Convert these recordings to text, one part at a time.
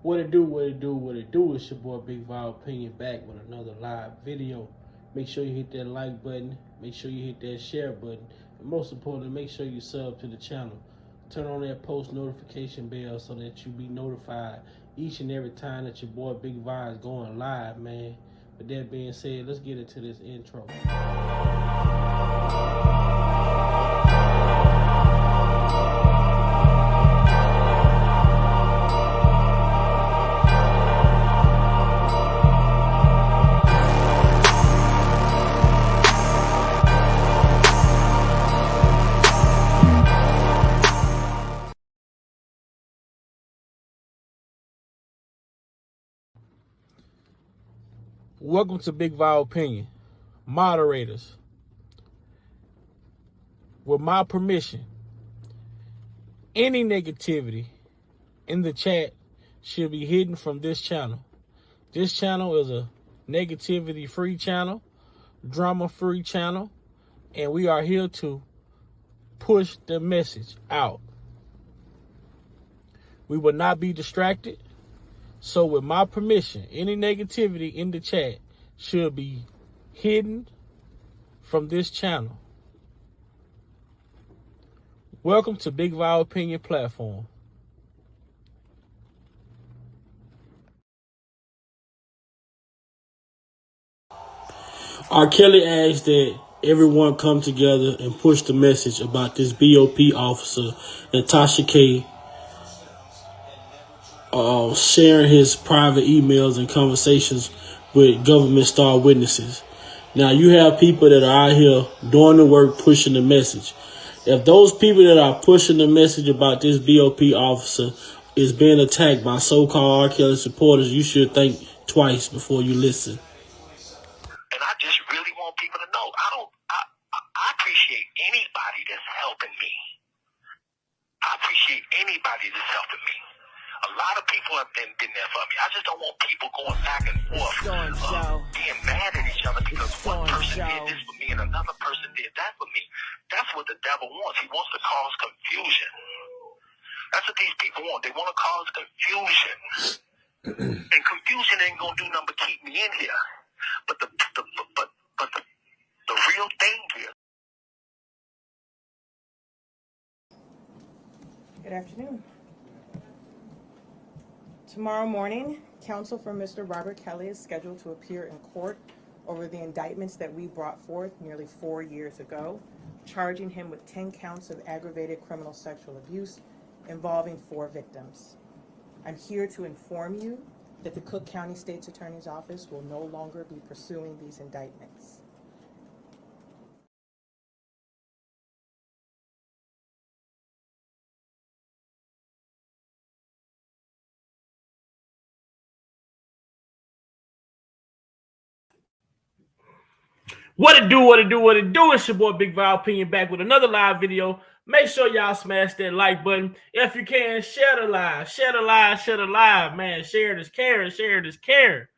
What it do, what it do, what it do. It's your boy Big Vol Opinion back with another live video. Make sure you hit that like button. Make sure you hit that share button. And most importantly, make sure you sub to the channel. Turn on that post notification bell so that you be notified each and every time that your boy Big Vol is going live, man. With that being said, let's get into this intro. Welcome to Big Vol Opinion. Moderators, with my permission, any negativity in the chat should be hidden from this channel. This channel is a negativity-free channel, drama-free channel, and we are here to push the message out. We will not be distracted. So with my permission, any negativity in the chat should be hidden from this channel. Welcome to Big Vol Opinion platform. R.Kelly asked that everyone come together and push the message about this BOP officer and Tasha K sharing his private emails and conversations with government star witnesses. Now, you have people that are out here doing the work, pushing the message. If those people that are pushing the message about this BOP officer is being attacked by so-called R.Kelly supporters, you should think twice before you listen. And I just really want people to know, I appreciate anybody that's helping me. I appreciate anybody that's helping me. A lot of people have been there for me. I just don't want people going back and forth, being mad at each other because one person did this for me and another person did that for me. That's what the devil wants. He wants to cause confusion. That's what these people want. They want to cause confusion. And confusion ain't going to do nothing but keep me in here. But the real thing here. Good afternoon. Tomorrow morning, counsel for Mr. R.Kelly is scheduled to appear in court over the indictments that we brought forth nearly 4 years ago, charging him with 10 counts of aggravated criminal sexual abuse involving 4 victims. I'm here to inform you that the Cook County State's Attorney's Office will no longer be pursuing these indictments. What it do, what it do, what it do. It's your boy Big Vol Opinion back with another live video. Make sure y'all smash that like button. If you can, share the live. Share the live, share the live, man. Share this care, share this care.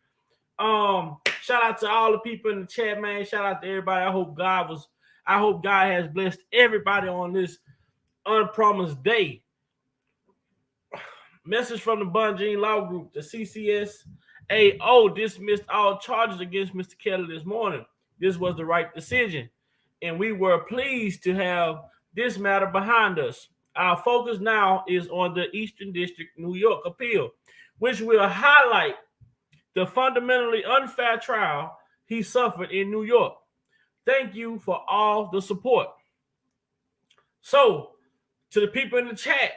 Shout out to all the people in the chat, man. Shout out to everybody. I hope God has blessed everybody on this unpromised day. Message from the Bungie Law Group. The CCSAO dismissed all charges against Mr. Kelly this morning. This was the right decision, and we were pleased to have this matter behind us. Our focus now is on the Eastern District New York appeal, which will highlight the fundamentally unfair trial he suffered in New York. Thank you for all the support. So, to the people in the chat,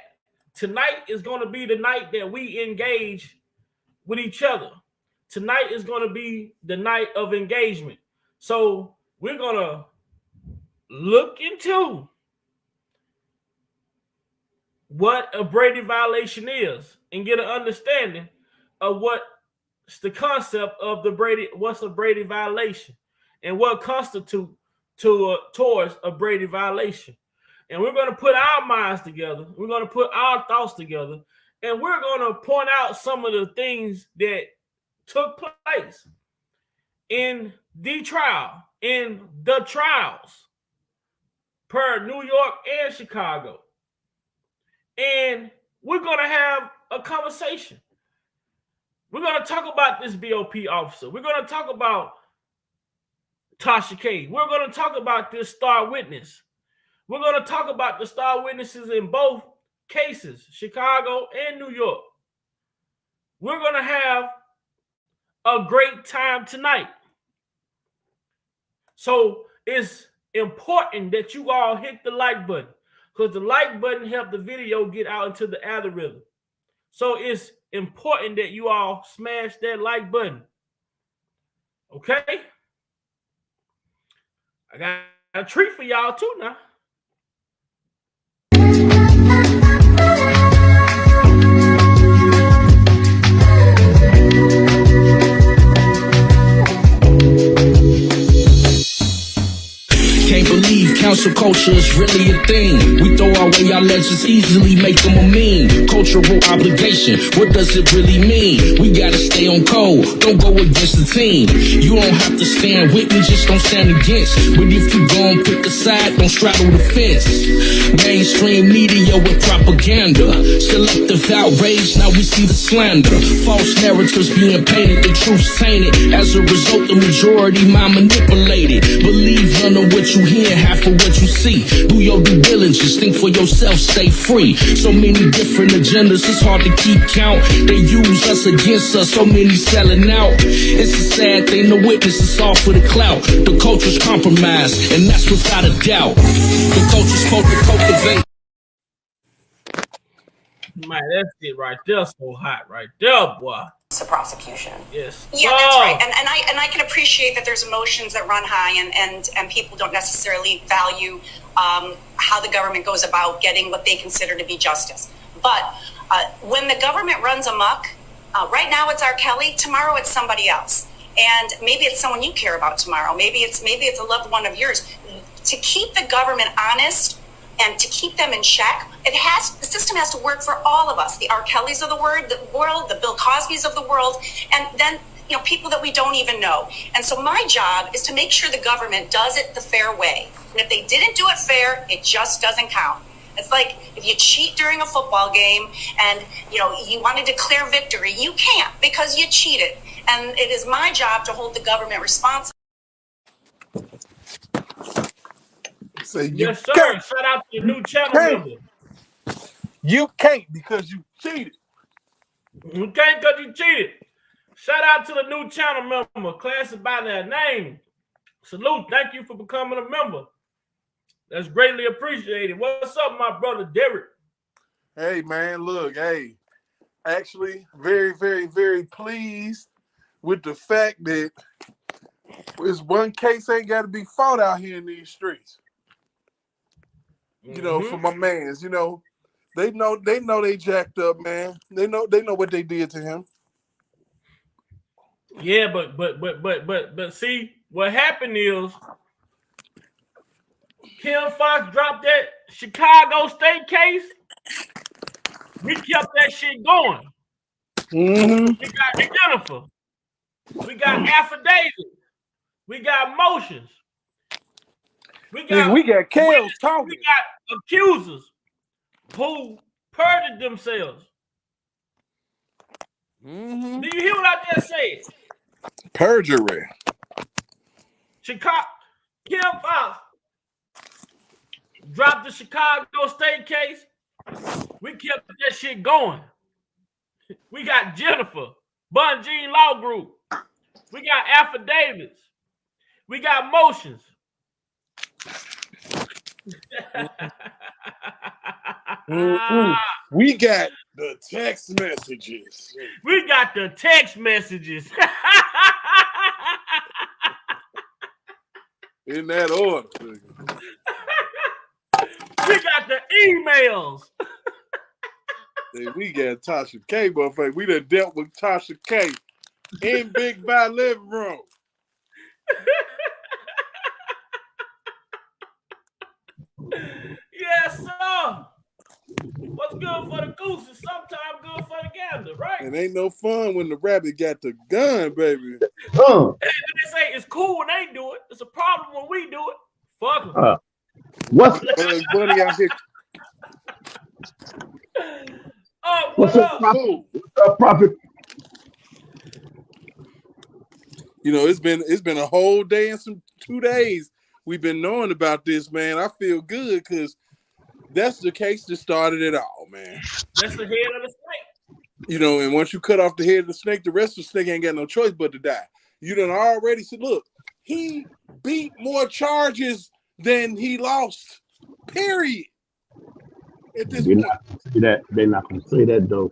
tonight is going to be the night that we engage with each other. Tonight is going to be the night of engagement. So we're going to look into what a Brady violation is and get an understanding of what's the concept of the Brady, what's a Brady violation and what constitutes towards a Brady violation. And we're going to put our minds together. We're going to put our thoughts together, and we're going to point out some of the things that took place in the trial, in the trials, per New York and Chicago. And we're going to have a conversation. We're going to talk about this BOP officer. We're going to talk about Tasha K. We're going to talk about this star witness. We're going to talk about the star witnesses in both cases, Chicago and New York. We're going to have a great time tonight. So it's important that you all hit the like button, because the like button helps the video get out into the algorithm. So it's important that you all smash that like button. Okay? I got a treat for y'all too now. Can't believe council culture is really a thing. We throw away our legends easily, make them a meme. Cultural obligation, what does it really mean? We gotta stay on code, don't go against the team. You don't have to stand with me, just don't stand against. But if you gon' pick a side, don't straddle the fence. Mainstream media with propaganda, selective outrage, now we see the slander. False narratives being painted, the truth's tainted. As a result, the majority mind manipulated. Believe none of what you hear, half of what you see. Do your due diligence, think for yourself, stay free. So many different agendas, it's hard to keep count. They use us against us, so many selling out. It's a sad thing to witness, it's all for the clout. The culture's compromised, and that's without a doubt. The culture's supposed to cultivate. Man, that's it right there, so hot right there, boy. The prosecution. Yes. Yeah, that's right. And I can appreciate that there's emotions that run high, and people don't necessarily value how the government goes about getting what they consider to be justice. But when the government runs amok, right now it's R.Kelly, tomorrow it's somebody else. And maybe it's someone you care about tomorrow. Maybe it's a loved one of yours. To keep the government honest and to keep them in check, the system has to work for all of us, the R.Kellys of the world, the Bill Cosbys of the world, and then people that we don't even know. And so my job is to make sure the government does it the fair way. And if they didn't do it fair, it just doesn't count. It's like if you cheat during a football game and you want to declare victory, you can't because you cheated. And it is my job to hold the government responsible. Yes, sir. Shout out to the new channel member. You can't because you cheated. You can't because you cheated. Shout out to the new channel member, classified by their name. Salute. Thank you for becoming a member. That's greatly appreciated. What's up, my brother Derek? Hey, man, look, hey. Actually, very, very, very pleased with the fact that this one case ain't got to be fought out here in these streets. For my mans, they know they jacked up, man. They know what they did to him. Yeah, but see, what happened is Kim Fox dropped that Chicago State case. We kept that shit going. We got Jennifer. We got affidavits. We got motions. We got Kels talking. We got accusers who perjured themselves. Do you hear what I just said? Perjury. Chicago, Kim Fox dropped the Chicago State case. We kept that shit going. We got Jennifer, Bun Jean Law Group. We got affidavits. We got motions. We got the text messages. We got the text messages. In that order. We got the emails. Hey, we got Tasha K, motherfucker. We done dealt with Tasha K in Big By living room. Yes, sir. What's good for the goose is sometimes good for the gander, right? And ain't no fun when the rabbit got the gun, baby. And they say it's cool when they do it. It's a problem when we do it. Fuck them. What's Buddy out here. What's up, Prophet? What's up, Prophet? You know, it's been a whole day and some 2 days we've been knowing about this, man. I feel good because that's the case that started it all, man. That's the head of the snake. You know, and once you cut off the head of the snake, the rest of the snake ain't got no choice but to die. You done already said, look, he beat more charges than he lost. Period. At this point. They're not going to say that though.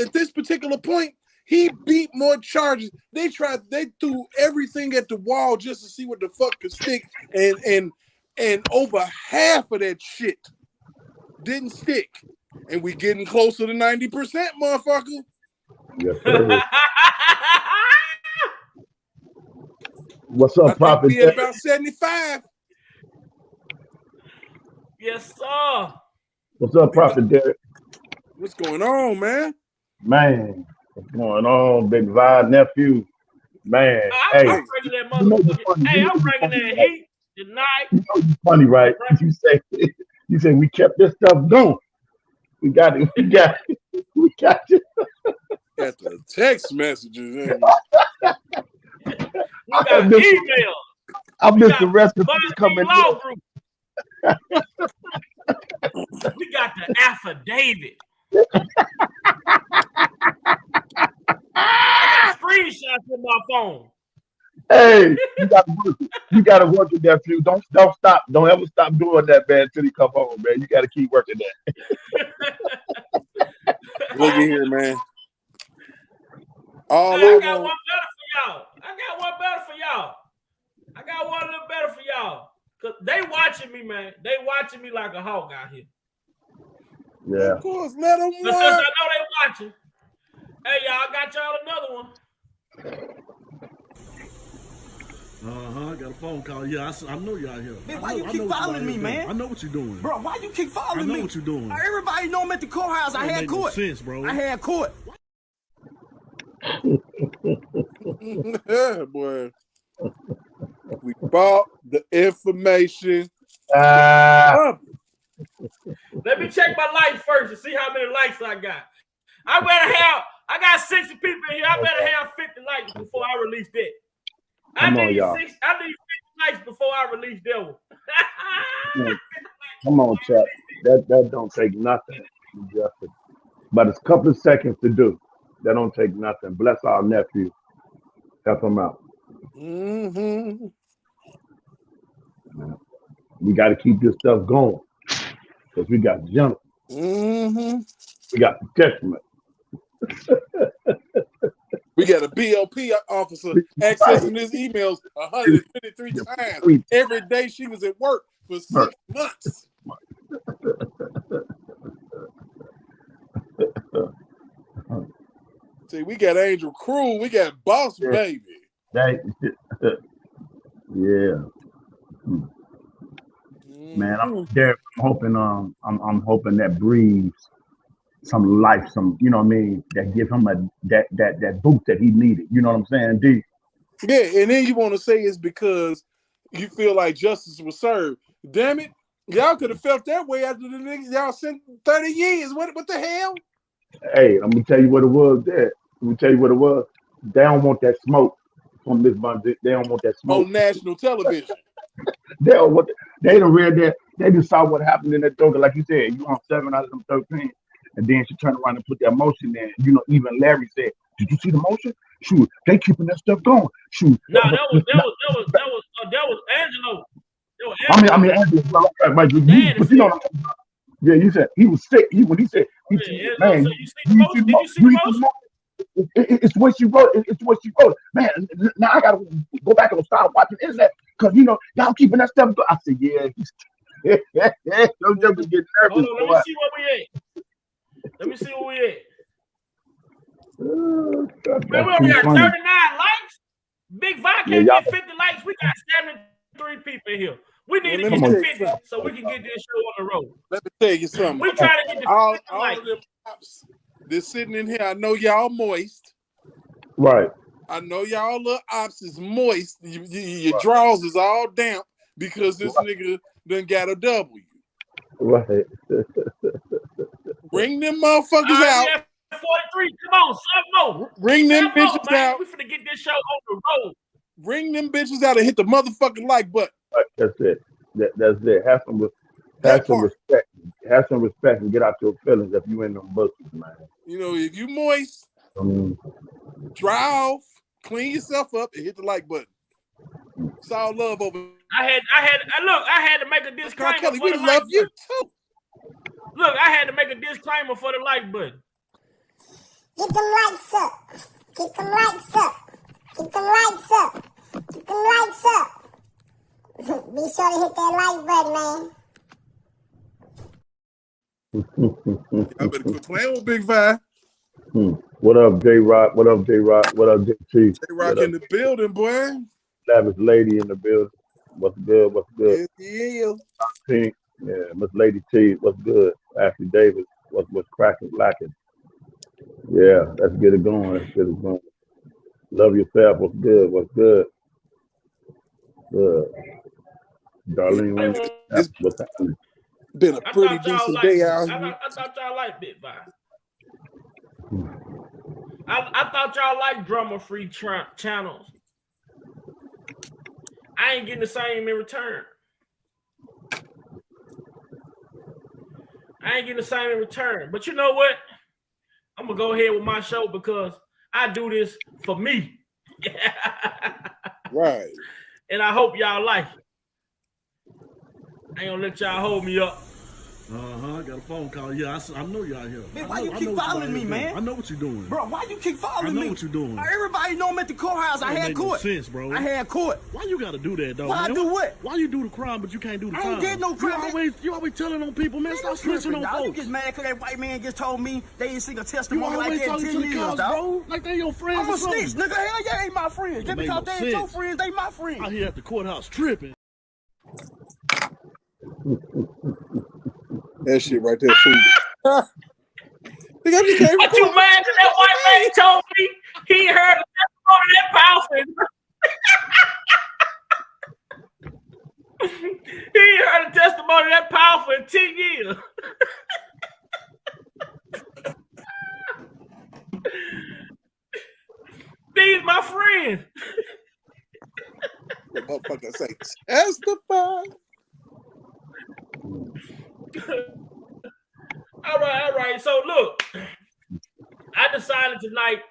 At this particular point, he beat more charges. They threw everything at the wall just to see what the fuck could stick, and over half of that shit didn't stick. And we getting closer to 90%, motherfucker. Yes, sir. What's up, Prophet? We at about 75. Yes, sir. What's up, Prophet Derek? What's going on, man? Man, what's going on, Big Vi nephew? Man, I'm bringing that motherfucker. Hey, I'm bringing that heat tonight. You know it's funny, right? You say we kept this stuff going. We got it. We got it. Got the text messages. We got emails. I missed the rest of it coming in. We got the affidavit. I got screenshots in my phone. Hey, you gotta work it, nephew. Don't stop. Don't ever stop doing that, man, until he come home, man. You gotta keep working that. Look at here, man. I got one better for y'all. I got one a little better for y'all. Cause they watching me, man. They watching me like a hawk out here. Yeah. Of course, let them But since I know they watching, hey y'all, I got y'all another one. I got a phone call. Yeah, I know you're out here. Man, why you keep following me, man? I know what you're doing. Bro, why you keep following me? I know what you're doing. Everybody know I'm at the courthouse. I had court. No sense, bro. I had court. Yeah, boy. We bought the information. Let me check my lights first to see how many lights I got. I got 60 people in here. I better have 50 lights before I release that. I need 50 lights before I release that one. Come on, chat. That don't take nothing, Justin. But it's a couple of seconds to do. That don't take nothing. Bless our nephew. Help him out. Mm-hmm. We got to keep this stuff going because we got junk. Mm-hmm. We got protection. We got a BLP officer accessing his emails 153 times every day she was at work for 6 months. See, we got Angel Crew. We got Boss Baby. Yeah. Man, I'm hoping I'm hoping that breathes some life, you know what I mean, that give him that boost that he needed. You know what I'm saying, D? Yeah, and then you want to say it's because you feel like justice was served. Damn it, y'all could have felt that way after the niggas y'all sent 30 years. What the hell? Hey, I'm gonna tell you what it was. They don't want that smoke from this bunch. They don't want that smoke on national television. They done read that. They just saw what happened in that Joker. Like you said, you on 7 out of them 13. And then she turned around and put that motion in. You know, even Larry said, "Did you see the motion? Shoot, they keeping that stuff going. Shoot." No, that was Angelo. I mean, Angelo. But you know, yeah, you said he was sick. When he said, "Man, so you see the motion? Did you see the motion? It's what she wrote. It's what she wrote. Man, now I gotta go back and start watching internet because you know y'all keeping that stuff going. I said, "Yeah." Don't just get nervous. Hold on, let me see where we at. Let me see where we at. Man, we only got 39 likes. Big Vi can't get 50 likes. We got 73 people in here. We need to get to 50 so we can get this show on the road. Let me tell you something. We trying to get to all 50 likes. Of them pops that's sitting in here. I know y'all moist. Right. I know y'all little ops is moist. Your drawers is all damp because this nigga done got a W. Right. Bring them motherfuckers out 43. Come on, some more. Ring them Some more, bitches man. out. We finna get this show on the road. Ring them bitches out and hit the motherfucking like button. That's it. That's it. Have some respect. Have some respect and get out your feelings if you in them bushes, man. You know, if you moist, dry off, clean yourself up, and hit the like button. It's all love over. I had to make a disclaimer R.Kelly, for we the love like you button. too. Look, I had to make a disclaimer for the like button. Get them likes up. Get them likes up. Get them likes up. Get them likes up. Be sure to hit that like button, man. I better quit playing with Big Five. What up, J-Rock? What up, J-Rock? What up, JT? J-Rock in the building, boy. Lavish lady in the building. What's good? What's good? Yeah. Pink. Yeah, Miss Lady T. What's good? Ashley Davis. What's cracking, lacking? Yeah, let's get it going. Let's get it going. Love yourself. What's good? What's good? Good. Darlene, what's happening? Been a pretty decent day out here. I thought y'all liked Big Five. I thought y'all liked drama-free channels. I ain't getting the same in return. But you know what? I'm going to go ahead with my show because I do this for me. Right. And I hope y'all like it. I ain't going to let y'all hold me up. I got a phone call. Yeah, I know y'all here. Man, why you keep following me, man? I know what you're doing. Bro, why you keep following me? I know what you're doing. Everybody know I'm at the courthouse. I had court. No sense, bro. I had court. Why you gotta do that, though? Why I do what? Why you do the crime, but you can't do the crime? I ain't did no crime. You always telling on people, man. Stop snitching on folks. You get mad because that white man just told me they didn't see a You testimony always like that in talking 10 to the years, cops, dog. bro. Like they your friends. I'm a snitch, nigga. Hell yeah, ain't my friends. Just because they ain't your friends, they my friends. Out here at the courthouse tripping. That shit right there, food. What you mad that that white man told me he heard the testimony that powerful? He heard the testimony that powerful in 10 years. These my friends. The motherfucker say, testify. All right. So look, I decided tonight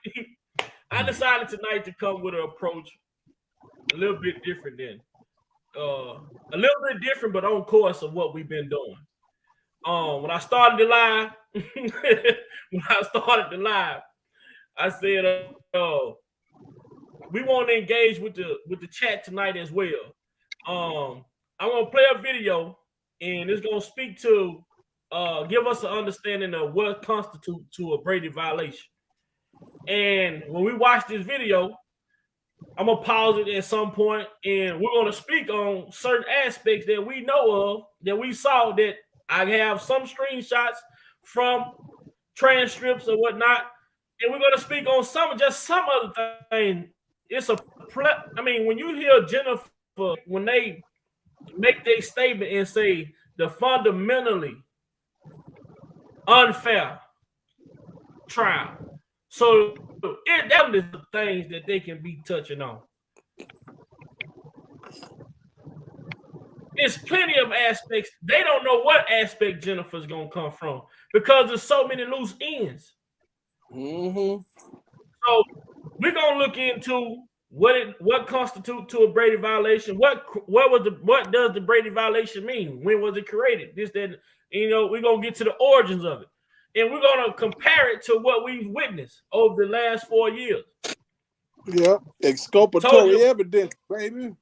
to come with an approach a little bit different but on course of what we've been doing. When I started the live, I said, we want to engage with the chat tonight as well. I'm gonna play a video, and it's gonna speak to give us an understanding of what constitutes to a Brady violation. And when we watch this video, I'm gonna pause it at some point, and we're gonna speak on certain aspects that we know of, that we saw, that I have some screenshots from transcripts or whatnot, and we're gonna speak on some other thing. When you hear Jennifer, when they make their statement and say the fundamentally unfair trial, so that is the things that they can be touching on. There's plenty of aspects. They don't know what aspect Jennifer's gonna come from because there's so many loose ends. Mm-hmm. So we're gonna look into what constitutes to a Brady violation. What does the Brady violation mean? When was it created? We're gonna get to the origins of it, and we're gonna compare it to what we've witnessed over the last 4 years. Yeah, exculpatory evidence, baby.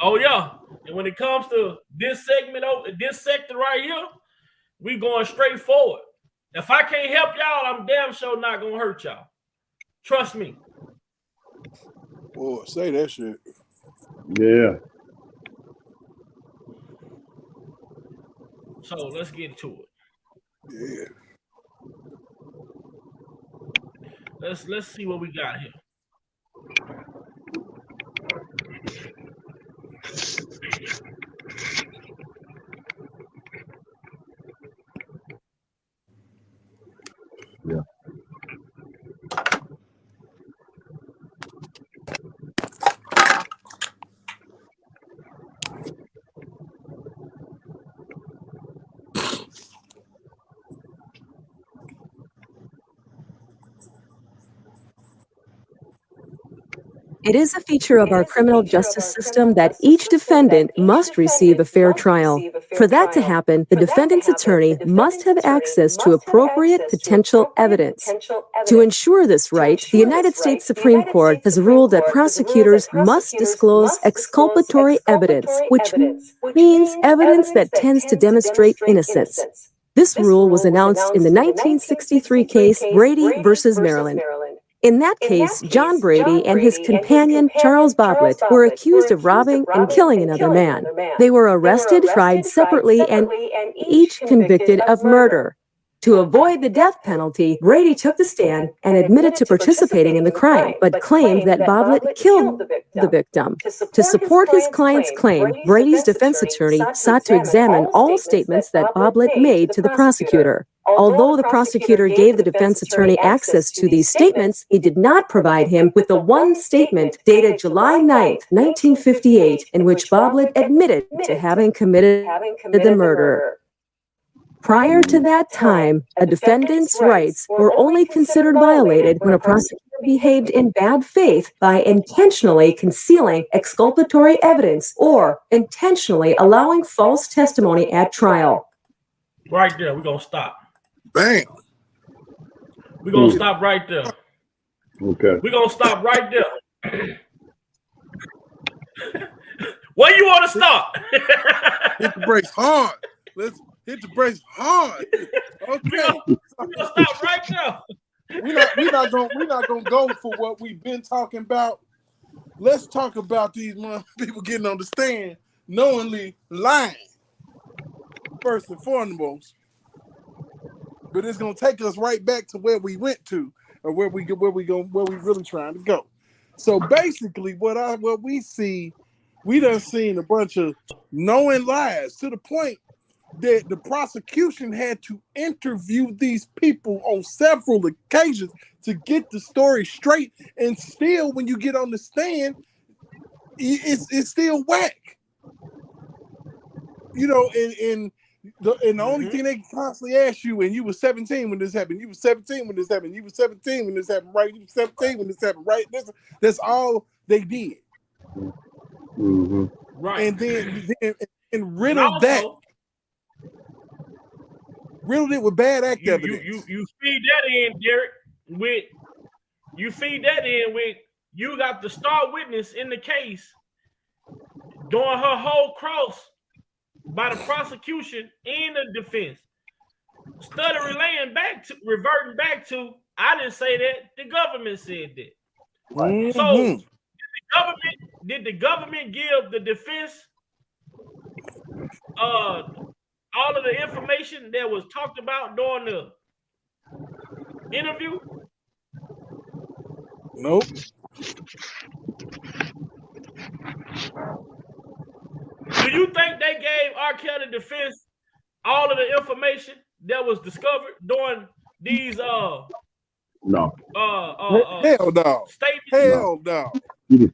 Oh yeah, and when it comes to this sector right here, we going straight forward. If I can't help y'all, I'm damn sure not gonna hurt y'all. Trust me. Boy, say that shit. Yeah. So let's get to it. Yeah. Let's see what we got here. Yeah. It is a feature of our criminal justice system that each defendant must receive a fair trial. For that to happen, the defendant's attorney must have access to appropriate potential evidence. To ensure this right, the United States Supreme Court has ruled that prosecutors must disclose exculpatory evidence, which means evidence that tends to demonstrate innocence. This rule was announced in the 1963 case Brady versus Maryland. In that case, John Brady and his companion Charles Boblet were accused of robbing and killing another man. They were arrested, tried separately, and each convicted of murder. To avoid the death penalty, Brady took the stand and admitted to participating in the crime, but claimed that Boblet killed the victim. To support his client's claim, Brady's defense attorney sought to examine all statements that Boblet made to the prosecutor. Although the prosecutor gave the defense attorney access to these statements, he did not provide him with the one statement dated July 9, 1958, in which Boblet admitted to having committed the murder. Prior to that time, a defendant's rights were only considered violated when a prosecutor behaved in bad faith by intentionally concealing exculpatory evidence or intentionally allowing false testimony at trial. Right there, we're going to stop. Bam. We're going to stop right there. Okay. We're going to stop right there. Where you want to stop? Hit the brakes hard. Let's hit the brakes hard. Okay. We're gonna stop right there. We're not gonna go for what we've been talking about. Let's talk about these people getting on the stand knowingly lying. First and foremost. But it's gonna take us right back to where we went to, or where we really trying to go. So basically what we see, we done seen a bunch of knowing lies to the point that the prosecution had to interview these people on several occasions to get the story straight. And still, when you get on the stand, it's still whack. You know, and the only thing they constantly ask you, and you were 17 when this happened, you were 17 when this happened, you were 17 when this happened, right? You were 17 when this happened, right? That's all they did. Mm-hmm. Right. And then riddled it with bad act evidence. You feed that in, Derek, with you got the star witness in the case doing her whole cross by the prosecution and the defense. Reverting back to, I didn't say that, the government said that. Mm-hmm. So did the government give the defense all of the information that was talked about during the interview? Nope. Do you think they gave R.Kelly defense all of the information that was discovered during these hell no statements? Hell no. Even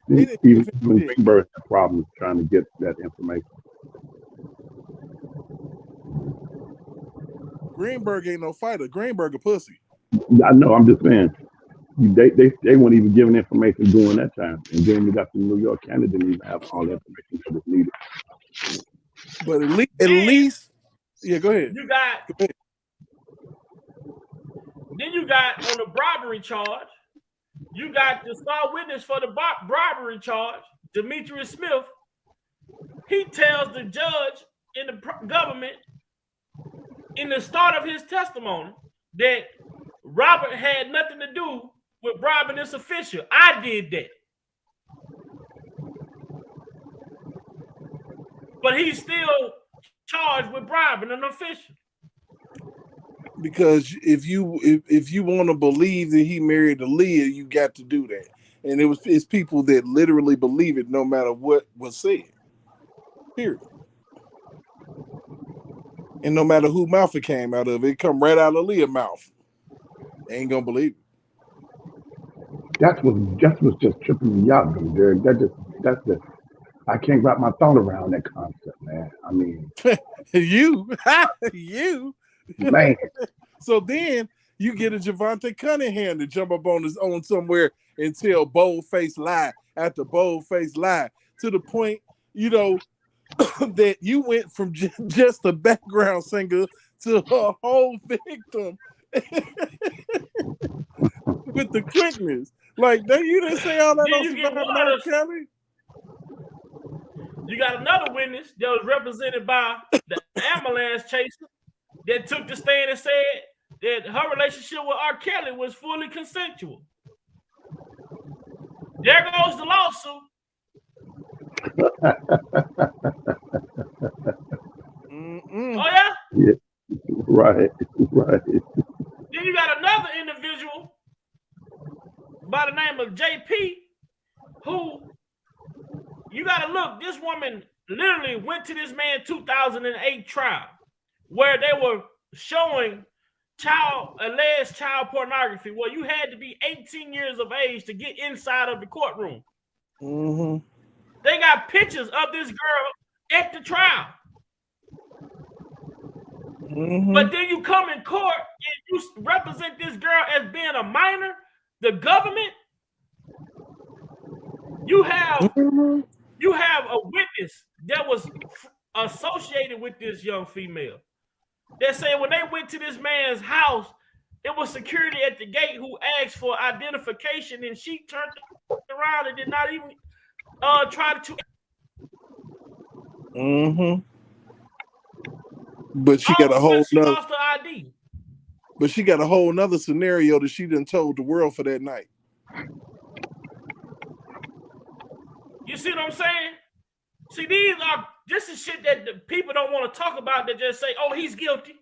Greenberg had problems trying to get that information. Greenberg ain't no fighter. Greenberg a pussy. I know. I'm just saying. They weren't even giving information during that time, and then we got the New York County didn't even have all the information that was needed. But at least, yeah. Go ahead. Then you got on the bribery charge. You got the star witness for the bribery charge, Demetrius Smith. He tells the judge in the government in the start of his testimony that Robert had nothing to do with bribing this official. I did that. But he's still charged with bribing an official. Because if you want to believe that he married Aaliyah, you got to do that. And it's people that literally believe it no matter what was said. Period. And no matter who mouth it came out of, it come right out of Aaliyah's mouth. They ain't gonna believe it. That's what's just tripping me out, though, Derek. I can't wrap my thought around that concept, man. I mean, you, man. So then you get a Javante Cunningham to jump up on somewhere and tell bold-faced lie after bold-faced lie to the point, you know, that you went from just a background singer to a whole victim with the quickness. Like, you didn't say all that Then on you get Surviving one R. of Kelly? You got another witness that was represented by the ambulance chaser that took the stand and said that her relationship with R. Kelly was fully consensual. There goes the lawsuit. Oh, yeah? Yeah. Right. Then you got another individual by the name of JP who, you got to look, this woman literally went to this man 2008 trial where they were showing alleged child pornography. Well, you had to be 18 years of age to get inside of the courtroom. Mm-hmm. They got pictures of this girl at the trial. Mm-hmm. But then you come in court and you represent this girl as being a minor, the government. You have a witness that was associated with this young female. They say when they went to this man's house, it was security at the gate who asked for identification, and she turned around and did not even try to. Mm-hmm. But she got a whole nother. Lost her ID. But she got a whole nother scenario that she done told the world for that night. You see what I'm saying? See, this is shit that the people don't want to talk about. That just say, "Oh, he's guilty."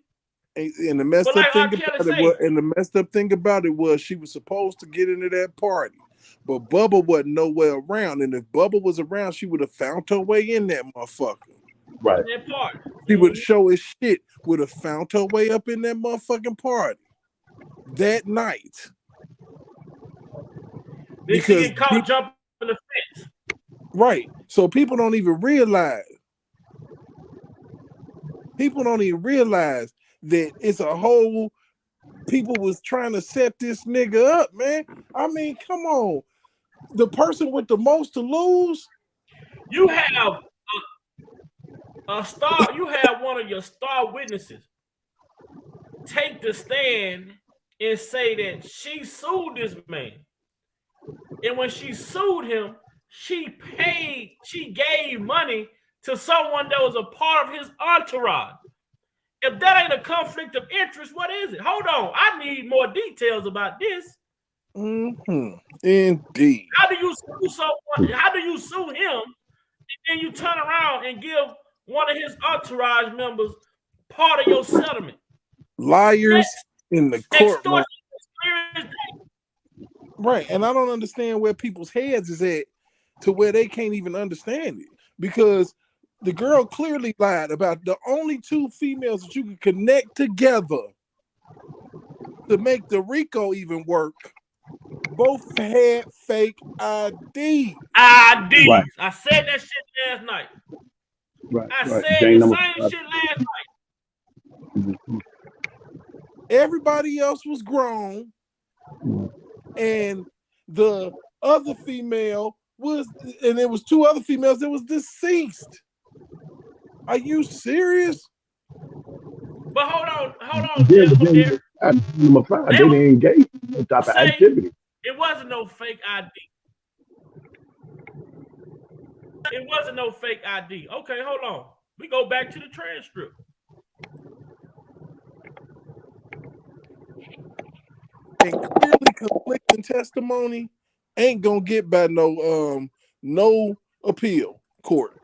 And the messed up thing about it was she was supposed to get into that party, but Bubba wasn't nowhere around. And if Bubba was around, she would have found her way in that motherfucker. Right. That party. She would show his shit. Would have found her way up in that motherfucking party that night. Then she get caught jumping the fence. Right. So people don't even realize. That it's a whole. People was trying to set this nigga up, man. I mean, come on. The person with the most to lose. You have a star. You have one of your star witnesses take the stand and say that she sued this man, and when she sued him, she gave money to someone that was a part of his entourage. If that ain't a conflict of interest, what is it? Hold on. I need more details about this. Mm-hmm. Indeed. How do you sue someone? How do you sue him? And then you turn around and give one of his entourage members part of your settlement. Liars in the courtroom. Right. And I don't understand where people's heads is at to where they can't even understand it. Because the girl clearly lied about the only two females that you could connect together to make the RICO even work. Both had fake IDs. Right. I said that shit last night. Right. I said the same shit last night. Mm-hmm. Everybody else was grown. And the other female and there was two other females that was deceased. Are you serious? But hold on, Jeff. Number 5, they didn't engage in no type of activity. It wasn't no fake ID. It wasn't no fake ID. Okay, hold on. We go back to the transcript. And clearly conflicting testimony ain't gonna get by no appeal court.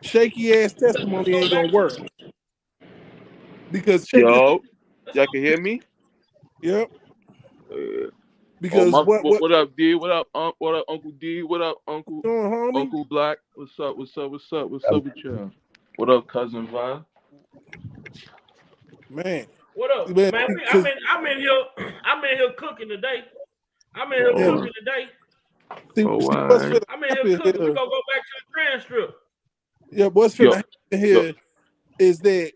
Shaky ass testimony ain't gonna work. Because y'all can hear me? Yep. Because what up, D? What up, Uncle D? What up, Uncle? Uncle Black? What's up with y'all? What up, cousin Vi? Man. What up, man? I'm in here cooking today. I'm in here cooking today. I'm in here cooking. We're gonna go back to the transcript. Yeah, what's finna happen here is that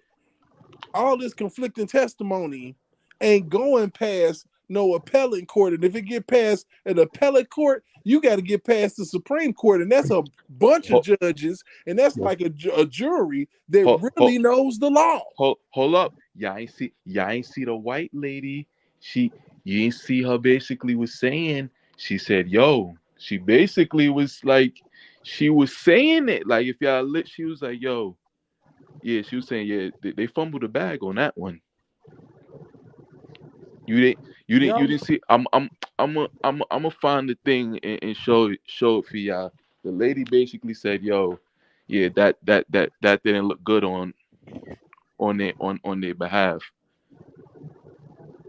all this conflicting testimony ain't going past no appellate court. And if it get past an appellate court, you got to get past the Supreme Court. And that's a bunch of judges. And that's like a jury that really knows the law. Hold up. Y'all ain't see the white lady. You ain't see her basically was saying, she said, yo, she basically was like, she was saying it. Like, if y'all lit, she was like, yo, yeah, she was saying, yeah, they fumbled the bag on that one. You didn't see. I'm gonna find the thing and show it for y'all. The lady basically said, "Yo, yeah, that didn't look good on their behalf."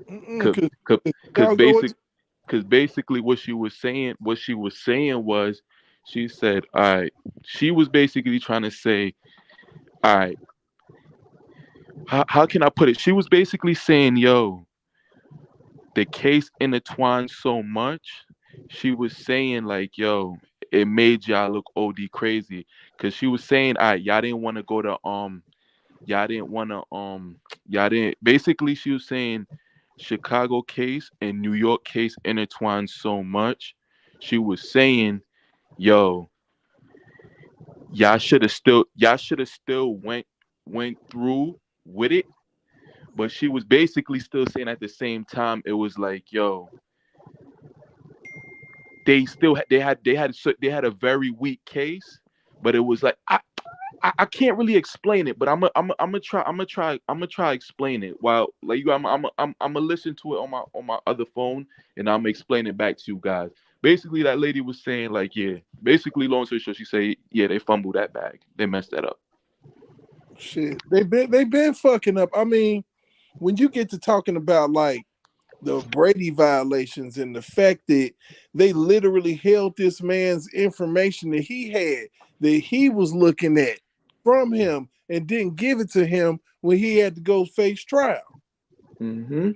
Because basically what she was saying was, she said, all right, she was basically trying to say, all right, how can I put it? She was basically saying, yo, the case intertwined so much. She was saying like, yo, it made y'all look OD crazy. Cause she was saying, all right, y'all didn't want to go to basically she was saying Chicago case and New York case intertwined so much. She was saying, yo, y'all should have still went through with it. But she was basically still saying at the same time, it was like, yo, they had a very weak case, but it was like, I can't really explain it, but I'm gonna try explain it while like you I'm gonna listen to it on my other phone, and I'm gonna explain it back to you guys. Basically, that lady was saying like, yeah, basically, long story short, she said, yeah, they fumbled that bag, they messed that up. Shit, they been fucking up. I mean, when you get to talking about like the Brady violations and the fact that they literally held this man's information that he was looking at from him and didn't give it to him when he had to go face trial. Mm-hmm.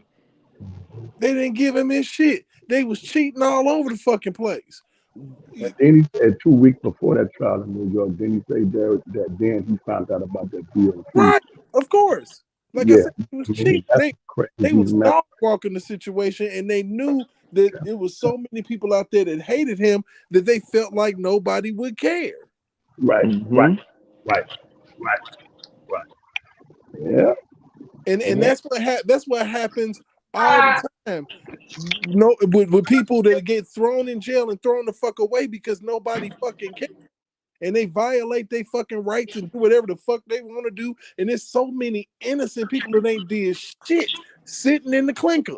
They didn't give him his shit. They was cheating all over the fucking place. And then he said 2 weeks before that trial in New York, then he said that then he found out about that deal. Right, of course. Like I said, it was cheap. They was dog walking the situation, and they knew that there was so many people out there that hated him that they felt like nobody would care. Right, mm-hmm. right. Yeah. And that's what happens all the time. No, with people that get thrown in jail and thrown the fuck away because nobody fucking cares. And they violate their fucking rights and do whatever the fuck they want to do. And there's so many innocent people that ain't did shit sitting in the clinker,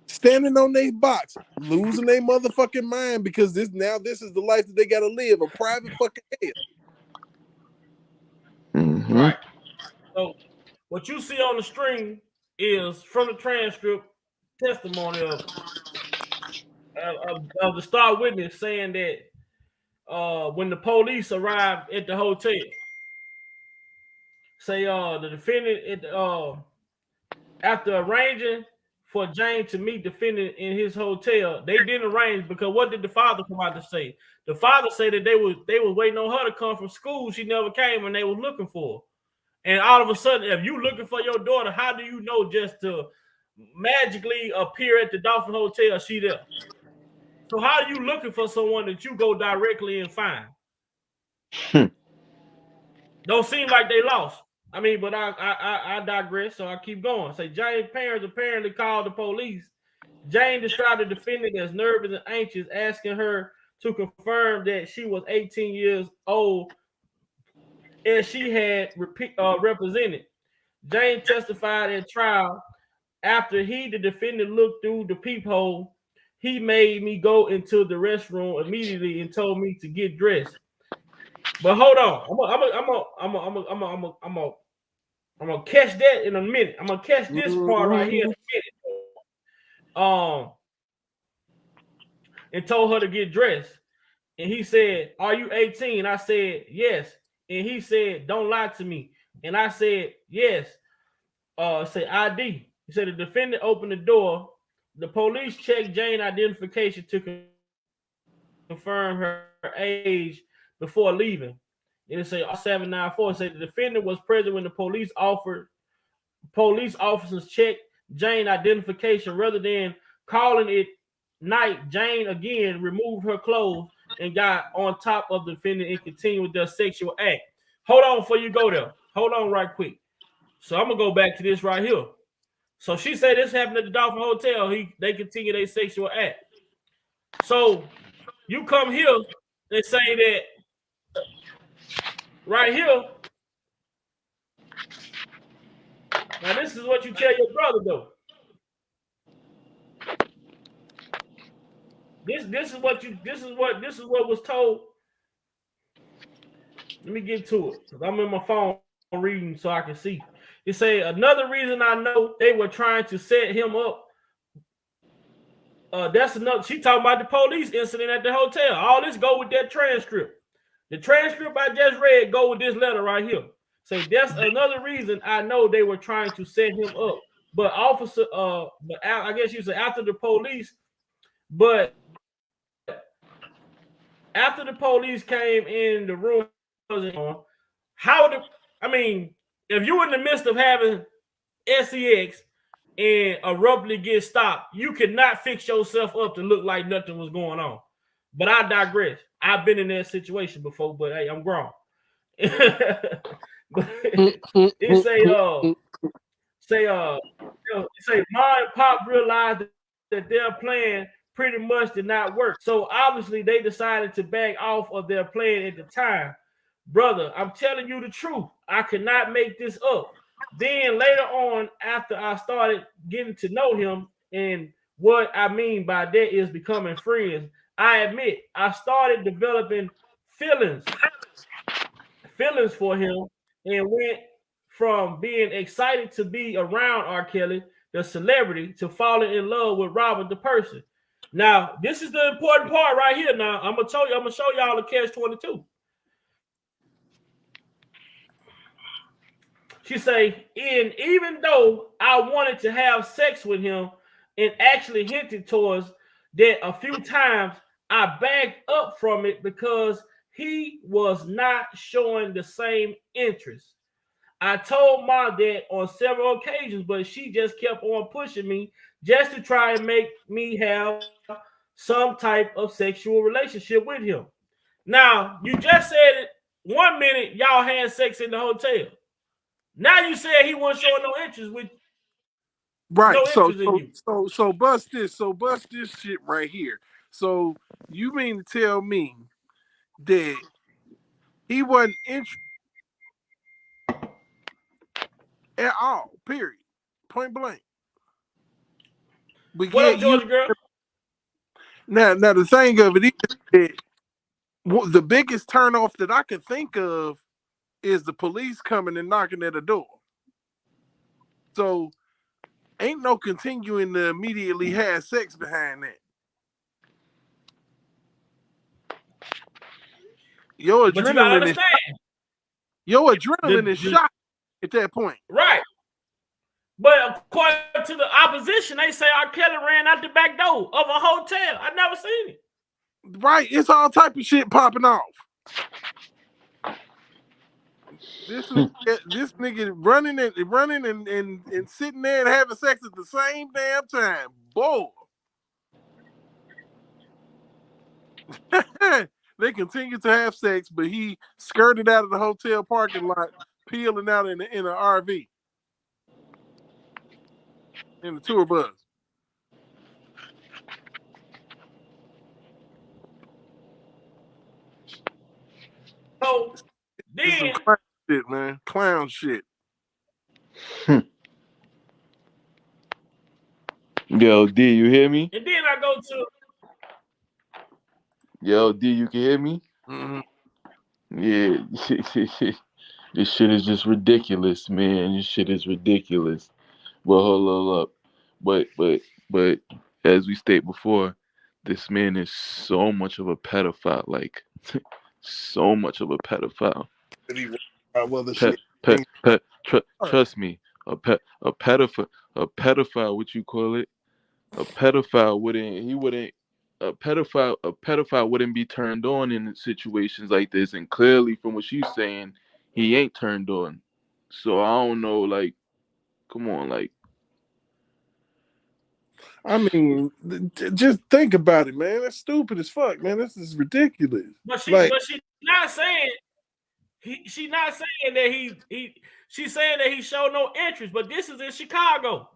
standing on their box, losing their motherfucking mind because this is the life that they got to live, a private fucking hell. Mm-hmm. Right. So what you see on the screen is from the transcript testimony of the star witness saying that when the police arrived at the hotel, say the defendant after arranging for James to meet defendant in his hotel, they didn't arrange because what did the father come out to say? The father said that they were waiting on her to come from school. She never came and they were looking for her. And all of a sudden, if you looking for your daughter, how do you know just to magically appear at the Dolphin Hotel, she there? So how are you looking for someone that you go directly and find? Don't seem like they lost. I mean, but I digress, so I keep going. Say Jane's parents apparently called the police. Jane described the defendant as nervous and anxious, asking her to confirm that she was 18 years old as she had represented. Jane testified at trial after the defendant, looked through the peephole. He made me go into the restroom immediately and told me to get dressed. But hold on, I'm gonna catch that in a minute. I'm gonna catch this part right here in a minute. And told her to get dressed. And he said, "Are you 18?" I said, "Yes." And he said, "Don't lie to me." And I said, "Yes." Say ID. He said the defendant opened the door. The police checked Jane's identification to confirm her age before leaving. And it say 794. It said the defendant was present when the police offered police officers checked Jane identification rather than calling it night. Jane again removed her clothes and got on top of the defendant and continued with their sexual act. Hold on before you go there. Hold on right quick. So I'm gonna go back to this right here. So she said this happened at the Dolphin Hotel. They continue their sexual act. So you come here and say that right here. Now this is what you tell your brother though. This is what was told. Let me get to it because I'm in my phone reading so I can see. It say another reason I know they were trying to set him up. That's another. She talking about the police incident at the hotel. All this go with that transcript. The transcript I just read go with this letter right here. Say that's another reason I know they were trying to set him up. But officer, but I guess you say after the police, but after the police came in the room, if you're in the midst of having sex and abruptly get stopped, you cannot fix yourself up to look like nothing was going on. But I digress. I've been in that situation before, but hey, I'm grown. It say Mom and Pop realized that their plan pretty much did not work. So obviously they decided to back off of their plan at the time. Brother, I'm telling you the truth. I cannot make this up. Then later on, after I started getting to know him, and what I mean by that is becoming friends, I admit I started developing feelings for him and went from being excited to be around R. Kelly, the celebrity, to falling in love with Robert, the person. Now, this is the important part right here. Now, I'm gonna show y'all the catch-22. She say, and even though I wanted to have sex with him and actually hinted towards that a few times, I backed up from it because he was not showing the same interest. I told Mom that on several occasions, but she just kept on pushing me just to try and make me have some type of sexual relationship with him. Now, you just said it 1 minute, y'all had sex in the hotel. Now you said he wasn't showing no interest with right. No interest in you. So bust this shit right here. So you mean to tell me that he wasn't interested at all? Period. Point blank. But what up, Georgia girl? Now the thing of it is that the biggest turnoff that I can think of is the police coming and knocking at the door. So ain't no continuing to immediately have sex behind that. Your adrenaline is shot at that point. Right. But according to the opposition, they say R. Kelly ran out the back door of a hotel. I never seen it. Right. It's all type of shit popping off. This nigga running and sitting there and having sex at the same damn time. Boy. They continue to have sex, but he skirted out of the hotel parking lot, peeling out in an RV. In the tour bus. So then some clown shit, man. Clown shit. Yo, D, you hear me? And then I go to Yo, D, you can hear me? Mm-hmm. Yeah. This shit is just ridiculous, man. This shit is ridiculous. Well, hold up. But as we stated before, this man is so much of a pedophile, like so much of a pedophile. Trust me, a pedophile, what you call it? A pedophile wouldn't be turned on in situations like this, and clearly from what she's saying, he ain't turned on. So I don't know, like, Come on, like. I mean, just think about it, man. That's stupid as fuck, man. This is ridiculous. But Like, she's not saying she's not saying that he she's saying that he showed no interest. But this is in Chicago.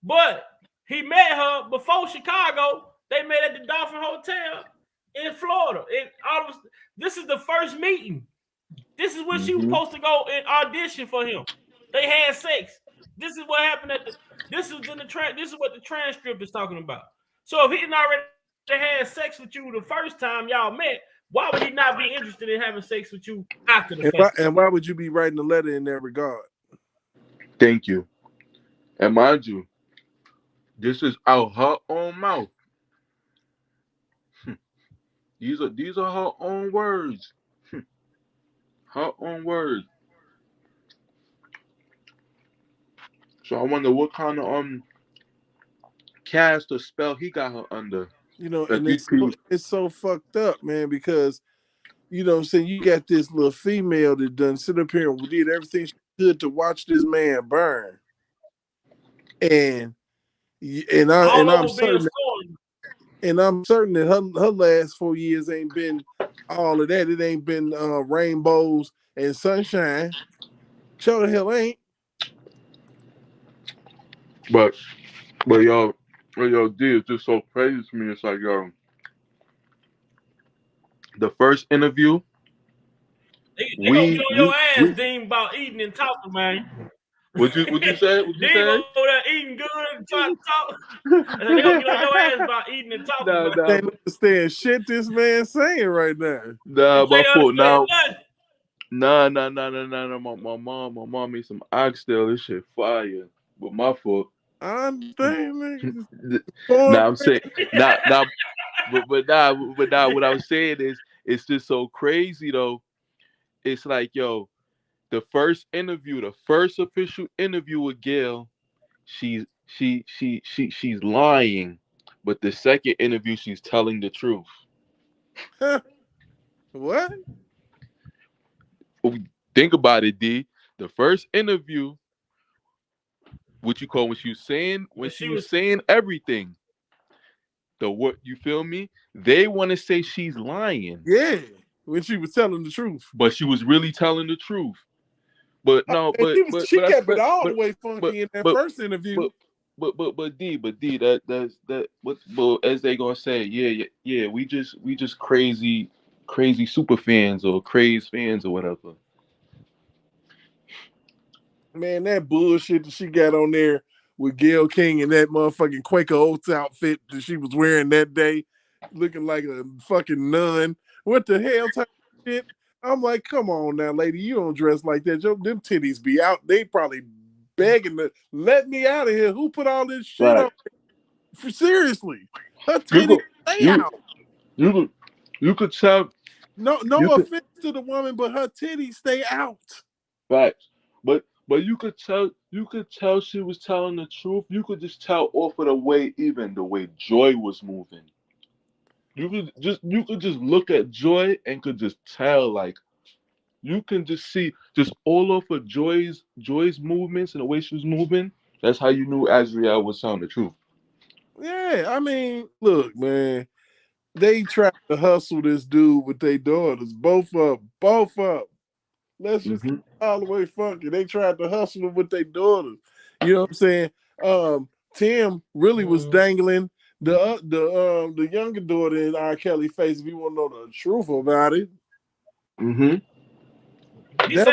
But he met her before Chicago. They met at the Dolphin Hotel in Florida. This is the first meeting. This is when she was supposed to go and audition for him. They had sex. This is what happened this is what the transcript is talking about. So if he didn't already had sex with you the first time y'all met, why would he not be interested in having sex with you after the fact? And why would you be writing a letter in that regard? Thank you. And mind you, this is out her own mouth. These are her own words. Her own words. So I wonder what kind of cast or spell he got her under. You know, and it's so fucked up, man, because you know what I'm saying, you got this little female that done sit up here and did everything she could to watch this man burn. And I'm certain that her last 4 years ain't been all of that. It ain't been rainbows and sunshine. Sure the hell ain't. But yo, D, it's just so crazy to me. It's like, yo, the first interview. They gonna get on your ass, Dean, about eating and talking, man. What you say? What you say? Dean over there eating good and talk. And they gonna get on your ass about eating and talking. I can't understand shit this man saying right now. Nah, my fault. Now, nah. My mom made some oxtail. This shit fire. But my fault. I understand, nigga. Nah, I'm saying, but what I was saying is, it's just so crazy though. It's like, yo, the first official interview with Gail, she's lying, but the second interview, she's telling the truth. What? Think about it, D. The first interview, what you call when she was saying everything. What you feel me? They want to say she's lying. Yeah, when she was telling the truth. But she was really telling the truth. But no, she kept it all the way funky in that first interview. But D, that what as they gonna say, yeah, we just crazy super fans or craze fans or whatever. Man, that bullshit that she got on there with Gail King and that motherfucking Quaker Oats outfit that she was wearing that day, looking like a fucking nun. What the hell type of shit? I'm like, come on now, lady, you don't dress like that. Them titties be out. They probably begging to let me out of here. Who put all this shit on? Seriously, her titties stay out. You could tell. No offense to the woman, but her titties stay out. Right, but you could tell she was telling the truth. You could just tell off of the way Joy was moving. You could just look at Joy and could just tell, like, you can just see just all over Joy's movements and the way she was moving. That's how you knew Azriel was telling the truth. Yeah, I mean, look, man, they tried to hustle this dude with their daughters, both of them. Let's just get all the way funky. They tried to hustle him with their daughters. You know what I'm saying? Tim really was dangling the younger daughter in R.Kelly face if you want to know the truth about it. That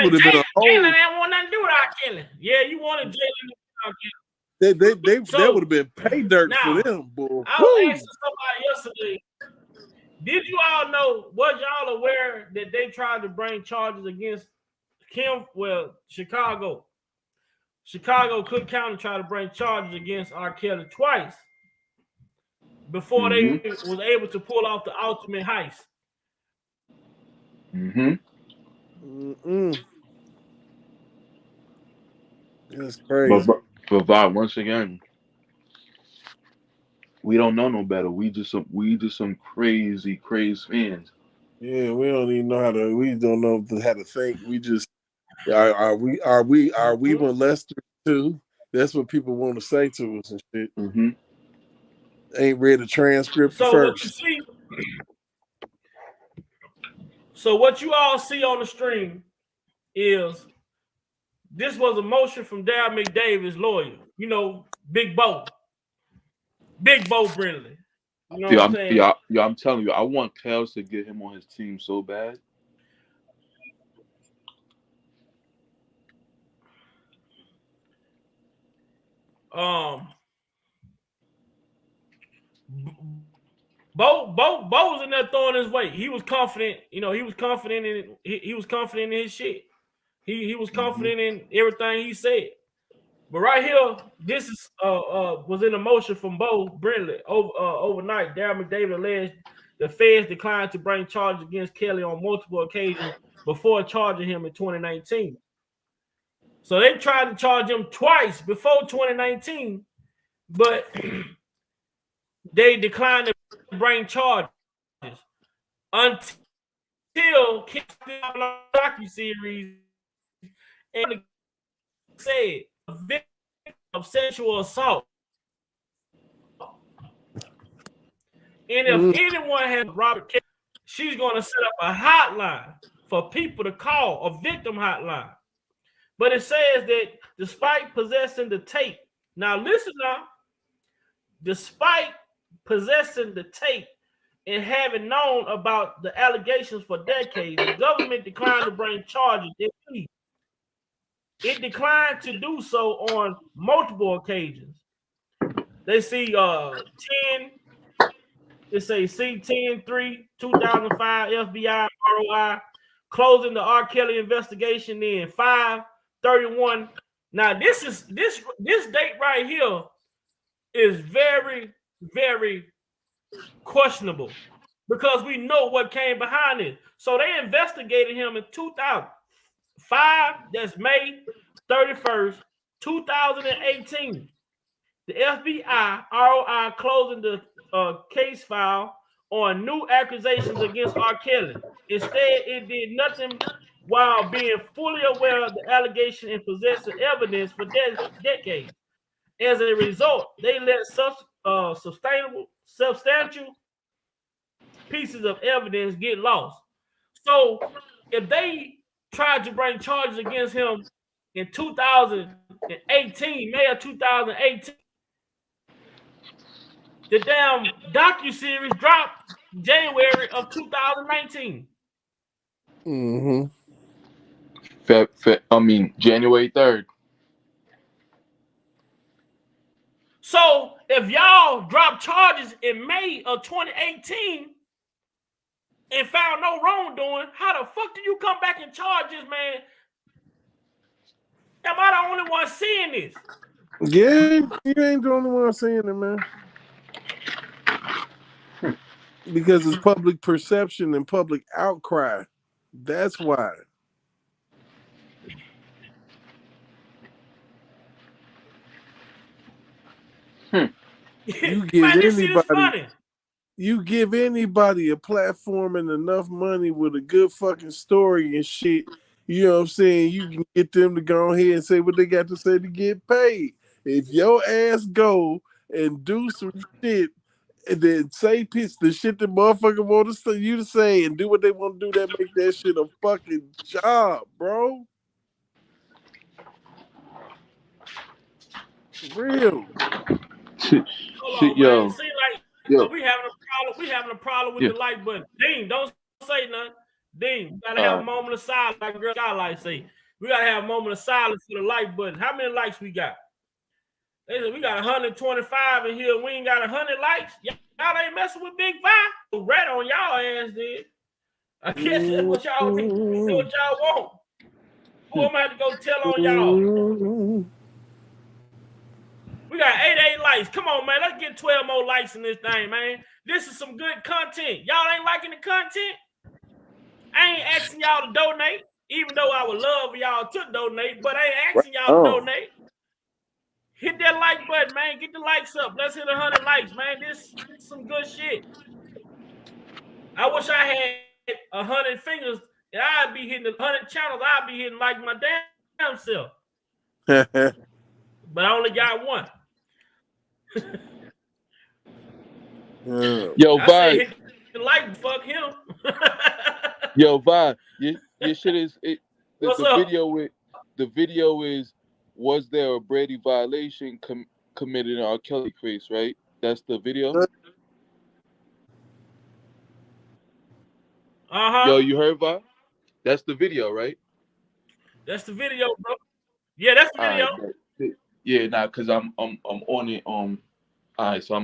would have been a whole. Jalen didn't want nothing to do with R.Kelly. Yeah, you wanted Jalen to do R.Kelly. That would have been pay dirt for them, boy. I was asking somebody yesterday. Did you all know? Was y'all aware that they tried to bring charges against Kim? Well, Chicago, Cook County tried to bring charges against R.Kelly twice before they was able to pull off the ultimate heist. That's crazy. But Bob, once again, we don't know no better. We just some crazy fans. Yeah, we don't even know how to. We don't know how to think. We just are we molesters too? That's what people want to say to us and shit. Mm-hmm. Ain't read a transcript So first. what you see? So what you all see on the stream is this was a motion from Darryl McDavid's lawyer. You know, Big Bo Brindley. You know what I'm saying? I'm telling you, I want Kels to get him on his team so bad. Bo was in there throwing his weight. He was confident. You know, he was confident in he was confident in his shit. He was confident in everything he said. But right here, this is was in a motion from Bo Brindley overnight. Darryl McDavid alleged the feds declined to bring charges against Kelly on multiple occasions before charging him in 2019. So they tried to charge him twice before 2019, but they declined to bring charges until docuseries and said a victim of sexual assault. And if anyone has Robert Kelly, she's going to set up a hotline for people to call, a victim hotline. But it says that despite possessing the tape, now listen now, despite possessing the tape and having known about the allegations for decades, the government declined to bring charges. It declined to do so on multiple occasions. They see 10. It say C-10-3, 2005 FBI ROI, closing the R.Kelly investigation in 5/31. Now this date right here is very, very questionable because we know what came behind it. So they investigated him in 2005. That's May 31st, 2018. The FBI ROI closing the case file on new accusations against R.Kelly. Instead, it did nothing while being fully aware of the allegation and possessing evidence for decades. As a result, they let substantial pieces of evidence get lost. So if they tried to bring charges against him in 2018, May of 2018, the damn docuseries dropped January of 2019. January 3rd. So if y'all dropped charges in May of 2018 and found no wrongdoing, how the fuck do you come back and charge this man? Am I the only one seeing this? Yeah, you ain't the only one seeing it, man. Because it's public perception and public outcry. That's why. You give Man, this anybody, shit is funny. You give anybody a platform and enough money with a good fucking story and shit, you know what I'm saying? You can get them to go ahead and say what they got to say to get paid. If your ass go and do some shit and then say the shit the motherfucker want you to say and do what they want to do, that make that shit a fucking job, bro. Real. Hold on, yo. man. See, like, yo. We having a problem with the like button. Dean, don't say nothing. Dean, we gotta have a moment of silence, like Girl Skylight say. We gotta have a moment of silence for the like button. How many likes we got? They said we got 125 in here. We ain't got 100 likes. Y'all ain't messing with Big Five. Rat on y'all ass, dude. I guess that's what y'all think. That's what y'all want. Who am I have to go tell on y'all? We got 88 likes. Come on, man. Let's get 12 more likes in this thing, man. This is some good content. Y'all ain't liking the content? I ain't asking y'all to donate, even though I would love for y'all to donate, but I ain't asking y'all to donate. Hit that like button, man. Get the likes up. Let's hit 100 likes, man. This is some good shit. I wish I had 100 fingers and I'd be hitting 100 channels. I'd be hitting like my damn self. but I only got one. Yo, I said Vi. hit the like, fuck him. Yo, Vi. Your shit is it. What's The up? video is was there a Brady violation committed in R.Kelly case, right? That's the video. Yo, you heard, Vi? That's the video, right? That's the video, bro. Yeah, that's the All video. right. Yeah, nah, cause I'm on it. All right, so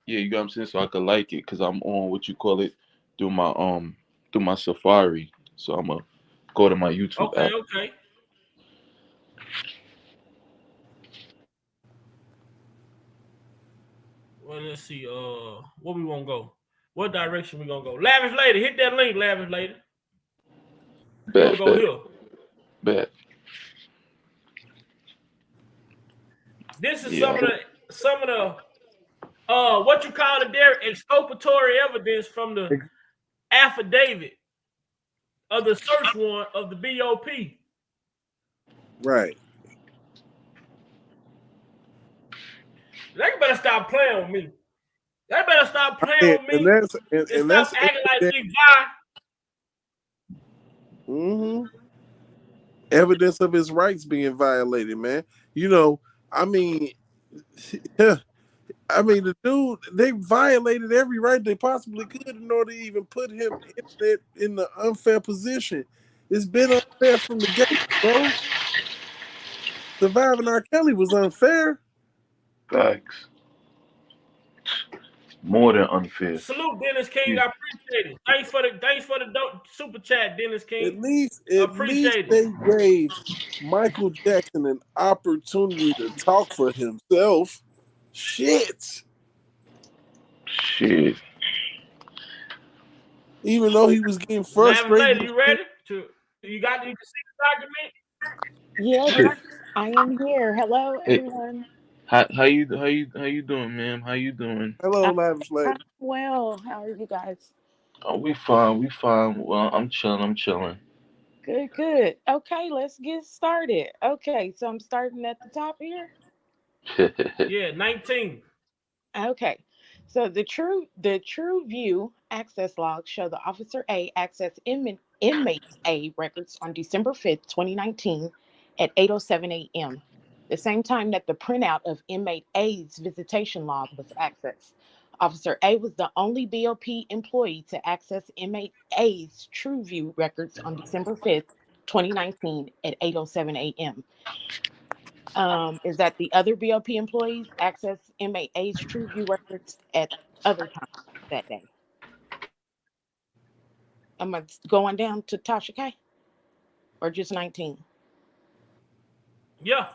yeah, you got what I'm saying, so I could like it, cause I'm on what you call it through my Safari. So I'm gonna go to my YouTube Okay, app. okay. Well, let's see. Where we want to go? What direction we gonna go? Lavish lady, hit that link, lavish lady. We gonna go here. Bet. This is Yeah. some of the what you call it there, exculpatory evidence from the affidavit of the search warrant of the BOP. Right. They better stop playing with me. They better stop playing with me and stop acting like Big Vi. Evidence of his rights being violated, man. You know, I mean, the dude, they violated every right they possibly could in order to even put him in the unfair position. It's been unfair from the gate, bro. Surviving R.Kelly was unfair. Facts. More than unfair. Salute, Dennis King. I appreciate it. Thanks for the super chat, Dennis King. At least they gave Michael Jackson an opportunity to talk for himself. Shit. Even though he was getting frustrated. Lady, you ready? You got to see the document? Yeah, I am here. Hello, everyone. How you doing, ma'am? How you doing? Hello, Lavish Lady. Well, how are you guys? Oh, we fine. Well, I'm chilling. Good. Okay, let's get started. Okay, so I'm starting at the top here. Yeah, 19. Okay. So the true view access logs show the Officer A accessed inmate A records on December 5th, 2019 at 8:07 a.m. The same time that the printout of inmate A's visitation log was accessed. Officer A was the only BOP employee to access inmate A's TrueView records on December 5th, 2019 at 8:07 a.m. Is that the other BOP employees access inmate A's TrueView records at other times that day? Am I going down to Tasha K? Or just 19? Yeah.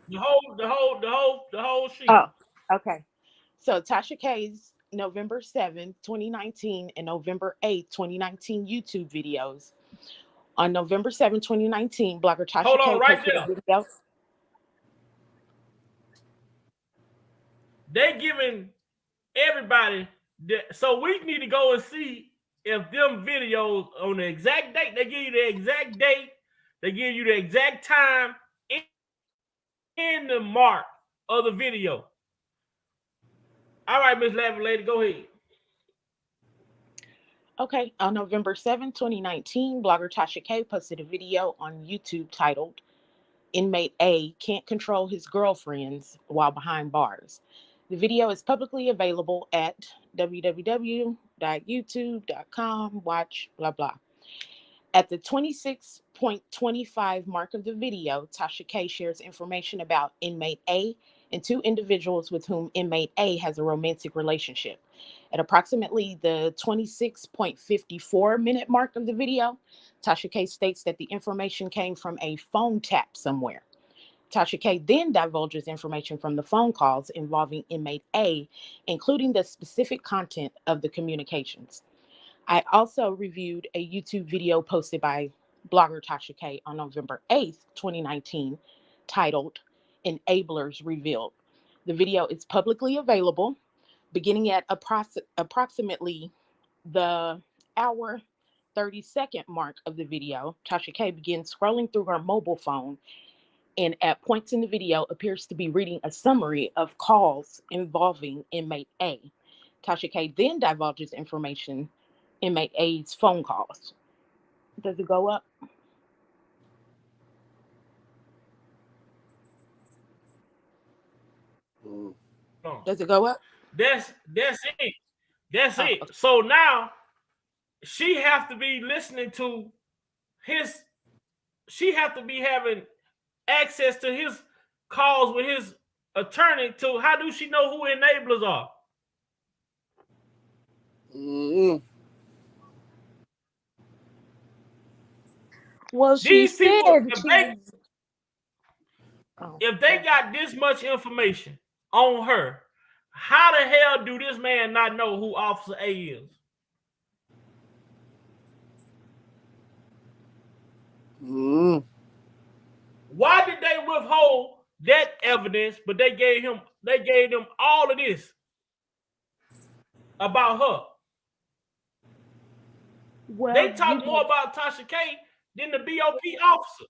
The whole sheet. Oh, okay. So Tasha K's November 7th, 2019 and November 8th, 2019 YouTube videos. On November 7th, 2019, blogger Tasha K posted a video. They giving everybody so we need to go and see if them videos on the exact date, they give you the exact date, they give you the exact time in the mark of the video. All right, Miss Lavin Lady, go ahead. Okay, on November 7, 2019, blogger Tasha K posted a video on YouTube titled Inmate A Can't Control His Girlfriends While Behind Bars. The video is publicly available at www.youtube.com, watch, blah, blah. At the 26.25 mark of the video, Tasha K shares information about inmate A and two individuals with whom inmate A has a romantic relationship. At approximately the 26.54 minute mark of the video, Tasha K states that the information came from a phone tap somewhere. Tasha K then divulges information from the phone calls involving inmate A, including the specific content of the communications. I also reviewed a YouTube video posted by blogger Tasha K on November 8th, 2019, titled Enablers Revealed. The video is publicly available. Beginning at approximately the hour 30-second mark of the video, Tasha K begins scrolling through her mobile phone and at points in the video appears to be reading a summary of calls involving inmate A. Tasha K then divulges information inmate A's phone calls. Does it go up? Does it go up? That's it. That's it. Okay. So now she have to be listening to his. She have to be having access to his calls with his attorney. To how do she know who enablers are? Well, these people, if they got this much information on her, how the hell do this man not know who Officer A is? Why did they withhold that evidence, but they gave them all of this about her? Well, they talk more about Tasha K than the BOP officer.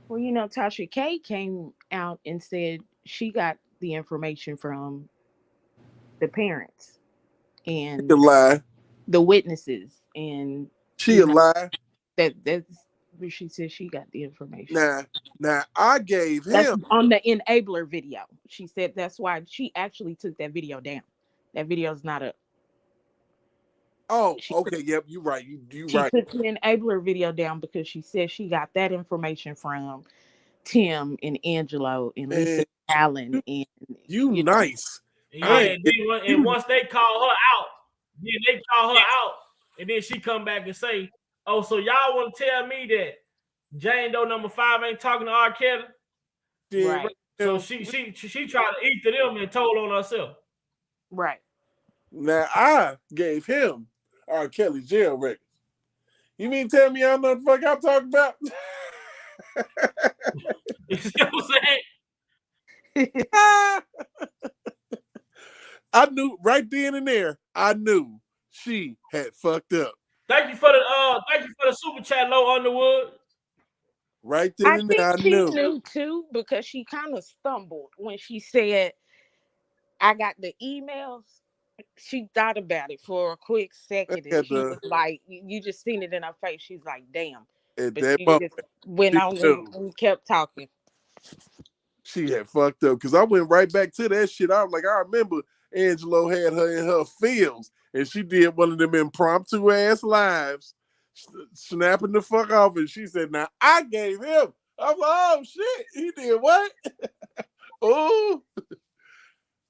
Well, Tasha K came out and said she got the information from the parents and the witnesses, and she lie. That's where she said she got the information. Now I gave him that's on the enabler video. She said that's why she actually took that video down. That video's not up. Oh, okay. Yep, you're right. You right. She took the enabler video down because she said she got that information from Tim and Angelo and Lisa Allen. And you nice. Yeah, and once they call her out, and then she come back and say, "Oh, so y'all want to tell me that Jane Doe number 5 ain't talking to R.Kelly?" Right. So she tried to eat to them and told on herself. Right. Now I gave him R.Kelly jail records. You mean tell me I don't know what the fuck I'm talking about? You see what I'm saying? I knew right then and there. I knew she had fucked up. Thank you for the super chat, Low Underwood. Right then and there, I knew. She knew too, because she kind of stumbled when she said, "I got the emails." She thought about it for a quick second, and she was like, "You just seen it in her face." She's like, "Damn!" But she just went on and kept talking. She had fucked up because I went right back to that shit. I was like, I remember Angelo had her in her fields, and she did one of them impromptu ass lives, snapping the fuck off. And she said, "Now I gave him." I was like, "Oh shit, he did what?" Oh,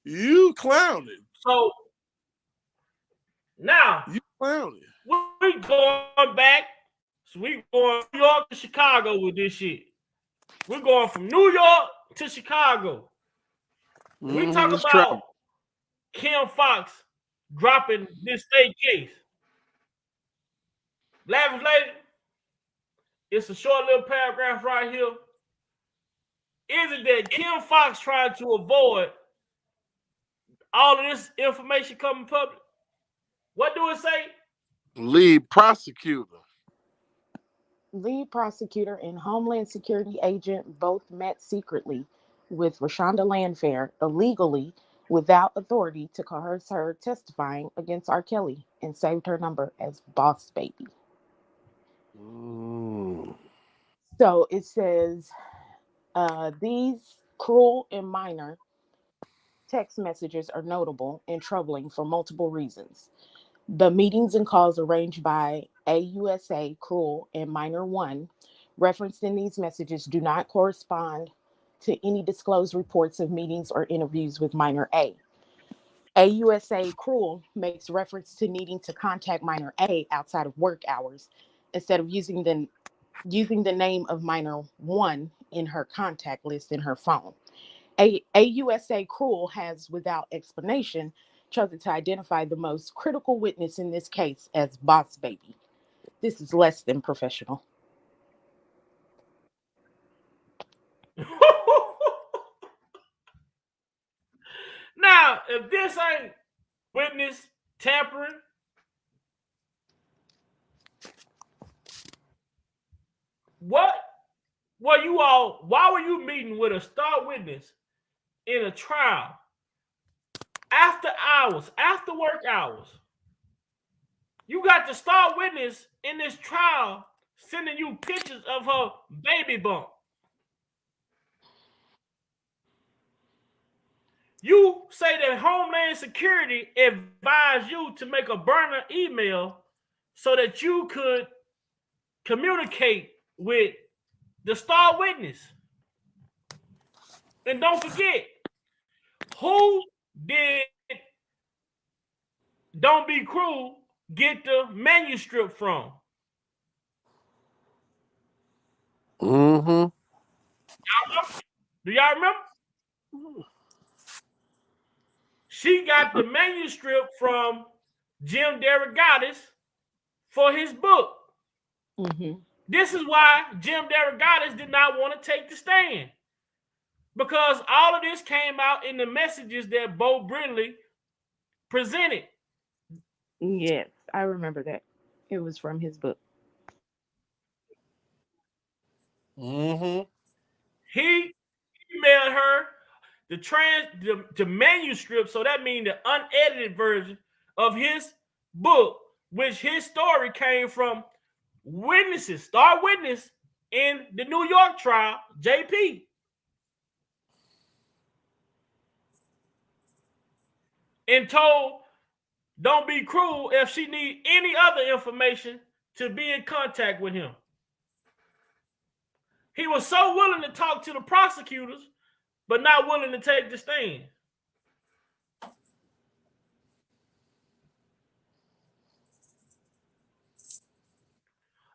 you clowning. So now you clowning. We going back. So we going from New York to Chicago with this shit. We're going from New York to Chicago. We talk about Kim Fox dropping this state case. Lavish lady, it's a short little paragraph right here. Is it that Kim Fox trying to avoid all of this information coming public? What do it say? Lead prosecutor. Lead prosecutor and Homeland Security agent both met secretly with Rashonda Landfair illegally without authority to coerce her testifying against R.Kelly and saved her number as Boss Baby. So it says these cruel and minor text messages are notable and troubling for multiple reasons. The meetings and calls arranged by AUSA Cruel and Minor 1 referenced in these messages do not correspond to any disclosed reports of meetings or interviews with Minor A. AUSA Cruel makes reference to needing to contact Minor A outside of work hours instead of using the name of Minor 1 in her contact list in her phone. AUSA Cruel has, without explanation, chosen to identify the most critical witness in this case as Boss Baby. This is less than professional. Now, if this ain't witness tampering, What were you all? Why were you meeting with a star witness in a trial after hours, after work hours? You got the star witness in this trial sending you pictures of her baby bump. You say that Homeland Security advised you to make a burner email so that you could communicate with the star witness. And don't forget, who did Don't Be Cruel get the manuscript from? Mm-hmm. Do y'all remember? She got the manuscript from Jim Derogatis for his book. Mm-hmm. This is why Jim Derogatis did not want to take the stand, because all of this came out in the messages that Bo Brindley presented. Yes, I remember that. It was from his book. Mm-hmm. He emailed her the manuscript, so that means the unedited version of his book, which his story came from witnesses, star witness in the New York trial, JP. And told Don't Be Cruel if she need any other information to be in contact with him. He was so willing to talk to the prosecutors, but not willing to take the stand.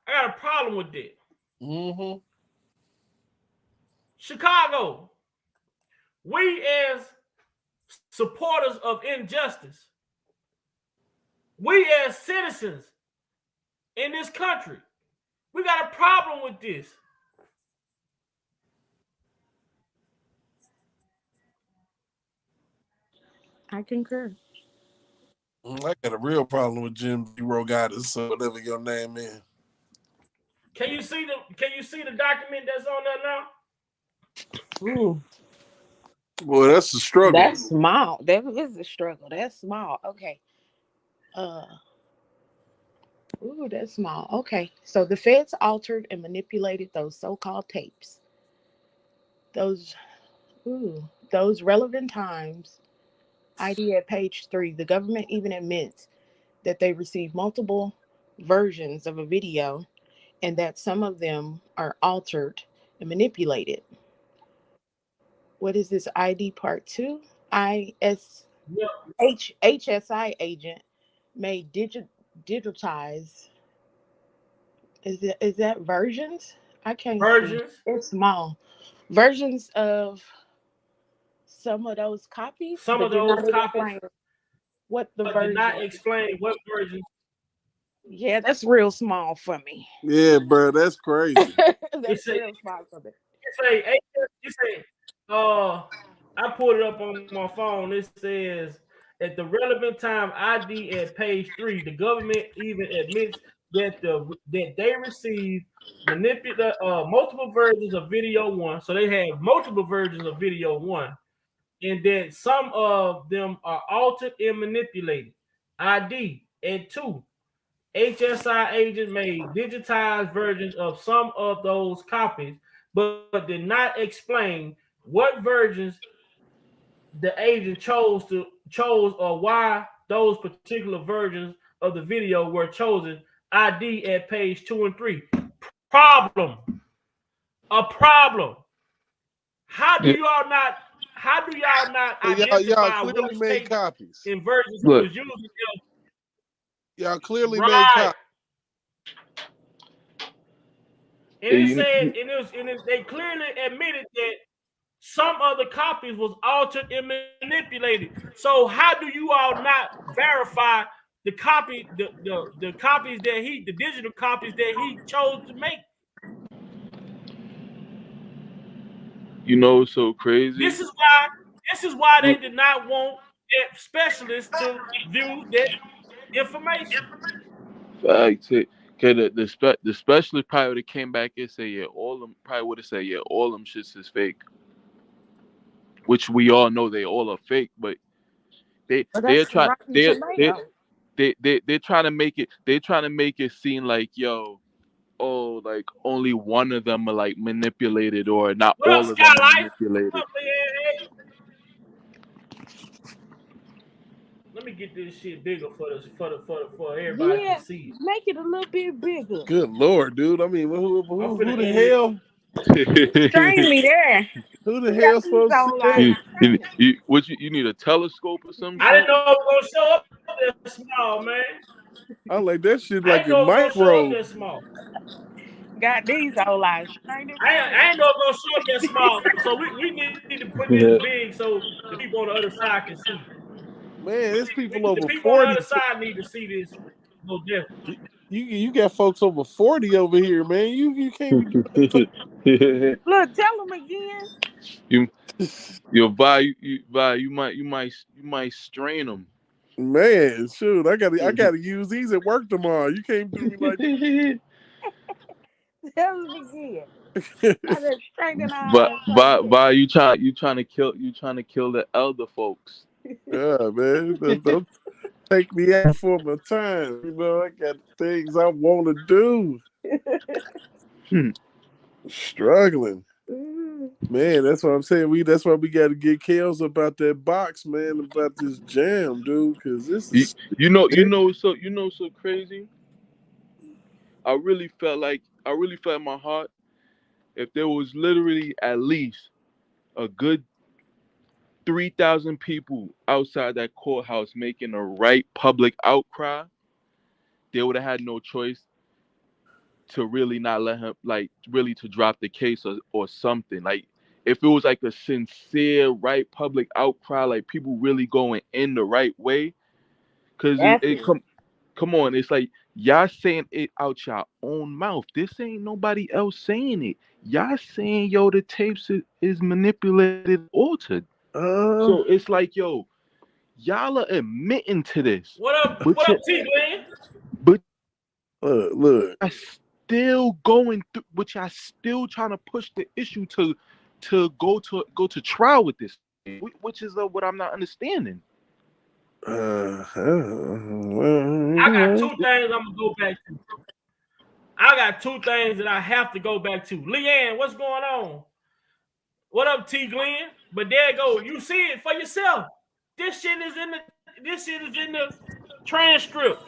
I got a problem with that. Mm-hmm. Chicago, we as supporters of injustice, we as citizens in this country, we got a problem with this. I concur. I got a real problem with Jim Derogatis, so whatever your name is. Can you see the document that's on there now? Ooh, Boy, that's a struggle. that's small. That is a struggle. That's small. Okay. Ooh, that's small. Okay. So the feds altered and manipulated those so-called tapes. Those relevant times. ID at page 3. The government even admits that they received multiple versions of a video and that some of them are altered and manipulated. What is this ID part 2? HSI agent may digitize. Is that versions? I can't Versions. see. It's small. Versions of some of those copies, Some but of did those not copies, explain what the but version. did not explain what version. Yeah, that's real small for me. Yeah, bro, that's crazy. That's real small for me. You say, I pulled it up on my phone. It says, at the relevant time ID at page 3, the government even admits that they received multiple versions of video 1. So they have multiple versions of video 1, and that some of them are altered and manipulated. ID at 2. HSI agent made digitized versions of some of those copies, but did not explain what versions the agent chose or why those particular versions of the video were chosen. ID at page 2 and 3. Problem. A problem. How do y'all not identify y'all clearly what made state copies and versions Look. was using? Y'all clearly made Right. copies. And it said, they clearly admitted that some of the copies was altered and manipulated. So how do you all not verify the copies that the digital copies that he chose to make? You know what's so crazy? This is why they did not want specialists to view that information. Fact. Okay, the specialist probably would have came back and say, yeah, all them probably would have said, yeah, all them shits is fake, which we all know they all are fake, but But they're that's the trying rotten tomato. they're trying to make it seem like, yo, oh, like only one of them are like manipulated, or not What up, all of them are Skylight? manipulated. What up, Leanne? Let me get this shit bigger for everybody Yeah, to see. make it a little bit bigger. Good Lord, dude. I mean, who I'm the finna edit hell? Strain me there. Who the We got hell's these supposed to old see eyes. that? You need a telescope or some I shit? didn't know it was gonna show up that small, man. I like that shit I like didn't a know it was gonna show up micro. that small. Got these old eyes. Strain it I there. ain't know it was gonna show up that small. So we need to put this big so the people on the other side can see. Man, there's people The over people on the 40. other side need to see this no different. You got folks over 40 over here, man. You can't be doing that. Look, tell them again. you might strain them. Man, shoot, I gotta use these at work tomorrow. You can't do me like that. Tell them again. You trying to kill the elder folks. Yeah, man. Don't take me out for my time. You know, I got things I want to do. Struggling. Man, that's what I'm saying. That's why we got to get Kels about that box, man, about this jam, dude. Because this is so crazy. I really felt in my heart, if there was literally at least a good 3,000 people outside that courthouse making a right public outcry, they would have had no choice to really not let him, like, really to drop the case or something. Like, if it was like a sincere right public outcry, like people really going in the right way, because come on, it's like y'all saying it out your own mouth. This ain't nobody else saying it. Y'all saying, yo, the tapes is manipulated, altered. So it's like, yo, y'all are admitting to this. What up, T Glenn? But look, I still going through, which I still trying to push the issue to go to trial with this, which is what I'm not understanding. I got two things I'm gonna go back to. I got two things that I have to go back to. Leanne, what's going on? What up, T Glenn? But there you go. You see it for yourself. This shit is in the transcript.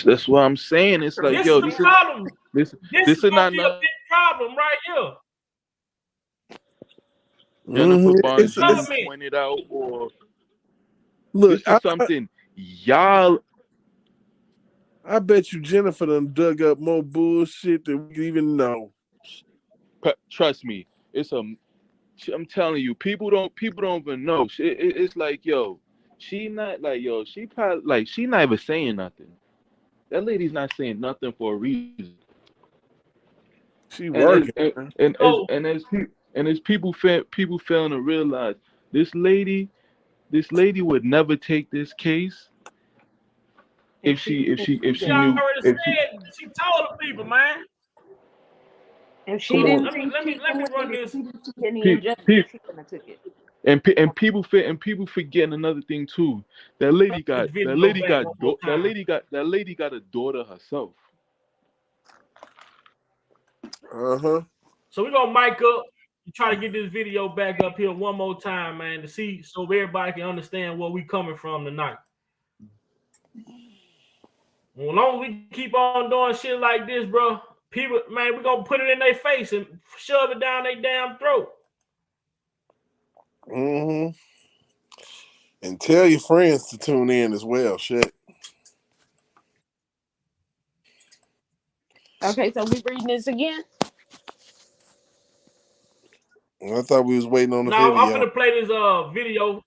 That's what I'm saying. It's like, this yo, is the problem. This is not a big problem right here. Jennifer Barnes pointed out, or look, this is something y'all. I bet you Jennifer done dug up more bullshit than we even know. Trust me, I'm telling you, people don't even know. It's like, yo, she not like, yo, she probably like, she not even saying nothing. That lady's not saying nothing for a reason. She working, as people failing to realize, this lady would never take this case if she knew. She told the people, man. If she didn't think let me run this. And people forgetting another thing too. That lady got a daughter herself. So we're gonna mic up and try to get this video back up here one more time, man, to see so everybody can understand where we coming from tonight. As long as we keep on doing shit like this, bro, people, man, we're gonna put it in their face and shove it down their damn throat. And tell your friends to tune in as well. Shit. Okay, so we reading this again? I thought we was waiting on the video. video. I'm gonna play this video.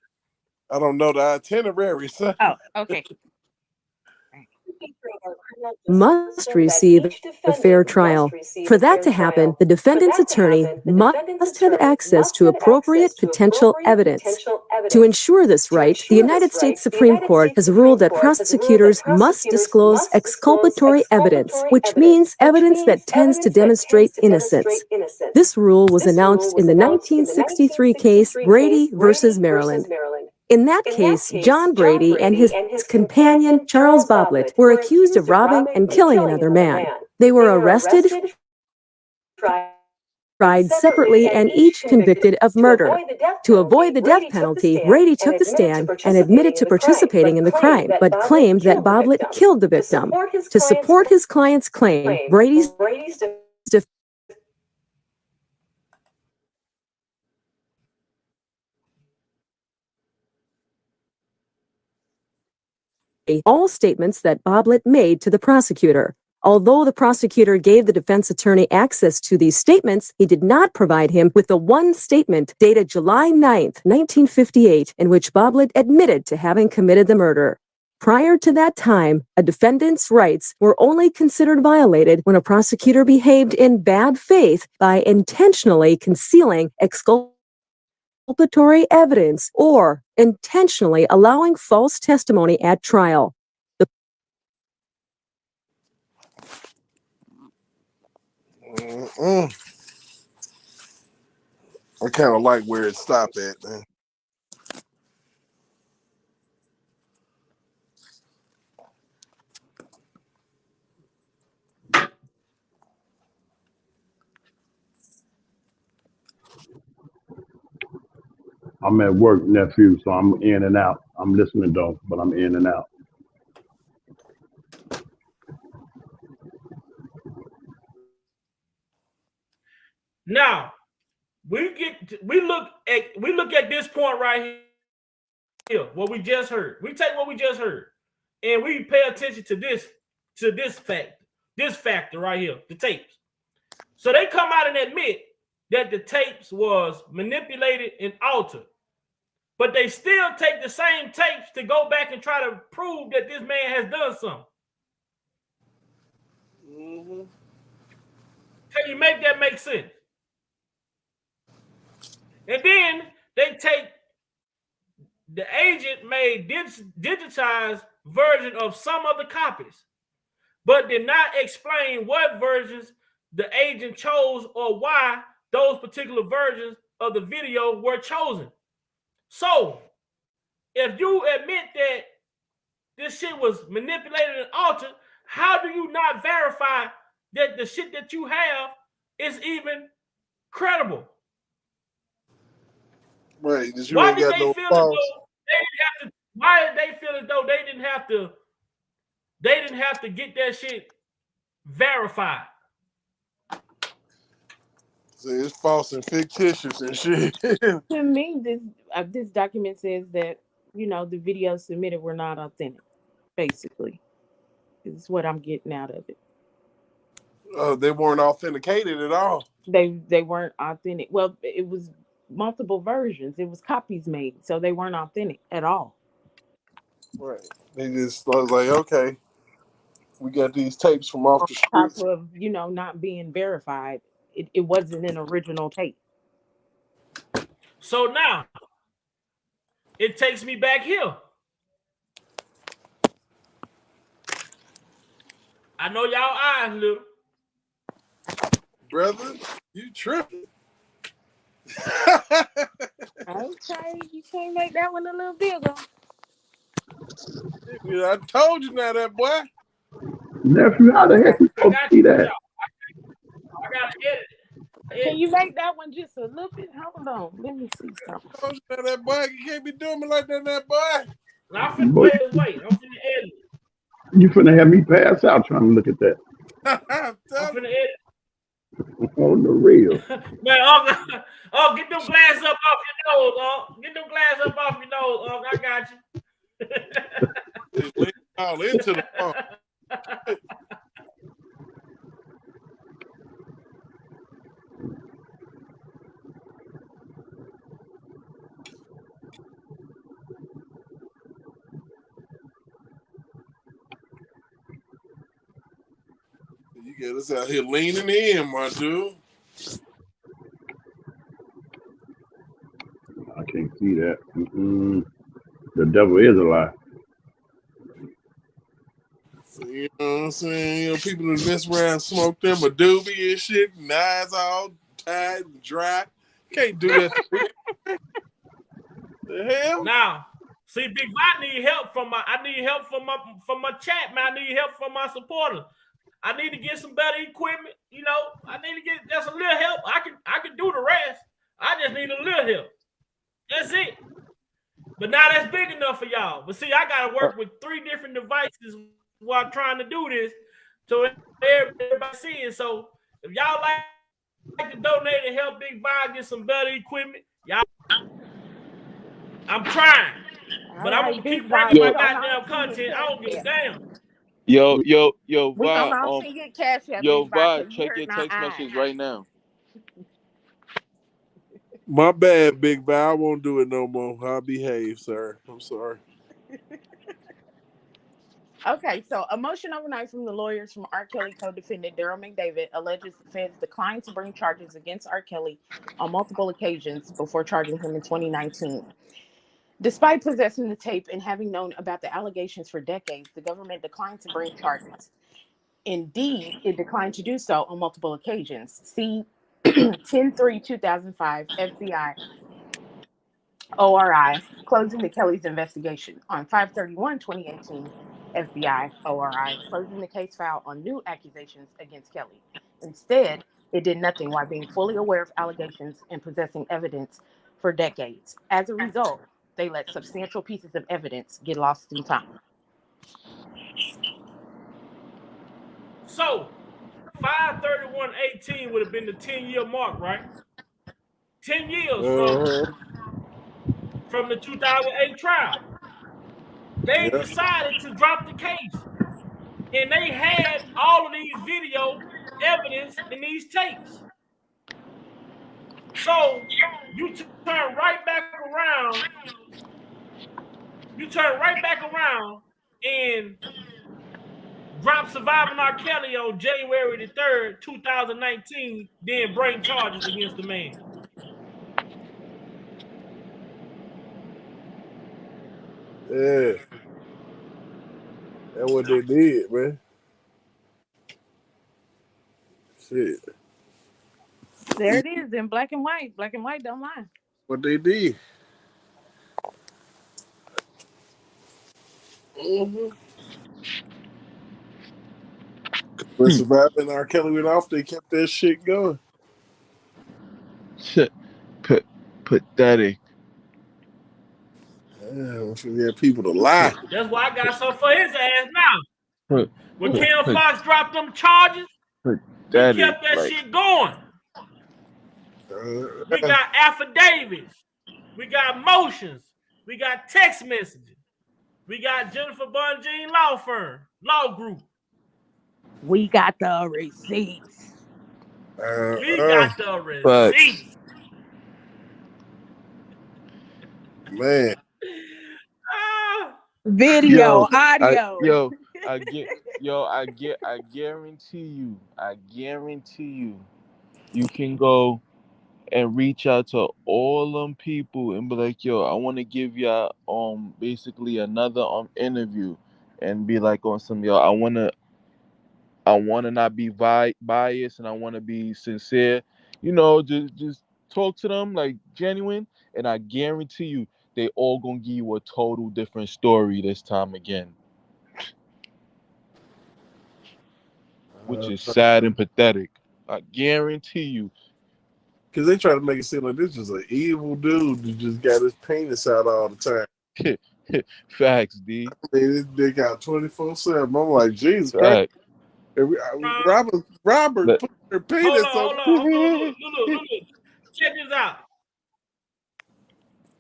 I don't know the itinerary, son. Oh, okay. Must receive a fair trial. For that to happen, the defendant's attorney must have access to appropriate potential evidence. To ensure this right, the United States Supreme Court has ruled that prosecutors must disclose exculpatory evidence, which means evidence that tends to demonstrate innocence. This rule was announced in the 1963 case Brady versus Maryland. In that case, John Brady and his companion, Charles Boblet, were accused of robbing and killing another man. They were arrested, tried separately, and each convicted of murder. To avoid the death penalty, Brady took the stand and admitted to participating in the crime, but claimed that Boblet killed the victim. To support his client's claim, Brady's all statements that Boblet made to the prosecutor. Although the prosecutor gave the defense attorney access to these statements, he did not provide him with the one statement dated July 9, 1958, in which Boblet admitted to having committed the murder. Prior to that time, a defendant's rights were only considered violated when a prosecutor behaved in bad faith by intentionally concealing exculpatory evidence or intentionally allowing false testimony at trial. I kind of like where it stopped at, man. I'm at work, nephew, so I'm in and out. I'm listening though, but I'm in and out. Now, we look at this point right here, what we just heard. We take what we just heard, and we pay attention to this factor right here, the tapes. So they come out and admit that the tapes was manipulated and altered, but they still take the same tapes to go back and try to prove that this man has done something. Mm-hmm. Can you make that make sense? And then they take the agent made digitized version of some of the copies, but did not explain what versions the agent chose or why those particular versions of the video were chosen. So, if you admit that this shit was manipulated and altered, how do you not verify that the shit that you have is even credible? Right. You Why ain't did got they no feel as false. though they didn't have to? Why did they feel as though they didn't have to get that shit verified? See, it's false and fictitious and shit. To me, this document says that the videos submitted were not authentic. Basically, is what I'm getting out of it. They weren't authenticated at all. They weren't authentic. Well, it was multiple versions. It was copies made, so they weren't authentic at all. Right. They just was like, okay, we got these tapes from off the On streets. top of not being verified, it wasn't an original tape. So now it takes me back here. I know y'all eyes little. Brother, you tripping. Okay, you can't make that one a little bigger. I told you now, that boy. Nephew, how the heck you supposed to see that? I gotta edit it. Can you make that one just a little bit? Hold on, let me see something. I told you now, that boy. You can't be doing me like that boy. I'm finna wait. I'm finna edit it. You finna have me pass out trying to look at that. I'm finna edit. On the real. Man, get them glasses up off your nose, Get them glasses up off your nose, I got you. Lean all into the phone. You get us out here leaning in, my dude. I can't see see that. The devil is a lie. So, you know what I'm saying? You know, people that mess around, smoke them a doobie and shit, and eyes all tied and dry. Can't do that. The hell? Now, see, Big I need help from my chat, man. I need help from my supporters. I need to get some better equipment. You know, I need to get just a little help. I can do the rest. I just need a little help. That's it. But now that's big enough for y'all. But see, I gotta work with 3 different devices while trying to do this, so everybody seeing. So if y'all like to donate and help Big Vi get some better equipment, y'all, I'm trying. But I'm gonna keep bringing my goddamn content. I don't give a damn. Yo, We gonna Vi, all see your cash app, yo, Big Vi, Vi, check your text message right now. My bad, Big Vi. I won't do it no more. I'll behave, sir. I'm sorry. Okay, so a motion overnight from the lawyers from R.Kelly co-defendant Daryl McDavid alleges the feds declined to bring charges against R.Kelly on multiple occasions before charging him in 2019. Despite possessing the tape and having known about the allegations for decades, the government declined to bring charges. Indeed, it declined to do so on multiple occasions. See 10/3/2005 FBI ORI closing the Kelly's investigation. On 5/31/2018, FBI ORI closing the case file on new accusations against Kelly. Instead, it did nothing while being fully aware of allegations and possessing evidence for decades. As a result, they let substantial pieces of evidence get lost in time. So 5/31/18 would have been the 10-year mark, right? 10 years from the 2008 trial. They decided to drop the case. And they had all of these video evidence in these tapes. So you turn right back around. You turn right back around and drop Surviving R. Kelly on January the 3rd, 2019, then bring charges against the man. Yeah. That's what they did, man. Shit. There it is in black and white. Black and white don't lie. What they did. When Surviving R. Kelly went off, they kept that shit going. Shit. Pathetic. Yeah, for people to lie. That's why I got something for his ass now. When Cam Fox dropped them charges, he kept that shit going. We got affidavits. We got motions. We got text messages. We got Jennifer Bunjean law group. We got the receipts. We got the receipts. Man. Video, audio. I guarantee you, you can go and reach out to all them people and be like, yo, I want to give y'all basically another interview, and be like on some, yo, I wanna not be biased, and I wanna be sincere. You know, just talk to them like genuine, and I guarantee you they all gonna give you a total different story this time again. Which is sad and pathetic. I guarantee you. Because they try to make it seem like this is an evil dude who just got his penis out all the time. Facts, D. They got 24/7. I'm like, Jesus Christ. Robert put her penis Hold on. Look. Check this out.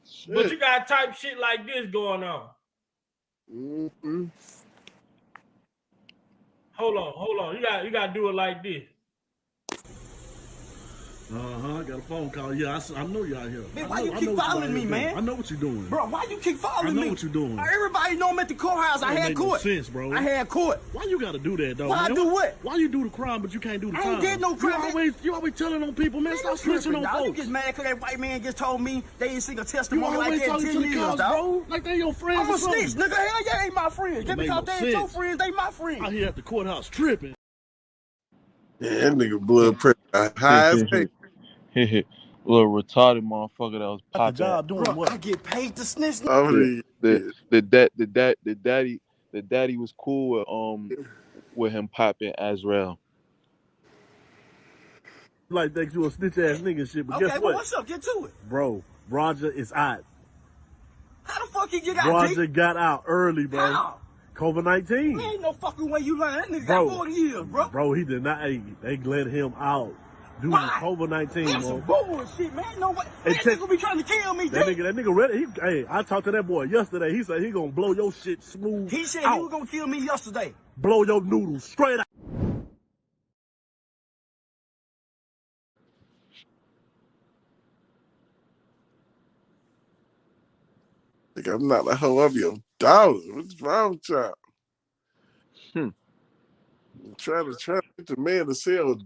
Shit. But you got type shit like this going on. Mm-hmm. Hold on. You got to do it like this. I got a phone call. Yeah, I know you out here. Man, why you keep following me, man? I know what you're doing. Bro, why you keep following me? I know what you're doing. Everybody know I'm at the courthouse. I had court. No sense, bro. I had court. Why you gotta do that, though? Why I do what? Why you do the crime, but you can't do the crime? I ain't did no crime. You always telling on people, man. Stop snitching on folks. You get mad because that white man just told me they didn't see a testimony like that in 10 years, dog. Bro. Like they your friends. I'm a snitch, nigga. Hell yeah, ain't my friends. Just because they ain't your friends, they my friends. Out here at the courthouse tripping. Yeah, that nigga blood pressure high as heck. Little retarded motherfucker that was popping. Job doing what? I get paid to snitch. The daddy was cool with him popping Azrael. Like think you a snitch ass nigga and shit, but guess what? Well, what's up? Get to it. Bro, Roger is out. How the fuck he get out? Roger got out early, bro. How? COVID-19. There ain't no fucking way you lying. That nigga got 40 years, bro. Bro, he did not. They let him out due to COVID-19. That's some bullshit, man. No way. That nigga be trying to kill me, that nigga ready. Hey, I talked to that boy yesterday. He said he gonna blow your shit smooth. He said he was gonna kill me yesterday. Blow your noodles straight out. I'm not a hoe of your daughter. What's wrong with y'all? I'm trying to get the man to sell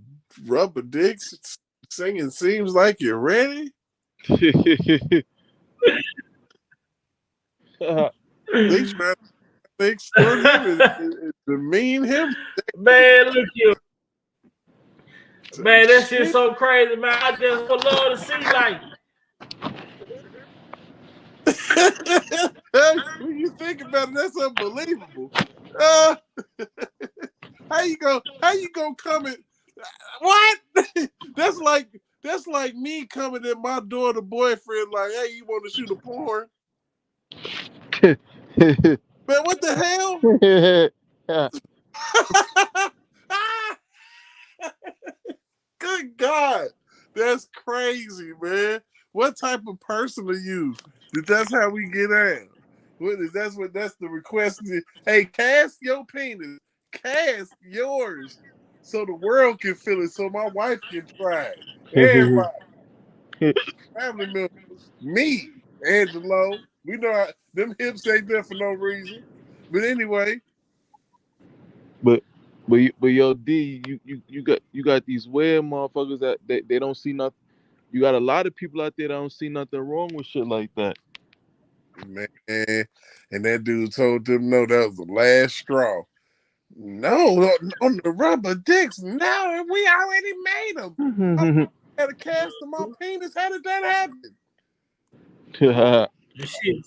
rubber dicks, singing "Seems Like You're Ready." They trying to extort him and demean him. Man, look you. Man, that shit's so crazy, man. I just would love to see like. When you think about it, that's unbelievable. How you gonna come in? What? That's like me coming at my daughter boyfriend like, hey, you want to shoot a porn? Man, what the hell? Good God, that's crazy, man. What type of person are you? That's how we get out. That's the request. Hey, cast your penis. Cast yours. So the world can feel it. So my wife can try it. Everybody. Family members. Me. Angelo. We know them hips ain't there for no reason. But anyway. But yo, D, you got these weird motherfuckers that they don't see nothing. You got a lot of people out there that don't see nothing wrong with shit like that. Man, and that dude told them no, that was the last straw. No, on the rubber dicks. No, we already made them. I had to cast them on penis. How did that happen?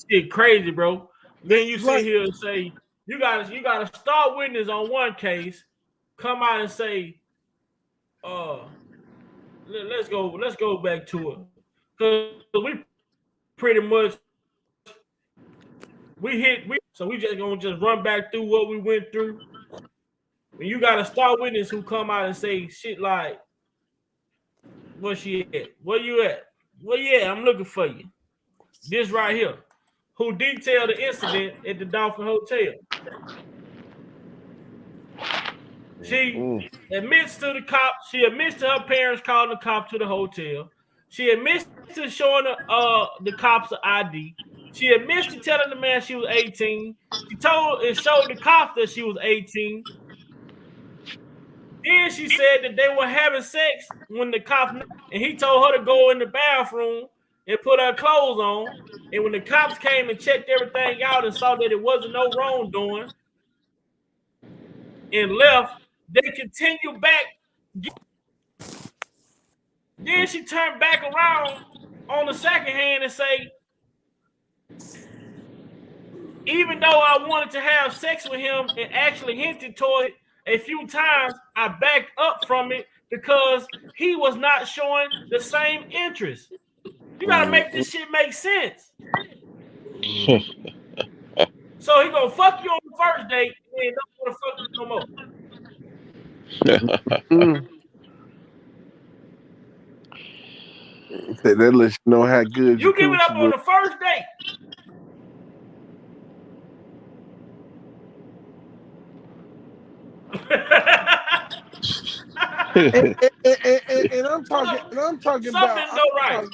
Shit crazy, bro. Then you sit here and say you gotta start witness on one case, come out and say, let's go back to it. Because we pretty much so we just gonna run back through what we went through. And you got a star witness who come out and say shit like, where she at? Where you at? Where you at? I'm looking for you. This right here, who detailed the incident at the Dolphin Hotel. She admits to the cop. She admits to her parents calling the cop to the hotel. She admits to showing the cops an ID. She admits to telling the man she was 18. She told and showed the cops that she was 18. Then she said that they were having sex when the cops, and he told her to go in the bathroom and put her clothes on. And when the cops came and checked everything out and saw that it wasn't no wrongdoing and left, they continued back. Then she turned back around on the second hand and say, even though I wanted to have sex with him and actually hinted toward it a few times, I backed up from it because he was not showing the same interest. You gotta make this shit make sense. So he gonna fuck you on the first date and don't want to fuck you no more. That lets you know how good you give it up on the first date. And I'm talking Something about didn't go right.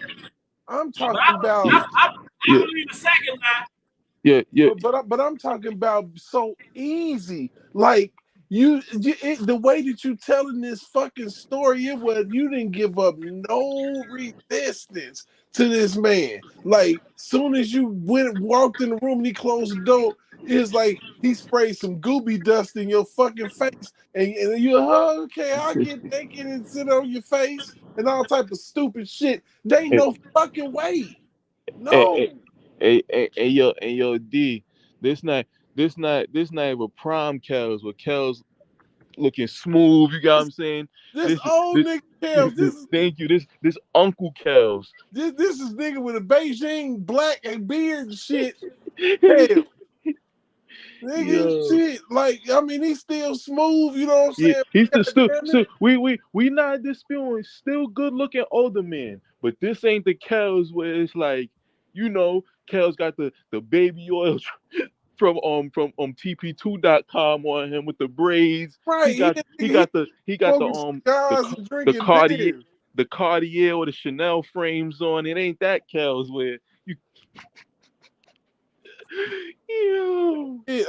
I'm But talking about I believe the second lie. Yeah. but I'm talking about so easy. Like the way that you telling this fucking story, it was you didn't give up no resistance to this man. Like soon as you walked in the room and he closed the door, it's like he sprayed some gooby dust in your fucking face, and you okay, I'll get naked and sit on your face and all type of stupid shit. They ain't no fucking way. No. Yo, D, this not even prime Kels, with Kels looking smooth. You got what I'm saying? This old nigga Kels, thank you. This Uncle Kels. This is nigga with a Beijing black and beard and shit. Hell. Nigga, shit. Like, I mean, he's still smooth, you know what I'm saying? He's still we not disputing, still good looking older man. But this ain't the Kels where it's like, Kels got the baby oil from TP2.com on him with the braids. Right. He got the cigars and drinking Cartier beer. the Cartier or the Chanel frames on. It ain't that Kels where you.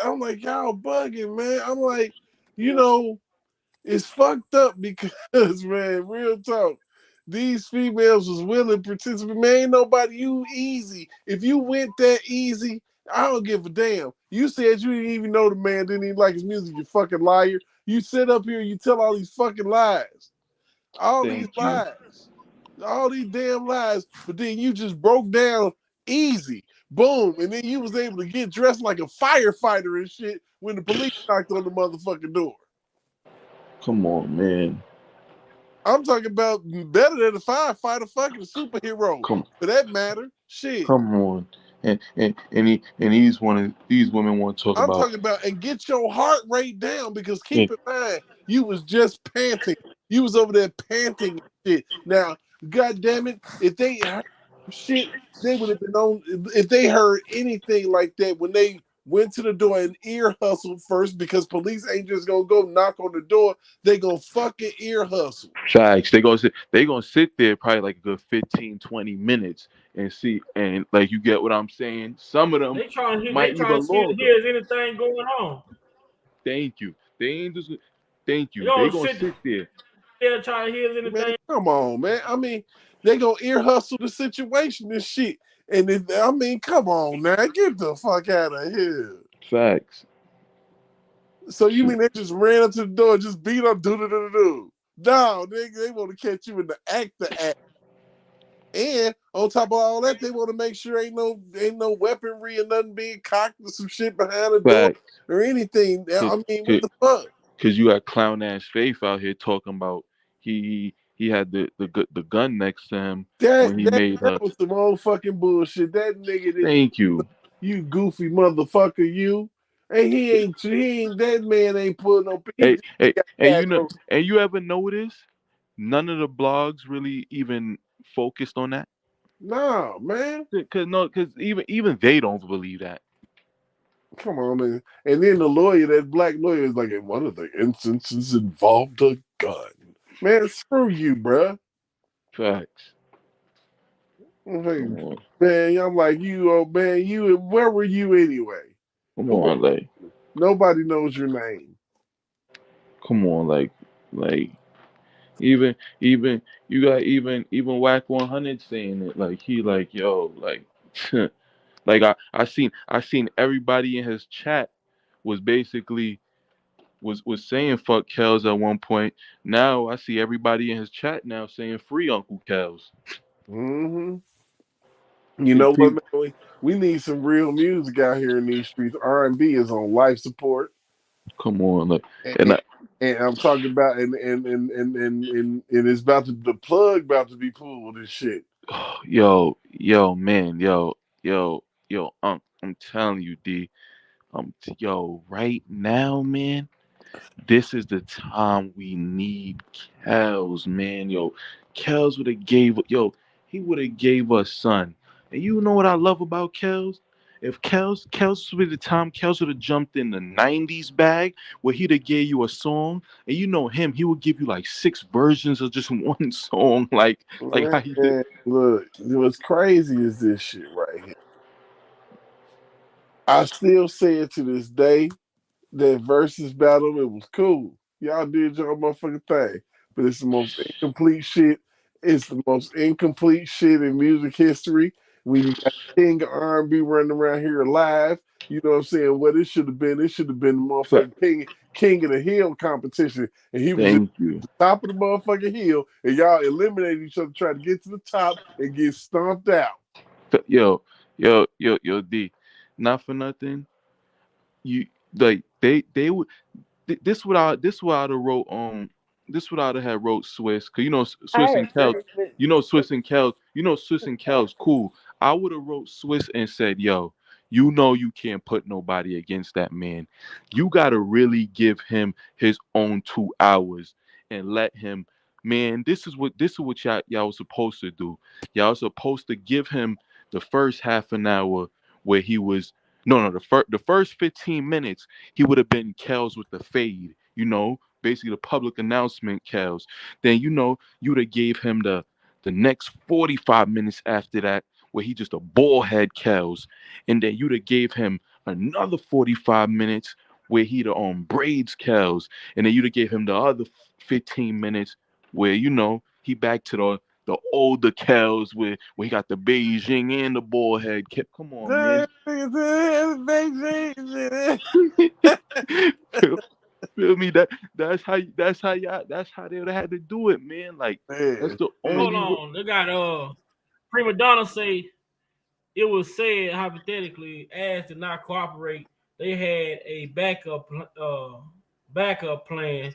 I'm like, y'all bugging, man. I'm like, it's fucked up because, man, real talk. These females was willing to participate. Man, ain't nobody you easy. If you went that easy, I don't give a damn. You said you didn't even know the man, didn't even like his music, you fucking liar. You sit up here, you tell all these fucking lies. All these lies. All these damn lies. But then you just broke down easy. Boom. And then you was able to get dressed like a firefighter and shit when the police knocked on the motherfucking door. Come on, man. I'm talking about better than a firefighter, fucking superhero. For that matter, shit. Come on, and these women want to talk about. I'm talking about and get your heart rate down because keep in mind you was just panting. You was over there panting and shit. Now, god damn it, if they heard shit, they would have been on. If they heard anything like that when they went to the door and ear hustled first, because police ain't just gonna go knock on the door. They gonna fucking ear hustle. Facts. They gonna sit there probably like a good 15, 20 minutes and see, and like, you get what I'm saying. Some of them They trying to might see even longer. hear is anything going on. Thank you. They ain't just. Thank you. They gonna sit there. They're trying to hear is anything. Man, come on, man. I mean, they gonna ear hustle the situation and shit. And come on, now, get the fuck out of here. Facts. So you mean they just ran up to the door and just beat up do? No, they want to catch you in the act. And on top of all that, they want to make sure ain't no weaponry or nothing being cocked or some shit behind the door or anything. I mean, what the fuck? Because you got clown ass Faith out here talking about he had the gun next to him when he made that was some old fucking bullshit. That nigga. Thank you. You goofy motherfucker, you. And he ain't that man ain't pulling no. And you ever notice none of the blogs really even focused on that? No, man. Because even they don't believe that. Come on, man. And then the lawyer, that black lawyer, is like, in one of the instances involved a gun. Man, screw you, bruh. Facts. Man, I'm like, where were you anyway? Come on, like, nobody knows your name. Come on, like even you got even Whack 100 saying it, like, he like, yo, like like I seen everybody in his chat was basically was saying fuck Kels at one point. Now I see everybody in his chat now saying free Uncle Kels. Mm-hmm. You know what, man? We need some real music out here in these streets. R&B is on life support. Come on, like, and I'm talking about and it's about to, the plug about to be pulled and shit. Yo, man, yo, I'm telling you, D. Yo, right now, man, this is the time we need Kels, man. Yo, Kels would have he would have gave us son. And you know what I love about Kels? If Kels with the time, Kels would have jumped in the '90s bag where he'd have gave you a song, and you know him, he would give you like 6 versions of just one song, like how he did. Man, look, what's crazy is this shit right here. I still say it to this day. That versus battle, it was cool. Y'all did your motherfucking thing. But it's the most incomplete shit. It's the most incomplete shit in music history. When you got King of R&B running around here alive, you know what I'm saying? What it should have been the motherfucking King of the Hill competition. And he was just Thank you. at the top of the motherfucking hill, and y'all eliminated each other trying to get to the top and get stomped out. Yo, D. Not for nothing. You like they would. This would I have wrote this would I have wrote Swiss, because you know Swiss and Kel, Swiss and Kel's cool. I would have wrote Swiss and said, yo, you can't put nobody against that man. You gotta really give him his own 2 hours and let him, man. This is what y'all was supposed to do. Y'all was supposed to give him the first half an hour where he was the first 15 minutes he would have been Kels with the fade, basically the public announcement Kels. Then you'd have gave him the next 45 minutes after that where he just a ballhead Kels, and then you'd have gave him another 45 minutes where he the braids Kels, and then you'd have gave him the other 15 minutes where he back to the older Kels where he got the Beijing and the ballhead. Come on, man. Feel me? That's how they would have had to do it, man. Like, that's the only Hold on. They got Prima Donna say it was said hypothetically, as did not cooperate. They had a backup plan.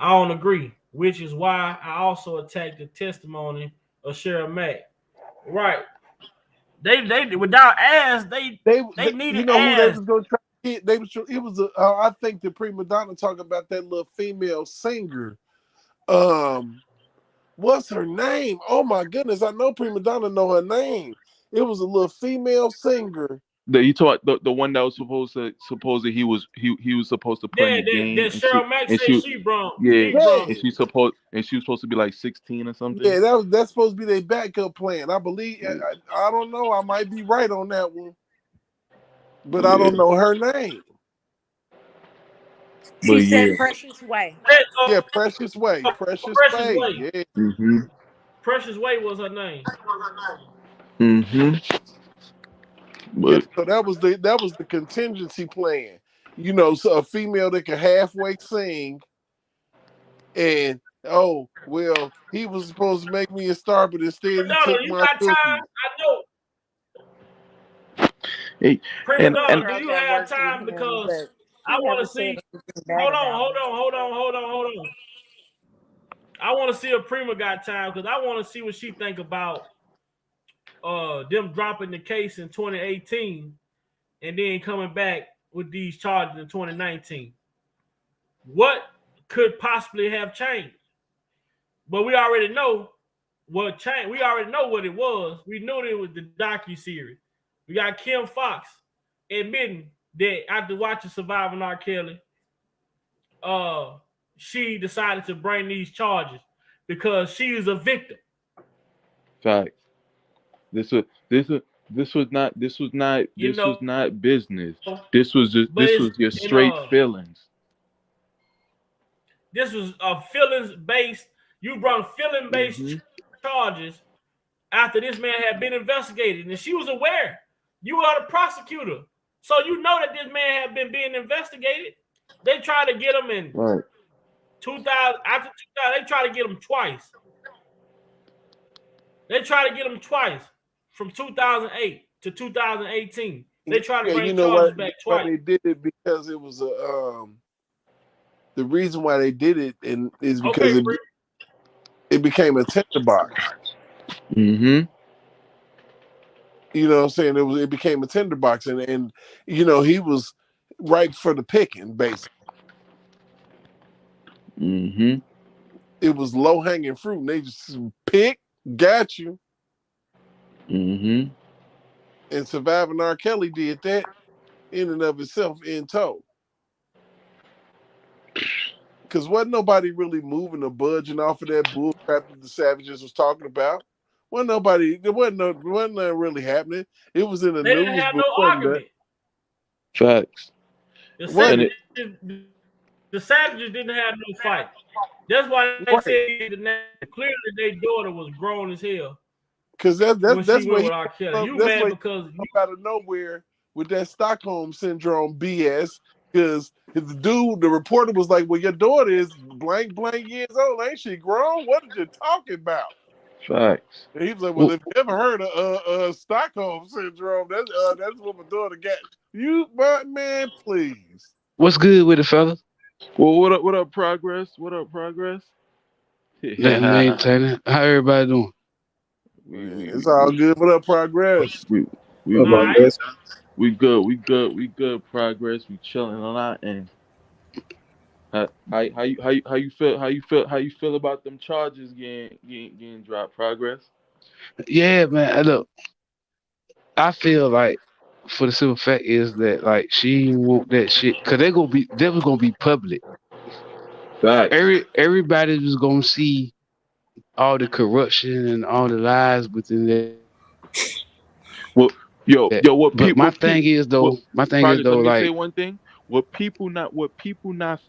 I don't agree, which is why I also attacked the testimony of Cheryl Mack. Right. They without ass, they needed you know who they ass. was gonna try to get? It was I think the Prima Donna talking about that little female singer. What's her name? Oh my goodness, I know Prima Donna know her name. It was a little female singer. You talk the one that was supposed to he was supposed to put in the game, That Cheryl Mack said she brung. and she was supposed to be like 16 or something. Yeah, that's supposed to be their backup plan. I believe. I don't know. I might be right on that one, but I don't know her name. She said Precious Way. Yeah, Precious Way. Precious Way. Yeah. Mm-hmm. Precious Way was her name. Mm-hmm. Yeah, so that was the contingency plan. So a female that could halfway sing, and he was supposed to make me a star, but instead he took my cookies. I know. Hey, Prima Donna, do you have time? Because I want to see. Hold on. I want to see if Prima got time, because I want to see what she think about them dropping the case in 2018 and then coming back with these charges in 2019. What could possibly have changed? But we already know what changed. We already know what it was. We knew it was the docuseries. We got Kim Fox admitting that after watching Surviving R.Kelly, she decided to bring these charges because she is a victim. Fact. This was not business. This was your straight feelings. This was a feelings based. You brought feeling based charges after this man had been investigated, and she was aware. You are the prosecutor, so you know that this man had been being investigated. They tried to get him in 2000. After 2000, they tried to get him twice. They tried to get him twice from 2008 to 2018. They tried to bring charges back twice. They did it because it was the reason why they did it is because it became a tinderbox. Mm-hmm. You know what I'm saying? It became a tinderbox, and he was ripe for the picking, basically. Mm-hmm. It was low hanging fruit, and they just got you. Mm-hmm. And Surviving R.Kelly did that in and of itself in tow. Because wasn't nobody really moving or budging off of that bull crap that the Savages was talking about. There wasn't nothing really happening. It was in the They didn't news, have but no wasn't that. argument. Facts. The Wasn't Savages didn't have no fight. That's why they said the name. Clearly, their daughter was grown as hell. Because When that's she what went he with R.Kelly. You that's mad what because he out of nowhere with that Stockholm syndrome BS. Because the reporter was like, "Well, your daughter is blank years old, ain't she grown? What are you talking about?" Facts. And he was like, "Well, if you ever heard of Stockholm syndrome, that's what my daughter got." But man, please. What's good with it, fellas? Well, what up, Progress? What up, Progress? Nothing maintaining. How everybody doing? It's all good. What up, Progress? We nice. We good. Progress. We chilling a lot. And how you feel about them charges getting dropped? Progress. Yeah, man. Look, I feel like for the simple fact is that like she want that shit because they was gonna be public. Facts. Everybody was gonna see all the corruption and all the lies within that. Well, what but people? my thing is though, Progress, let me like say one thing. What people not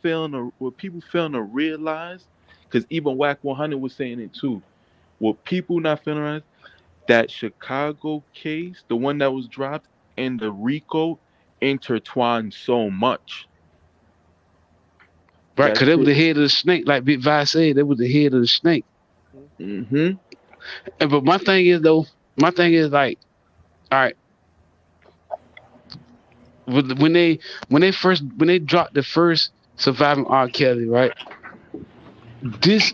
failing to realize, because even Whack 100 was saying it too. What people not failing to realize, that Chicago case, the one that was dropped, and the RICO intertwined so much. right, because they was the head of the snake, like Big Vice said, they was the head of the snake. Mm-hmm. But my thing is like, all right, when they dropped the first Surviving R. Kelly, right? This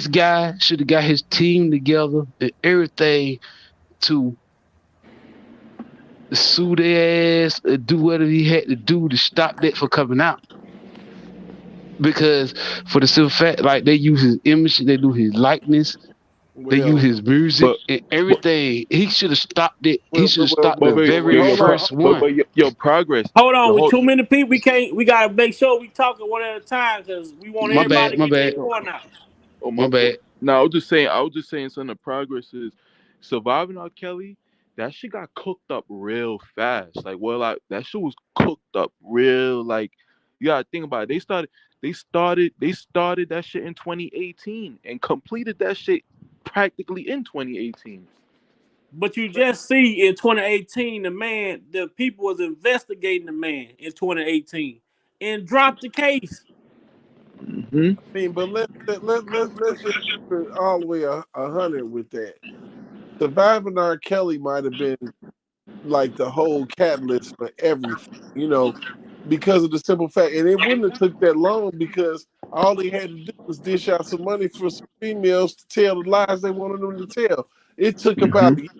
guy should have got his team together and everything to sue their ass, do whatever he had to do to stop that from coming out. Because for the simple fact, like they use his image, they do his likeness, they use his music and everything. He should have stopped it. He should have stopped the very first one. Yo, Progress. Hold on, with too many people, we gotta make sure we talking one at a time because we want everybody to get their point out. Oh, my bad. No, I was just saying something. The progress is Surviving R. Kelly. That shit got cooked up real fast. Like, that shit was cooked up real. Like, you gotta think about it. They started that shit in 2018 and completed that shit practically in 2018. But you just see in 2018, the people was investigating the man in 2018 and dropped the case. Mm-hmm. I mean, but let's just put it all the way 100 with that. Surviving R. Kelly might have been like the whole catalyst for everything, because of the simple fact, and it wouldn't have took that long because all they had to do was dish out some money for some females to tell the lies they wanted them to tell. It took about a year.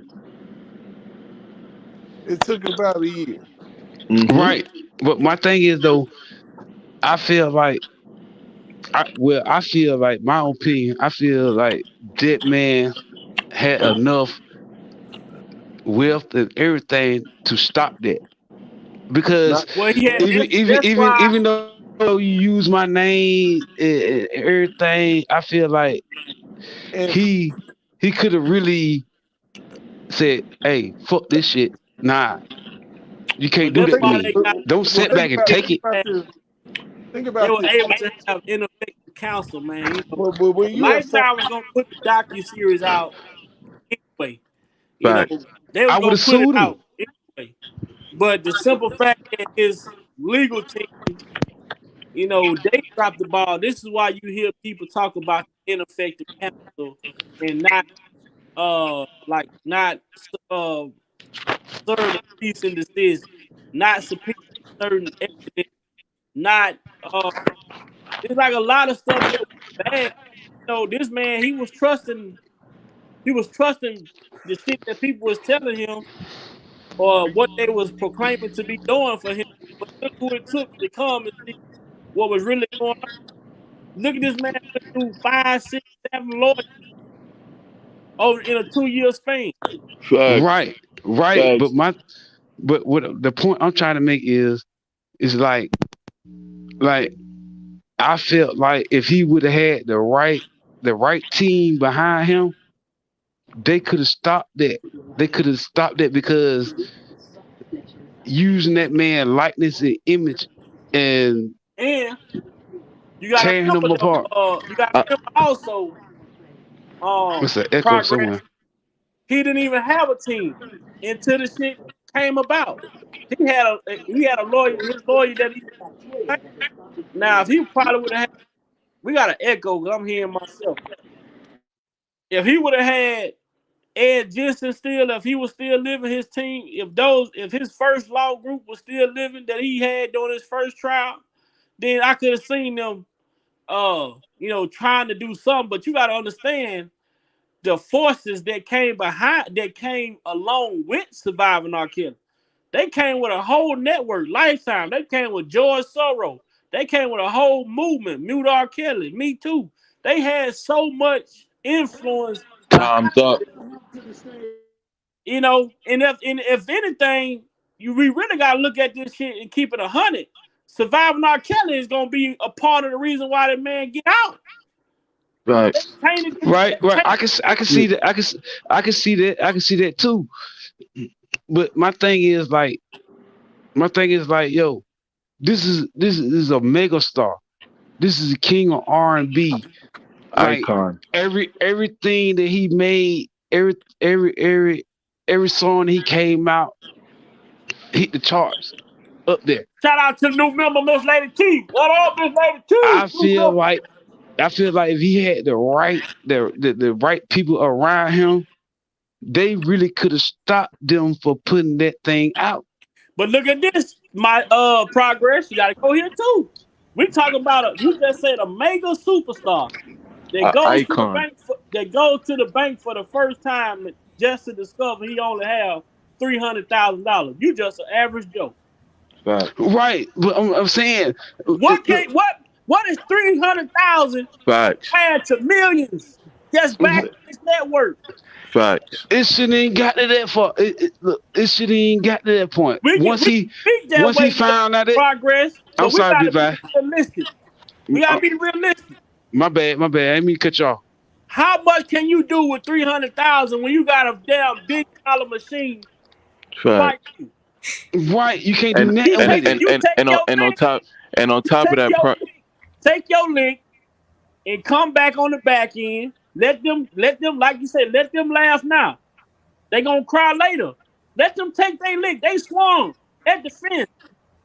Mm-hmm. Right. But my thing is though, I feel like my opinion, I feel like that man had enough wealth and everything to stop that. Because even though you use my name and everything, I feel like he could have really said, "Hey, fuck this shit. Nah, you can't do that to me. Don't sit back and take it." Think They about were this. able to have ineffective counsel, man. But when you have Lifetime was gonna put the docu-series out anyway. Right. They was I would gonna have put it sued him. out anyway. But the simple fact that his legal team, they dropped the ball. This is why you hear people talk about ineffective counsel and not serve a cease and desist, not subpoena certain evidence, not it's like a lot of stuff that was bad. This man, he was trusting the shit that people was telling him or what they was proclaiming to be doing for him. But look who it took to come and see what was really going on. Look at this man went through 5, 6, 7 lawyers over in a 2-year span. Right. Right, but what the point I'm trying to make is like I felt like if he would have had the right team behind him, they could have stopped that. They could have stopped that because using that man likeness and image and you got to tearing them remember apart. you got to remember also It's an echo Progress. somewhere. He didn't even have a team until the shit came about. He had a lawyer, his lawyer that he paid. Now if he probably would have had, we got an echo because I'm hearing myself. If he would have had Ed Jensen still, if he was still living, his team, if his first law group was still living that he had during his first trial, then I could have seen them trying to do something. But you gotta understand the forces that came along with surviving R.Kelly. They came with a whole network, Lifetime. They came with George Soros. They came with a whole movement, Mute R.Kelly, Me Too. They had so much influence behind Time's up. And if anything, we really gotta look at this shit and keep it 100. Surviving R.Kelly is gonna be a part of the reason why that man get out. Right. Right. I can see that. I can see that. I can see that too. But my thing is like, yo, this is a mega star. This is a king of R&B. Like Icon. everything that he made, every song he came out hit the charts up there. Shout out to the new member, Miss Lady T. What up, Miss Lady T? I feel like if he had the right people around him, they really could have stopped them for putting that thing out. But look at this, my Progress. You gotta go here too. We talking about you just said a mega superstar that goes to the bank. That goes to the bank for the first time just to discover he only have $300,000. You just an average Joe. Right, but I'm saying what is 300,000 compared to millions just back this network? Facts. It shouldn't even got to that far. It shouldn't even got to that point. Once he found out it, Progress. I'm sorry, Big Bad. We gotta be realistic. My bad. I didn't mean to cut you off. How much can you do with 300,000 when you got a damn big collar machine fight you? Right, you can't do that. And on top of that, take your link and come back on the back end. Let them, like you said, let them laugh now. They gonna cry later. Let them take their link. They swung at the fence.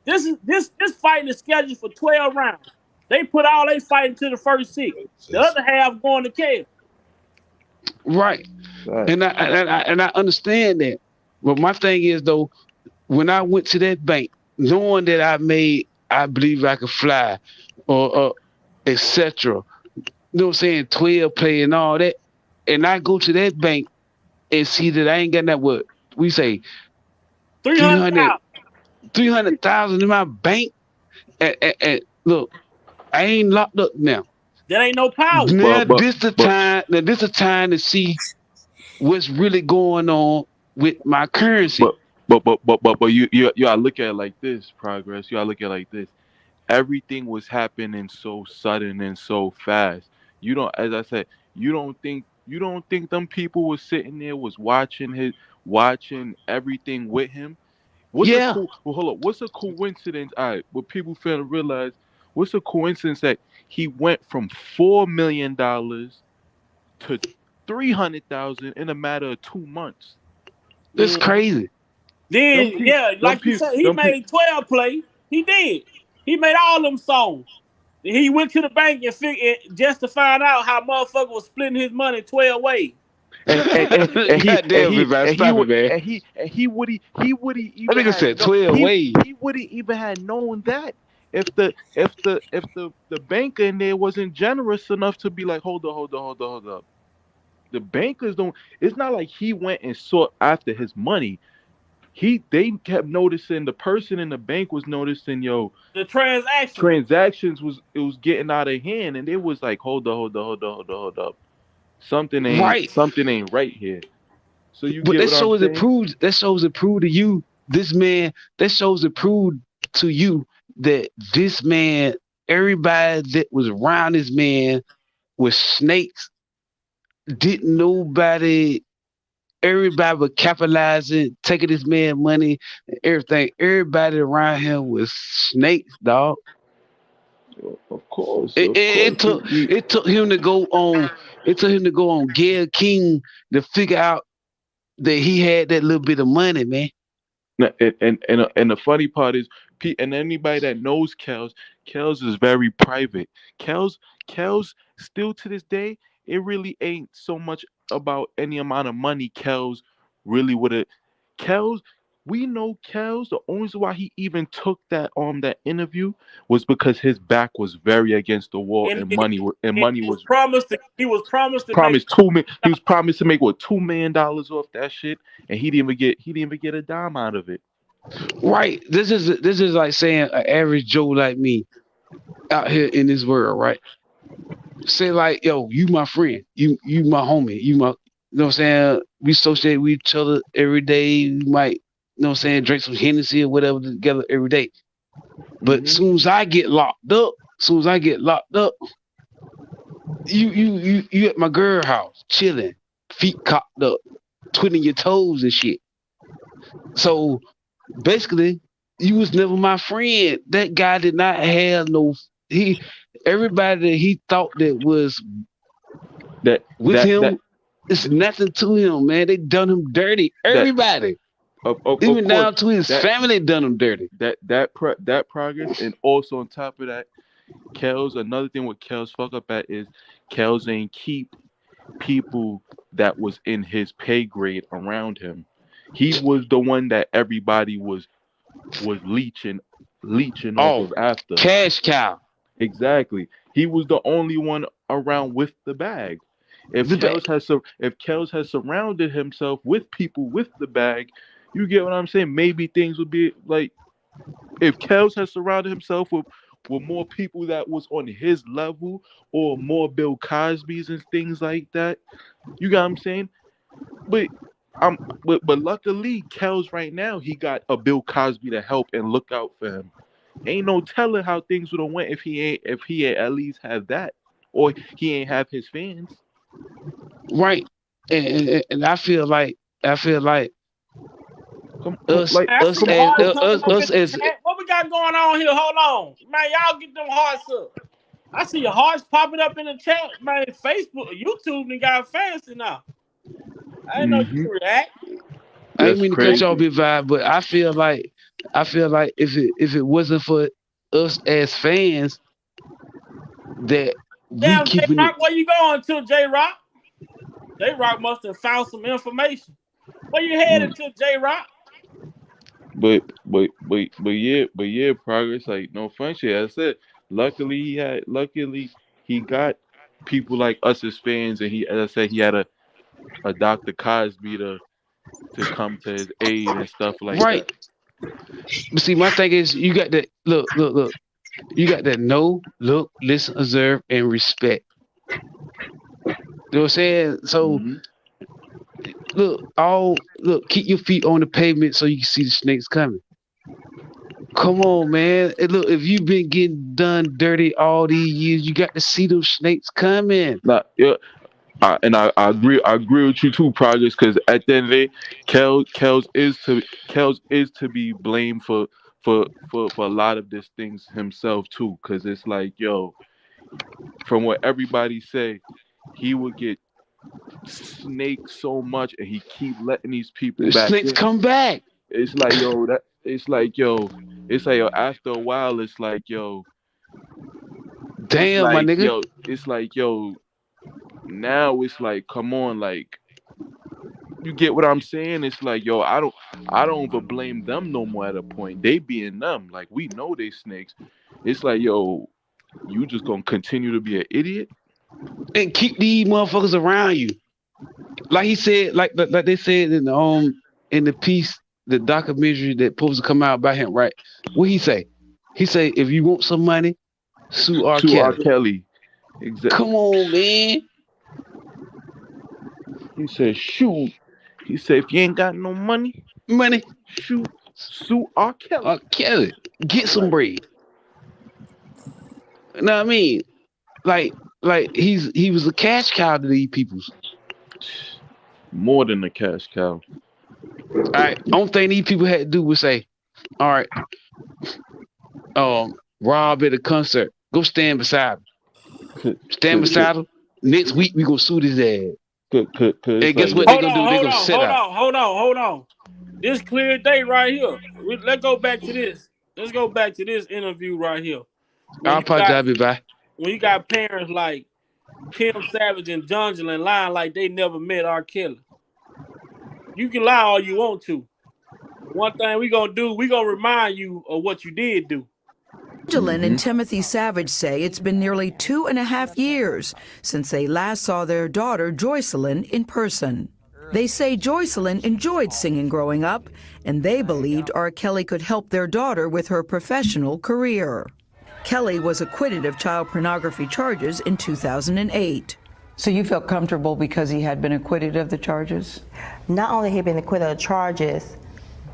This fight is scheduled for 12 rounds. They put all they fighting to the first 6. The other half going to Kev. Right. And I understand that. But my thing is though, when I went to that bank, knowing that I believe I could fly, or etc. You know what I'm saying? 12 play and all that. And I go to that bank and see that I ain't got that what we say 300,000 in my bank. And look, I ain't locked up now. That ain't no power. Now this the time to see what's really going on with my currency. But you gotta look at it like this, Progress. You gotta look at it like this. Everything was happening so sudden and so fast. You don't, as I said, you don't think them people was sitting there was watching everything with him. What's a coincidence? All right, what people fail to realize, what's a coincidence that he went from $4 million to 300,000 in a matter of 2 months? That's crazy. Then like you said, he made 12 plays. He did. He made all them songs. And he went to the bank and figured just to find out how motherfucker was splitting his money 12 ways. He would even had known that if the banker in there wasn't generous enough to be like, hold up. The bankers don't. It's not like he went and sought after his money. They kept noticing, the person in the bank was noticing, the transactions was getting out of hand, and it was like, hold up. Something ain't right here. So you But get that what I'm shows it saying? proves. That shows it proved to you, this man. That shows it proved to you that this man, everybody that was around this man was snakes. Didn't nobody. Everybody was capitalizing, taking this man money, and everything. Everybody around him was snakes, dog. Of course, It, of it, course. it took it took him to go on. It took him to go on Gail King to figure out that he had that little bit of money, man. And the funny part is, and anybody that knows Kels is very private. Kels still to this day, it really ain't so much about any amount of money. Kels really would have. Kels, we know Kels. The only reason why he even took that interview was because his back was very against the wall, And and money he was was promised to make promised 2 million. He was promised to make what $2 million off that shit, and he didn't even get a dime out of it. Right. This is like saying an average Joe like me out here in this world, right? Say like, yo, you my friend, you my homie, you know what I'm saying? We associate with each other every day. We might, what I'm saying, drink some Hennessy or whatever together every day. But Mm-hmm. soon as I get locked up, you at my girl house chilling, feet cocked up, twiddling your toes and shit. So basically, you was never my friend. That guy did not have no. Everybody that he thought that was with him, it's nothing to him, man. They done him dirty. Everybody, of even course, down to his family, done him dirty. That progress, and also on top of that, another thing with Kels fuck up at is Kels ain't keep people that was in his pay grade around him. He was the one that everybody was leeching off of after. Cash cow. Exactly. He was the only one around with the bag. If Kels has surrounded himself with people with the bag, you get what I'm saying? Maybe things would be like, if Kels has surrounded himself with more people that was on his level, or more Bill Cosby's and things like that. You got what I'm saying? But but luckily, Kels right now, he got a Bill Cosby to help and look out for him. Ain't no telling how things would have went if he ain't at least have that, or he ain't have his fans. Right. And I feel like us us as what we got going on here? Hold on, man. Y'all get them hearts up. I see your hearts popping up in the chat, man. Facebook, YouTube, and got fancy now. I didn't know you could react. I ain't mean to cut y'all bit vibe, but I feel like if it wasn't for us as fans, that we keeping J-Rock, where you going to, J-Rock? J-Rock must have found some information. Where you headed to, J-Rock? But yeah, progress, like, no fun shit. As I said, luckily he got people like us as fans, and he, as I said, he had a Dr. Cosby to come to his aid and stuff like that. But see, my thing is, you got that look. You got that know, look, listen, observe, and respect. You know what I'm saying? So look, keep your feet on the pavement so you can see the snakes coming. Come on, man. And look, if you've been getting done dirty all these years, you got to see those snakes coming. Nah, yeah. And I agree with you too, Progress, because at the end of the day, Kels is to be blamed for a lot of these things himself too, because it's like, yo, from what everybody say, he would get snaked so much, and he keep letting these people back. Snakes come back. It's like, yo, after a while, it's like, yo, damn, my nigga. Yo, it's like, yo, now it's like, come on, like, you get what I'm saying? It's like, yo, I don't even blame them no more at a point. They being them. Like, we know they snakes. It's like, yo, you just gonna continue to be an idiot? And keep these motherfuckers around you. Like he said, like they said in the piece, the documentary that supposed to come out about him, right? What he say? He say, if you want some money, sue R.Kelly. Exactly. Come on, man. He said, shoot. He said, if you ain't got no money, sue R. Kelly. R. Kelly, get some bread. You know what I mean? Like he was a cash cow to these peoples. More than a cash cow. All right. Only thing these people had to do was say, all right, Rob at a concert, go stand beside him. Stand beside him. Next week we gonna sue his ass. And guess what they gonna do? They gonna set out. Hold on. This clear day right here. Let's go back to this. Let's go back to this interview right here. I apologize, bye. When you got parents like Kim Savage and Jongelin lying like they never met R. Kelly. You can lie all you want to. One thing we gonna do, we gonna remind you of what you did do. Jongelin and Timothy Savage say it's been nearly 2.5 years since they last saw their daughter Joycelyn in person. They say Joycelyn enjoyed singing growing up, and they believed R. Kelly could help their daughter with her professional career. Kelly was acquitted of child pornography charges in 2008. So you felt comfortable because he had been acquitted of the charges? Not only had he been acquitted of charges,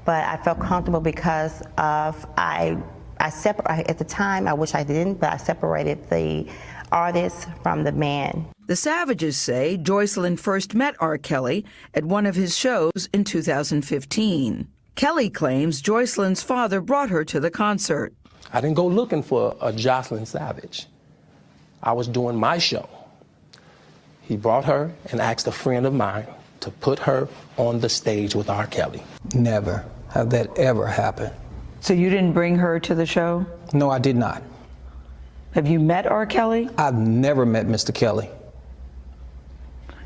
but I felt comfortable because of at the time, I wish I didn't, but I separated the artist from the man. The Savages say Joycelyn first met R. Kelly at one of his shows in 2015. Kelly claims Joycelyn's father brought her to the concert. I didn't go looking for a Jocelyn Savage. I was doing my show. He brought her and asked a friend of mine to put her on the stage with R. Kelly. Never have that ever happened. So you didn't bring her to the show? No, I did not. Have you met R. Kelly? I've never met Mr. Kelly.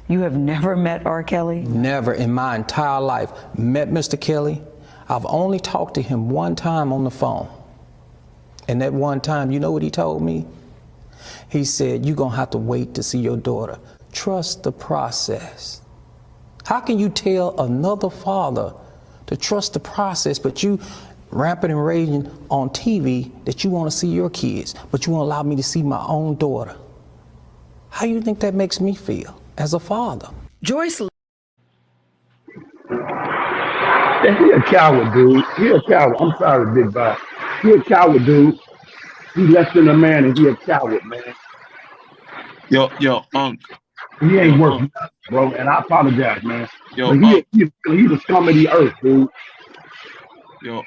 You have never met R. Kelly? Never in my entire life met Mr. Kelly. I've only talked to him one time on the phone. And that one time, you know what he told me? He said, you're going to have to wait to see your daughter. Trust the process. How can you tell another father to trust the process, but you rampant and raging on TV that you want to see your kids, but you won't allow me to see my own daughter? How do you think that makes me feel as a father? Joycelyn. He a coward, dude. He a coward. I'm sorry, big guy. He a coward, dude. He less than a man and he a coward, man. Yo, He ain't worth nothing, bro, and I apologize, man. Yo, he's the scum of the earth, dude. Yo,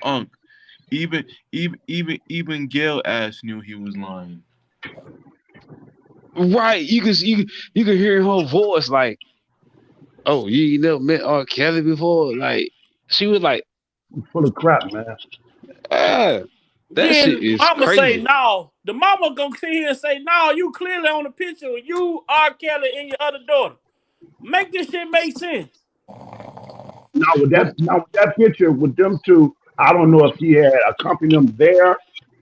even Gail ass knew he was lying. Right, you can hear her voice like, oh, you ain't never met R. Kelly before? Like, she was like, full of crap, man. That shit is mama crazy. say no. The mama gonna sit here and say, no, you clearly on the picture of you, R. Kelly, and your other daughter. Make this shit make sense. Now with that picture with them two, I don't know if he had accompanied them there.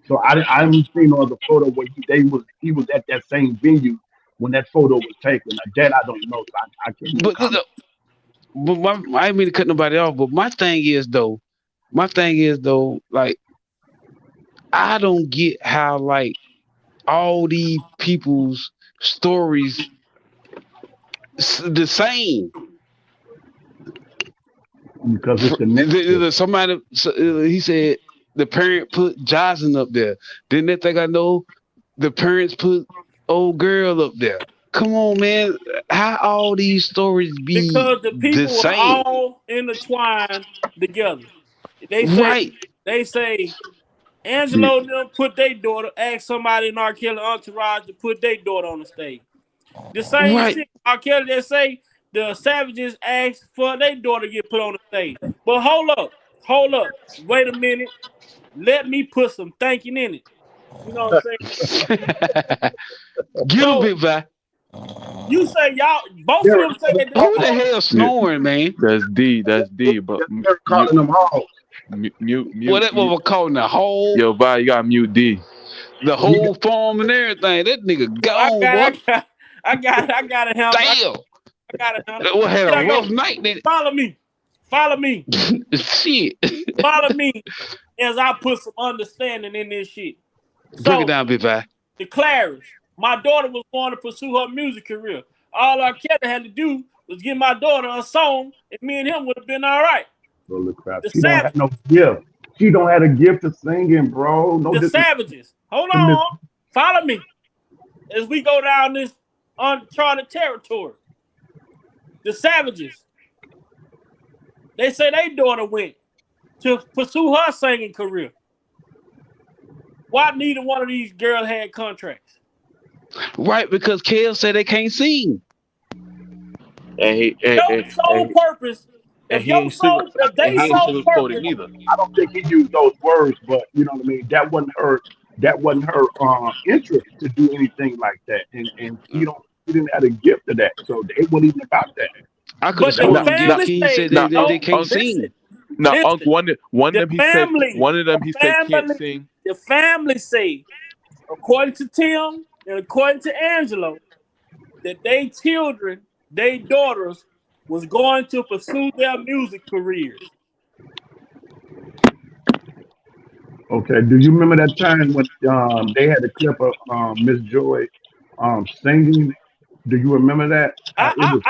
So I haven't seen no other photo where he was at that same venue when that photo was taken. That I don't know. I can't. But I didn't mean to cut nobody off. But my thing is though, like, I don't get how like all these people's stories the same. Because it's the somebody he said the parent put Jocelyn up there. Then they think I know the parents put old girl up there. Come on, man. How all these stories be because the people the same? are all intertwined together. They say Angelo and them put their daughter, ask somebody in R. Kelly entourage to put their daughter on the stage. The same shit R. Kelly that say the Savages asked for their daughter to get put on the stage. But hold up. Wait a minute. Let me put some thinking in it. You know what I'm saying? Get a bit back. You say y'all, both of them say that. Who the hell snoring, man? That's D. But they're calling them hoes. Mute. What that what we're calling the whole? Yo, bye. You got mute D. The whole form and everything. That nigga gone, boy. I got it. Damn. I got it. What had a rough night, then? Follow me. Shit. Follow me as I put some understanding in this shit. Break it down, bit by. The Clarice. My daughter was going to pursue her music career. All R. Kelly had to do was give my daughter a song, and me and him would have been all right. Holy crap. The She don't have Savages. no gift. She don't have a gift of singing, bro. No The disrespect Savages. Hold to Miss. on. Follow me as we go down this uncharted territory. The Savages. They say their daughter went to pursue her singing career. Why neither one of these girls had contracts? Right, because Kel said they can't sing. Your sole purpose. If your sole, if they sole purpose, I don't think he used those words, but you know what I mean. That wasn't her. That wasn't her interest to do anything like that, and she didn't have a gift of that, so it wasn't even about that. I could have sworn on Gift King said they can't sing. Now, Uncle, one of them he said can't sing. The family say, according to Tim and according to Angelo, that they children, they daughters, was going to pursue their music careers. Okay. Do you remember that time when they had a clip of Miss Joy singing? Do you remember that? I'm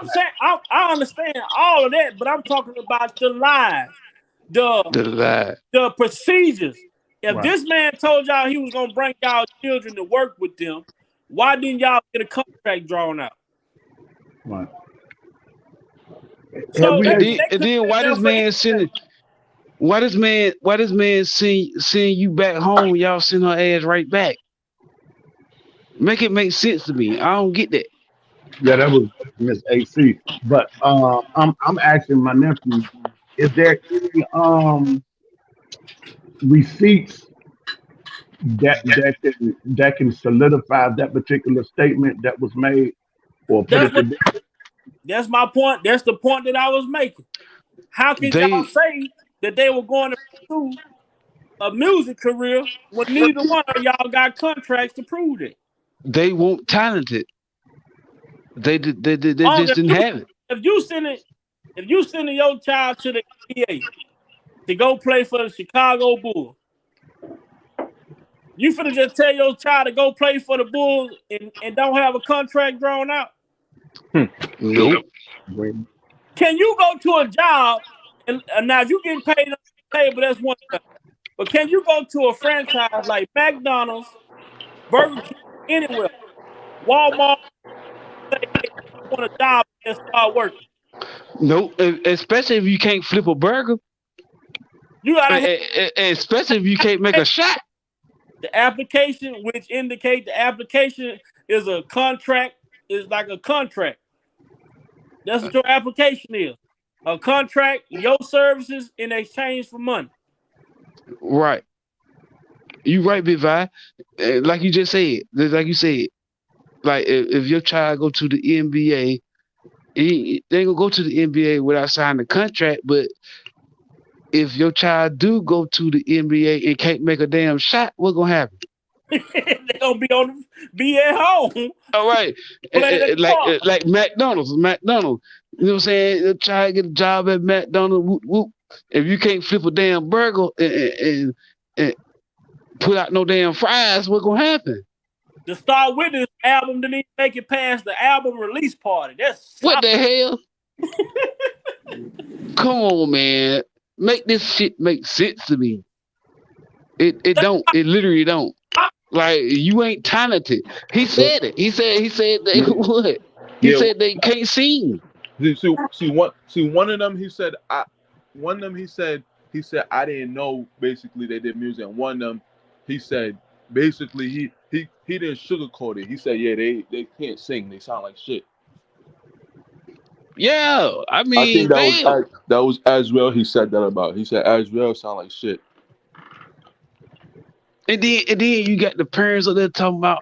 saying I understand all of that, but I'm talking about the lies, the procedures. If this man told y'all he was gonna bring y'all children to work with them, why didn't y'all get a contract drawn out? Right. So and then why this man sending? Why this man send you back home? Y'all send her ass right back. Make it make sense to me. I don't get that. Yeah, that was Miss AC. But I'm asking my nephew, is there any receipts that can solidify that particular statement that was made, or put it to bed? That's my point. That's the point that I was making. How can y'all say that they were going to pursue a music career when neither one of y'all got contracts to prove it? They weren't talented. They just didn't have it. If you sending your child to the NBA to go play for the Chicago Bulls, you finna just tell your child to go play for the Bulls and don't have a contract drawn out? Nope. Can you go to a job and now if you getting paid on the table, that's one thing. But can you go to a franchise like McDonald's, Burger King, anywhere, Walmart, say, hey, I want a job and start working? Nope. Especially if you can't flip a burger. You gotta especially if you can't make a shot. The application, which indicate the application is a contract, is like a contract. That's what your application is. A contract, your services in exchange for money. Right. You right, Big Vi. Like you just said. Like you said. Like if your child go to the NBA, they ain't gonna go to the NBA without signing a contract, but if your child do go to the NBA and can't make a damn shot, what's gonna happen? They're gonna be at home. All right. Like McDonald's. You know what I'm saying? The child get a job at McDonald's. Whoop, whoop. If you can't flip a damn burger and put out no damn fries, what's gonna happen? The Star Witness album didn't even make it past the album release party. That's what the hell? Come on, man. Make this shit make sense to me. It don't. It literally don't. Like, you ain't talented. He said it. He said they would. He said they can't sing. See one of them he said I didn't know basically they did music, and one of them he said basically he didn't sugarcoat it. He said, yeah, they can't sing. They sound like shit. Yeah, I mean, I think that was Azrael. He said that about. He said Azrael sound like shit. And then you got the parents up there talking about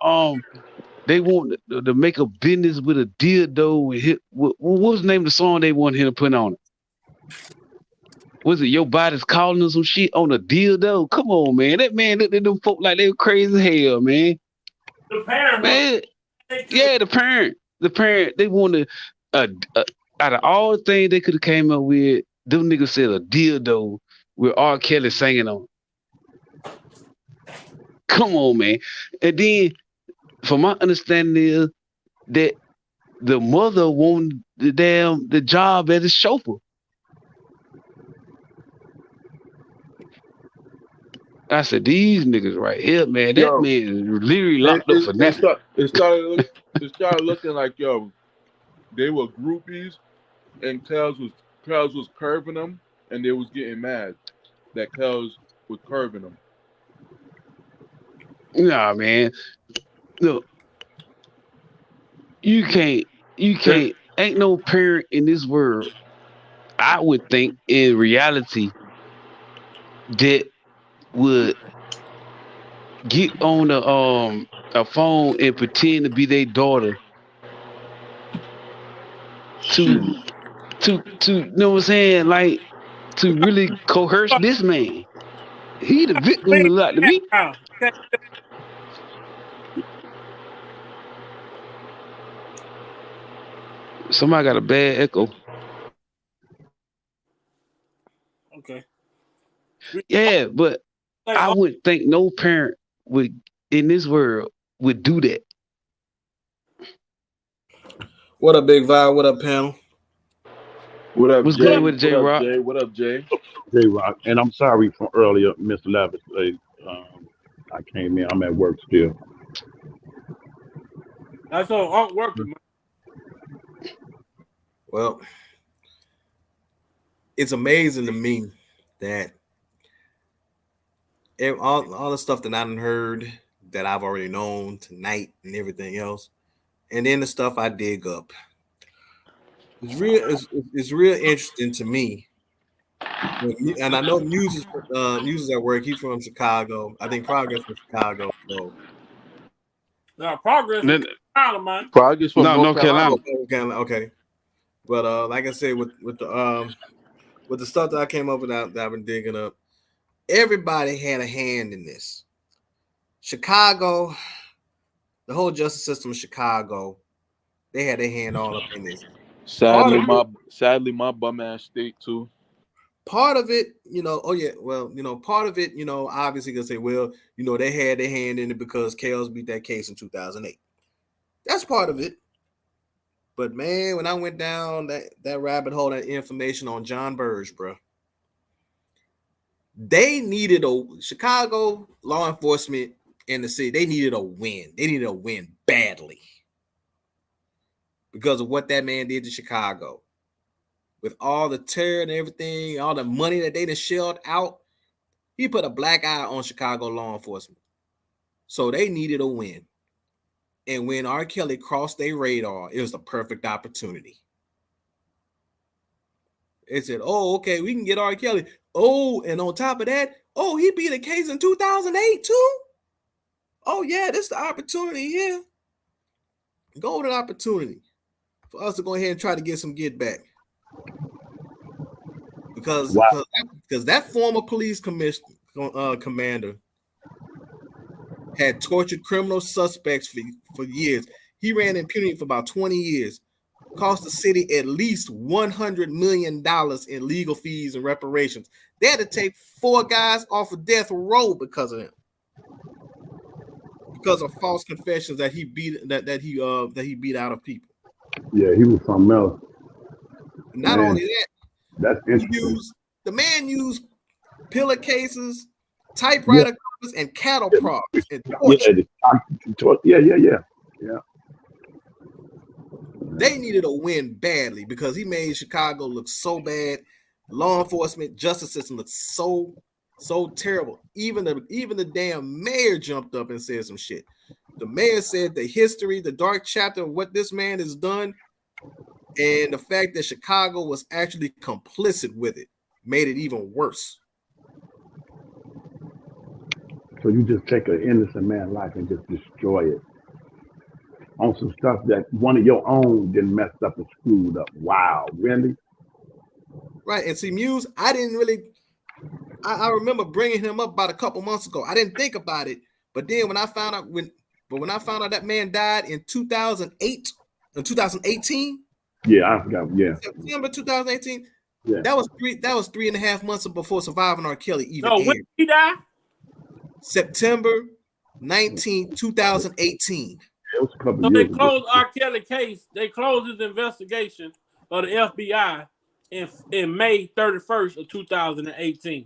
they want to make a business with a dildo and hit. What was the name of the song they want him to put on it? Was it Your Body's Calling or some shit on a dildo? Come on, man. That man looked at them folk like they were crazy as hell, man. The parent, man. Yeah, the parent. They wanted out of all the things they could have came up with, them niggas said a dildo with R.Kelly singing on it. Come on, man. And then, from my understanding is that the mother wanted the job as a chauffeur. I said, these niggas right here, man, that Yo, man is literally locked up for nothing. It started looking like, yo, they were groupies, and Kels was curving them, and they was getting mad that Kels was curving them. Nah, man. Look, you can't, ain't no parent in this world, I would think, in reality, that would get on a phone and pretend to be their daughter to you know what I'm saying? Like, to really coerce this man. He the victim a lot to me. Somebody got a bad echo. Okay. Yeah, but I wouldn't think no parent would in this world would do that. What up, Big Vibe? What up, panel? What up, What's Jay? good with J Rock? What up, Jay? J Rock, and I'm sorry for earlier, Mr. Levis. I came in. I'm at work still. That's all. I'm working, man. Well, it's amazing to me that all the stuff that I done heard that I've already known tonight and everything else, and then the stuff I dig up. It's real interesting to me. And I know Muse is at work. He's from Chicago. I think Progress from Chicago. So Progress from Carolina, man. Progress from North Carolina. Okay. But like I said, with the stuff that I came up with that I've been digging up, everybody had a hand in this. Chicago, the whole justice system of Chicago, they had their hand all up in this. Sadly, my bum ass state too. Part of it, part of it, obviously gonna say, well, they had their hand in it because Kels beat that case in 2008. That's part of it. But man, when I went down that rabbit hole, that information on John Burge, bro, they needed Chicago law enforcement in the city. They needed a win. They needed a win badly because of what that man did to Chicago. With all the terror and everything, all the money that they done shelled out, he put a black eye on Chicago law enforcement. So they needed a win. And when R.Kelly crossed their radar, it was the perfect opportunity. They said, oh, okay, we can get R.Kelly. Oh, and on top of that, he beat a case in 2008 too? Oh, yeah, this is the opportunity here. Golden opportunity for us to go ahead and try to get some get back. Because that former police commander had tortured criminal suspects for years. He ran impunity for about 20 years, cost the city at least $100 million in legal fees and reparations. They had to take 4 guys off of death row because of him, because of false confessions that he beat out of people. Yeah, he was something else. Not only that, that's interesting. The man used pillar cases, typewriter covers, and cattle props. And Yeah. They needed a win badly because he made Chicago look so bad. Law enforcement, justice system looked so terrible. Even the damn mayor jumped up and said some shit. The mayor said the history, the dark chapter of what this man has done, and the fact that Chicago was actually complicit with it made it even worse. So you just take an innocent man's life and just destroy it on some stuff that one of your own didn't mess up and screwed up. Wow, really? Right. And see, Muse, I I remember bringing him up about a couple months ago. I didn't think about it, but then when I found out that man died in 2008 and 2018. Yeah, I forgot. Yeah, September 2018. Yeah, that was 3.5 months before Surviving R.Kelly even aired. When did he die? September 19, 2018. It was a couple So they years ago. closed R.Kelly case. They closed his investigation of the FBI in May 31st of 2018.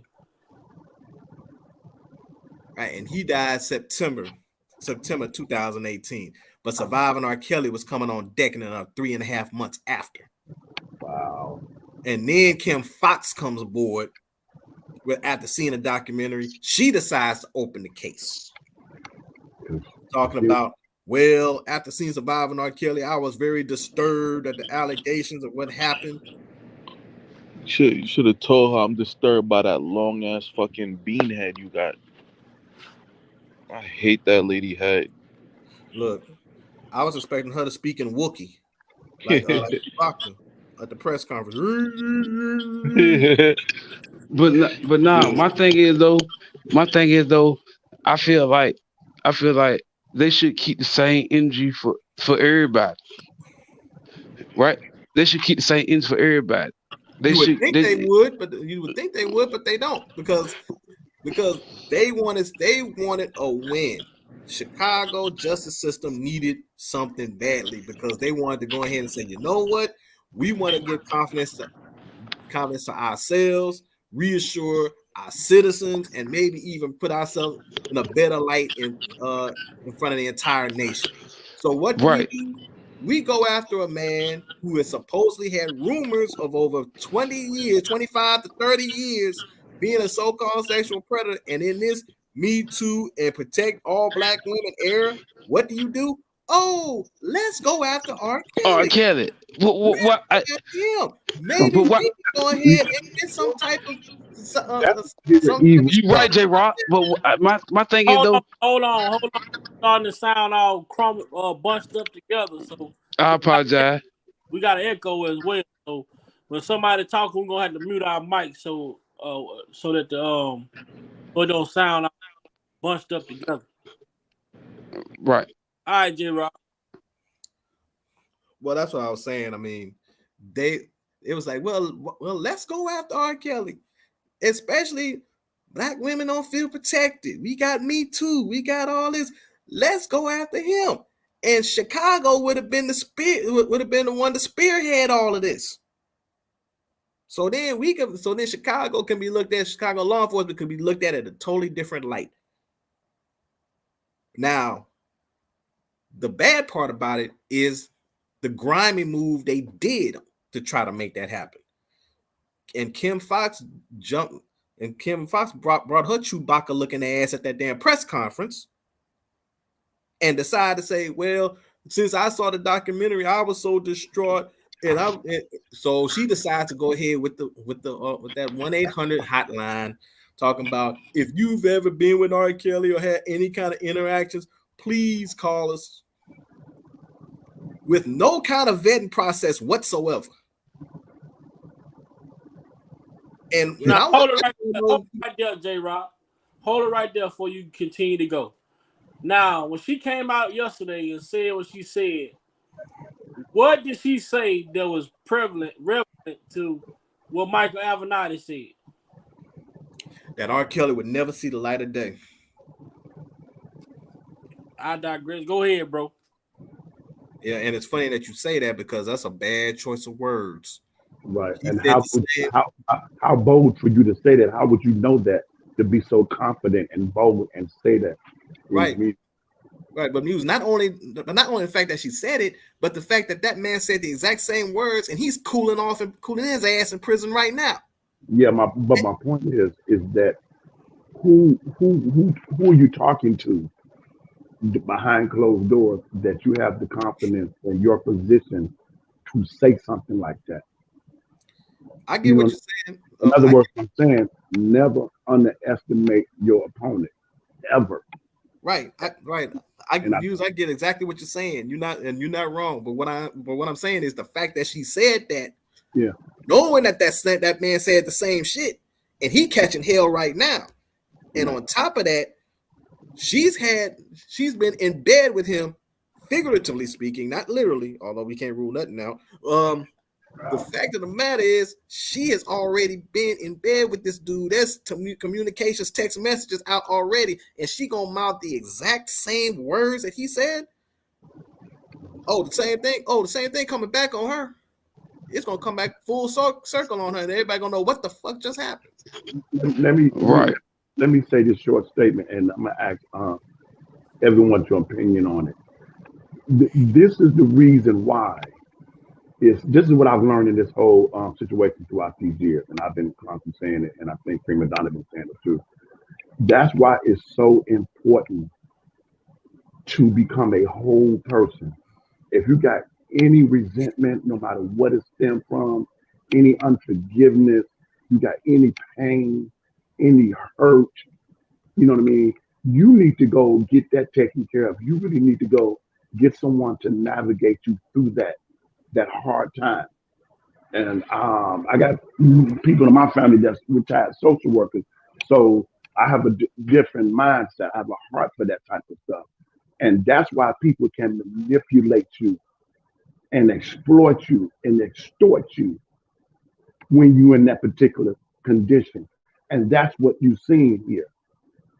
Right, and he died September 2018. But Surviving R. Kelly was coming on deck in 3.5 months after. Wow. And then Kim Fox comes aboard after seeing the documentary. She decides to open the case. Talking about, well, after seeing Surviving R. Kelly, I was very disturbed at the allegations of what happened. You should have told her I'm disturbed by that long ass fucking bean head you got. I hate that lady head. Look, I was expecting her to speak in Wookiee, like Chewbacca at the press conference. But nah, my thing is though, I feel like they should keep the same energy for everybody, right? They should keep the same energy for everybody. You would think they would, but they don't because they wanted a win. Chicago justice system needed something badly because they wanted to go ahead and say, you know what, we want to give confidence to ourselves, reassure our citizens, and maybe even put ourselves in a better light in front of the entire nation. So what do we do? We go after a man who has supposedly had rumors of over 20 years, 25 to 30 years, being a so-called sexual predator. And in this Me Too and protect all Black women era, what do? Oh, let's go after R. Kelly. R. Kelly. Maybe we can go ahead and get some type of you right, J. Rock. But my thing is though. Hold on. Starting to sound all bunched up together. So I apologize. We got an echo as well. So when somebody talk, we're gonna have to mute our mic so that so it don't sound bunched up together. Right. All right, J. Rock. Well, that's what I was saying. I mean, it was like, well, let's go after R. Kelly, especially Black women don't feel protected. We got Me Too. We got all this. Let's go after him. And Chicago would have been the one to spearhead all of this. So then Chicago can be looked at. Chicago law enforcement can be looked at in a totally different light. Now, the bad part about it is the grimy move they did to try to make that happen. And Kim Fox brought her Chewbacca looking ass at that damn press conference and decided to say, well, since I saw the documentary, I was so distraught. So she decides to go ahead with that 1-800 hotline, talking about if you've ever been with R. Kelly or had any kind of interactions, please call us, with no kind of vetting process whatsoever. And now, hold it right there, J. Rock. Hold it right there before you continue to go. Now, when she came out yesterday and said what she said, what did she say that was relevant to what Michael Avenatti said? That R. Kelly would never see the light of day. I digress. Go ahead, bro. Yeah, and it's funny that you say that because that's a bad choice of words. Right. And how bold for you to say that? How would you know that to be so confident and bold and say that? Right. Right. But Muse, not only the fact that she said it, but the fact that man said the exact same words and he's cooling his ass in prison right now. Yeah, but my point is that who are you talking to behind closed doors that you have the confidence in your position to say something like that? I get what you're saying. In other words, I'm saying never underestimate your opponent, ever. Right. I get exactly what you're saying. You're not wrong. But what I'm saying is the fact that she said that, yeah, knowing that man said the same shit, and he catching hell right now. And on top of that, she's been in bed with him, figuratively speaking, not literally, although we can't rule nothing out. The fact of the matter is, she has already been in bed with this dude. There's communications, text messages out already, and she gonna mouth the exact same words that he said. Oh, the same thing. Oh, the same thing coming back on her. It's gonna come back full circle on her. And everybody gonna know what the fuck just happened. Let me say this short statement, and I'm gonna ask everyone your opinion on it. This is the reason why. This is what I've learned in this whole situation throughout these years, and I've been constantly saying it, and I think Prima Donna been saying it too. That's why it's so important to become a whole person. If you got any resentment, no matter what it stems from, any unforgiveness, you got any pain, any hurt, you know what I mean? You need to go get that taken care of. You really need to go get someone to navigate you through that hard time. And I got people in my family that's retired social workers, so I have a different mindset. I have a heart for that type of stuff, and that's why people can manipulate you and exploit you and extort you when you're in that particular condition. And that's what you're seeing here.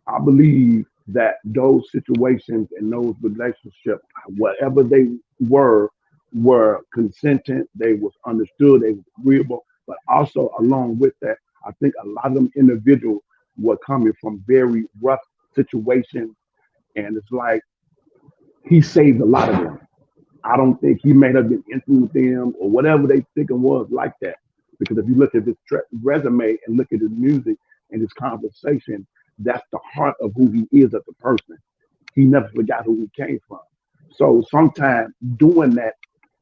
I believe that those situations and those relationships, whatever they were consented, they was understood, they was agreeable, but also along with that, I think a lot of them individuals were coming from very rough situations, and it's like he saved a lot of them. I don't think he made her get intimate with them or whatever they think it was like that. Because if you look at his resume and look at his music and his conversation, that's the heart of who he is as a person. He never forgot who he came from. So sometimes doing that,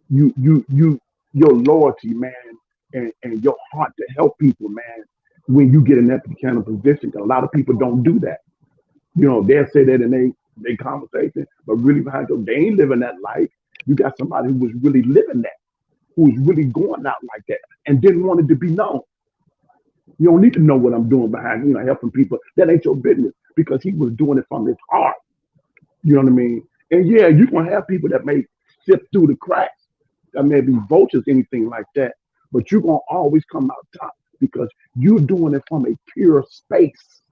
your loyalty, man, and your heart to help people, man, when you get in that kind of position, a lot of people don't do that. You know, they'll say that in they conversation, but really behind them, they ain't living that life. You got somebody who was really living that, who was really going out like that and didn't want it to be known. You don't need to know what I'm doing behind, helping people. That ain't your business, because he was doing it from his heart. You know what I mean? And yeah, you're going to have people that may slip through the cracks. That may be vultures, anything like that. But you're going to always come out top because you're doing it from a pure space.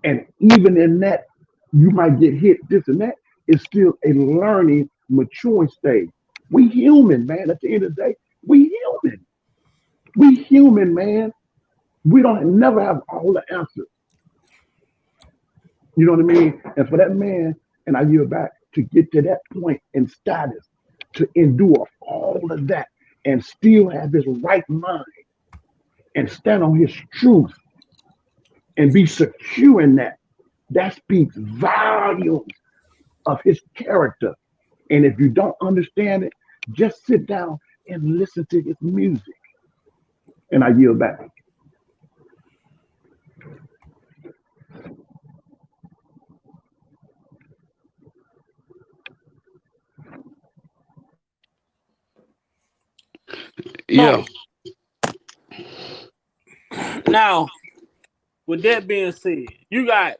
And even in that, you might get hit, this and that. It's still a learning, maturing stage. We human, man. At the end of the day, we human. We human, man. We don't never have all the answers. You know what I mean? And for that man, and I yield back, to get to that point in status, to endure all of that and still have his right mind and stand on his truth and be secure in that, that speaks volumes of his character. And if you don't understand it, just sit down and listen to his music. And I yield back. Yeah. Now, with that being said, you got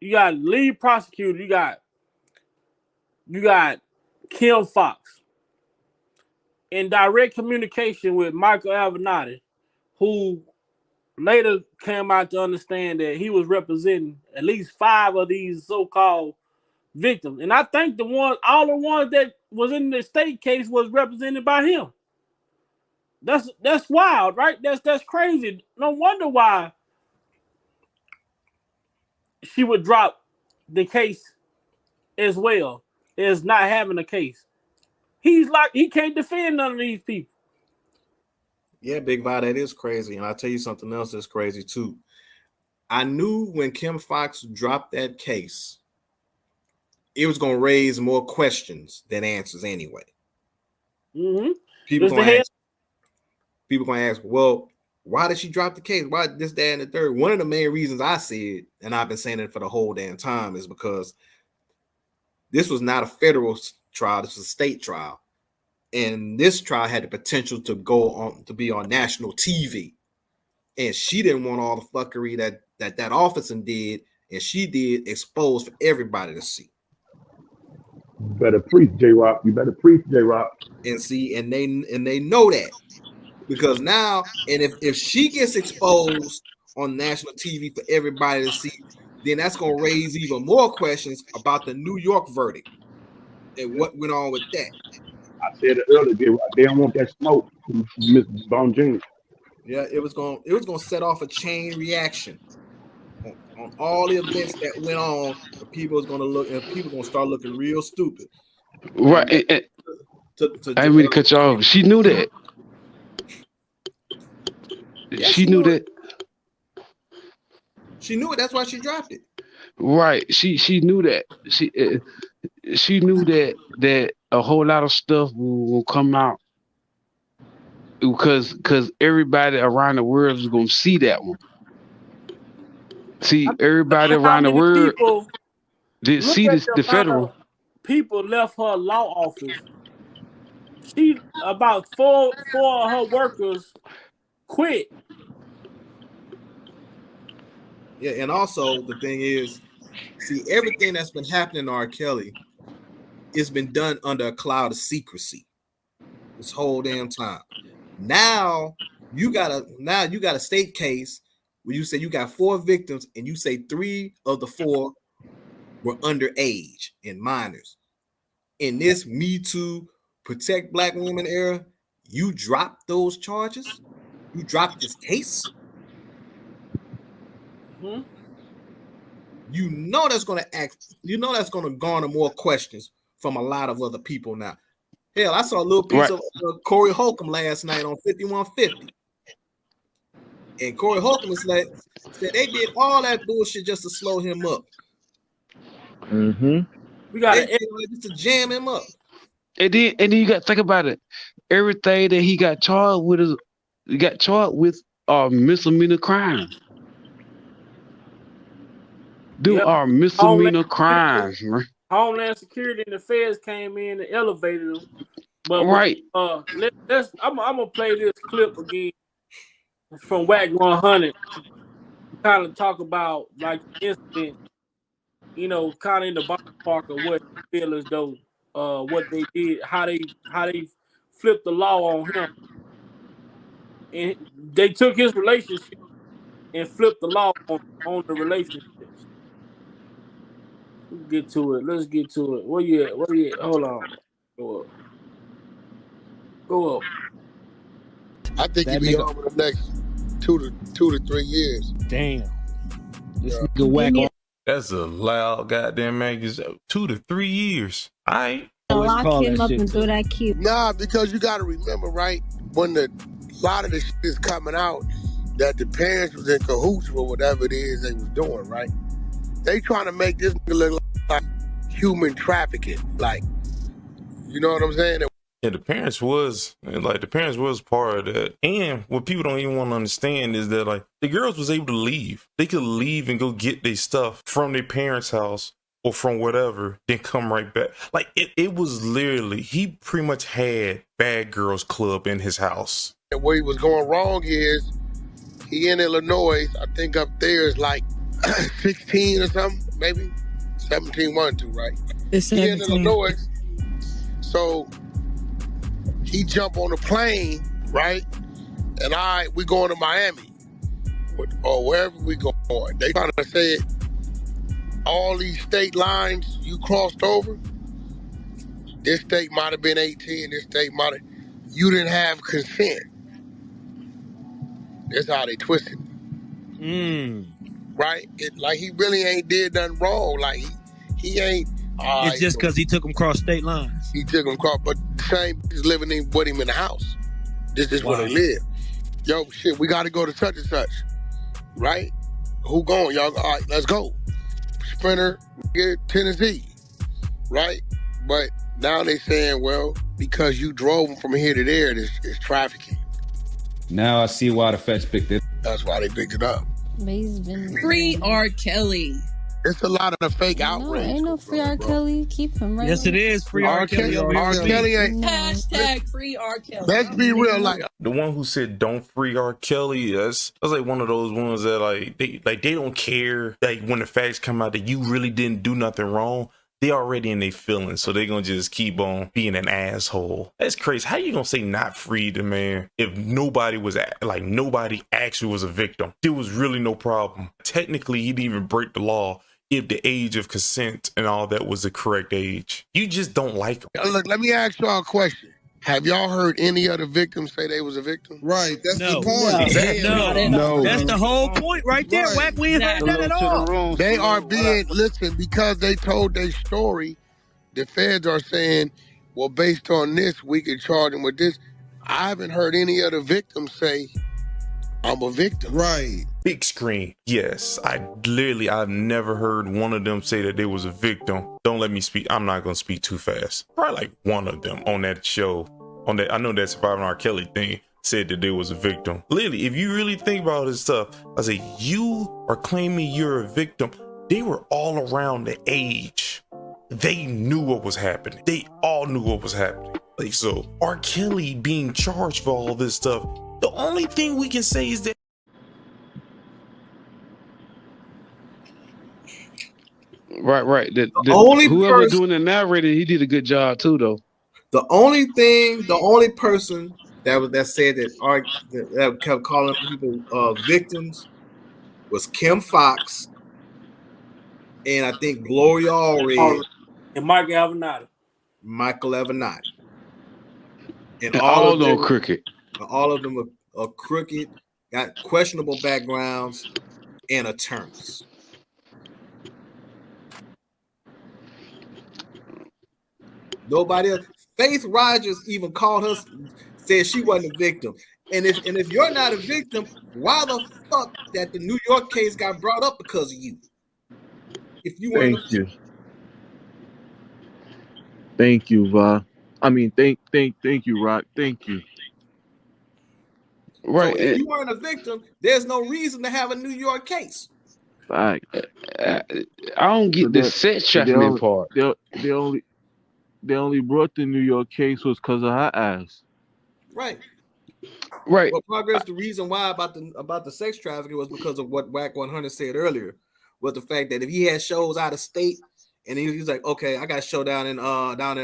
lead prosecutor, you got Kim Fox in direct communication with Michael Avenatti, who later came out to understand that he was representing at least 5 of these so-called victims. And I think all the ones that was in the state case was represented by him. That's wild, right? That's crazy. No wonder why she would drop the case as well as not having a case. He's like, he can't defend none of these people. Yeah, Big Vi, that is crazy. And I'll tell you something else that's crazy too. I knew when Kim Fox dropped that case, it was going to raise more questions than answers anyway. Mm-hmm. People going to ask, well, why did she drop the case? Why this, that, and the third? One of the main reasons I said, and I've been saying it for the whole damn time, is because this was not a federal trial. This was a state trial. And this trial had the potential to go on to be on national TV. And she didn't want all the fuckery that officer did, and she did expose for everybody to see. Better preach, J-Rock. You better preach, J-Rock. And see, and they know that. Because now, and if she gets exposed on national TV for everybody to see, then that's going to raise even more questions about the New York verdict. And what went on with that? I said it earlier. They don't want that smoke from Mr. Bone Jr. Yeah, it was gonna set off a chain reaction on all the events that went on. And people gonna start looking real stupid. Right. I didn't mean to cut you off. She knew that. Yeah, she knew that. She knew it. That's why she dropped it. Right. She knew that. She knew that a whole lot of stuff will come out because everybody around the world is gonna see that one. See, everybody around the world did see this, the federal. People left her law office. She about four of her workers quit. Yeah, and also the thing is, see, everything that's been happening to R.Kelly, it's been done under a cloud of secrecy this whole damn time. Now you got a state case where you say you got 4 victims and you say 3 of the 4 were underage and minors. In this Me Too, Protect Black Women era, you dropped those charges? You dropped this case? Hmm? You know that's going to garner more questions from a lot of other people now. Hell, I saw a little piece of Corey Holcomb last night on 5150. And Corey Holcomb said they did all that bullshit just to slow him up. Mm-hmm. We got just to jam him up. And then you got to think about it. Everything that he got charged with misdemeanor crimes. Are misdemeanor crimes, man. Homeland Security and the feds came in and elevated them. But right. I'm gonna play this clip again from WAC 100. Kind of talk about like incident, kind of in the ballpark of what they feel as though what they did, how they flipped the law on him, and they took his relationship and flipped the law on the relationships. Let's get to it. Where you at? Hold on. Go up. I think he'll be on for the next 2 to 3 years. Damn. This nigga whack on. That's a loud goddamn magazine. 2 to 3 years. All right. Lock him up and throw that key. Nah, because you got to remember, right? When a lot of the shit is coming out, that the parents was in cahoots with whatever it is they was doing, right? They trying to make this nigga look like human trafficking, like, you know what I'm saying? Yeah, the parents was part of that. And what people don't even want to understand is that like the girls was able to leave. They could leave and go get their stuff from their parents' house or from whatever, then come right back. Like it was literally, he pretty much had Bad Girls Club in his house. And where he was going wrong is he in Illinois, I think up there is like 16 or something, maybe 17, 1, 2, right? It's he in Illinois, so he jump on a plane, right? And we going to Miami or wherever we going. They trying to say all these state lines you crossed over. This state might have been 18. This state might have. You didn't have consent. That's how they twisted. Right? Like he really ain't did nothing wrong. Like he ain't. It's just because he took him cross state lines. He took him cross, but the same is living with him in the house. This is where they live. Yo, shit, we got to go to such and such. Right? Who going? Y'all, all right, let's go. Sprinter, Tennessee. Right? But now they saying, well, because you drove him from here to there, it's trafficking. Now I see why the feds picked it. That's why they picked it up. Free R.Kelly. It's a lot of the fake outrage. Ain't no free R.Kelly. Keep him right. Yes, it is free R.Kelly. R.Kelly ain't. Hashtag free R.Kelly. Let's be real. Like the one who said don't free R.Kelly. That's like one of those ones that they don't care. Like when the facts come out that you really didn't do nothing wrong. They already in their feelings, so they're gonna just keep on being an asshole. That's crazy. How you gonna say not free the man if nobody actually was a victim? There was really no problem. Technically, he didn't even break the law. if the age of consent and all that was the correct age. You just don't like them. Look, let me ask y'all a question. Have y'all heard any other victims say they was a victim? Right, that's the point. That's the whole point right there. Whack, we ain't heard that at all. They are being, listen, because they told their story, the feds are saying, well, based on this, we can charge them with this. I haven't heard any other victims say, I'm a victim. Right. Big screen. Yes, I've never heard one of them say that they was a victim. Don't let me speak. I'm not going to speak too fast. Probably like one of them on that show, I know that Surviving R.Kelly thing, said that they was a victim. Literally, if you really think about this stuff, I say, you are claiming you're a victim. They were all around the age. They knew what was happening. They all knew what was happening. Like, so R. Kelly being charged for all this stuff, the only thing we can say is that Right. The only whoever person- doing the narrating, he did a good job too, though. The only person that said that kept calling people victims was Kim Fox, and I think Gloria Allred and Michael Avenatti. And all of them on crooked. All of them are crooked, got questionable backgrounds, and attorneys. Nobody else. Faith Rogers even called her, said she wasn't a victim. And if you're not a victim, why the fuck that the New York case got brought up because of you? If you weren't Thank you, Va. I mean, thank you, Rock. Thank you. Right. So if you weren't a victim, there's no reason to have a New York case. Fact. I don't get the sex trafficking part. They only brought the New York case was because of her ass. Right. Right. Well, Progress, the reason why about the sex trafficking was because of what Whack 100 said earlier, was the fact that if he had shows out of state and he was like, okay, I got a show down in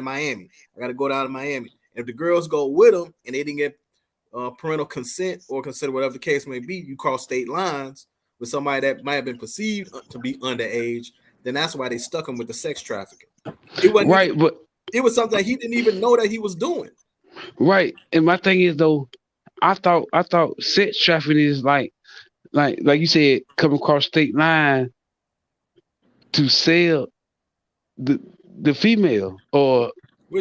Miami. I got to go down to Miami. If the girls go with him and they didn't get parental consent or consider whatever the case may be, you cross state lines with somebody that might have been perceived to be underage, then that's why they stuck him with the sex trafficking. It wasn't right, but it was something that he didn't even know that he was doing. Right. And my thing is though, I thought sex trafficking is like you said, come across state line to sell the female, or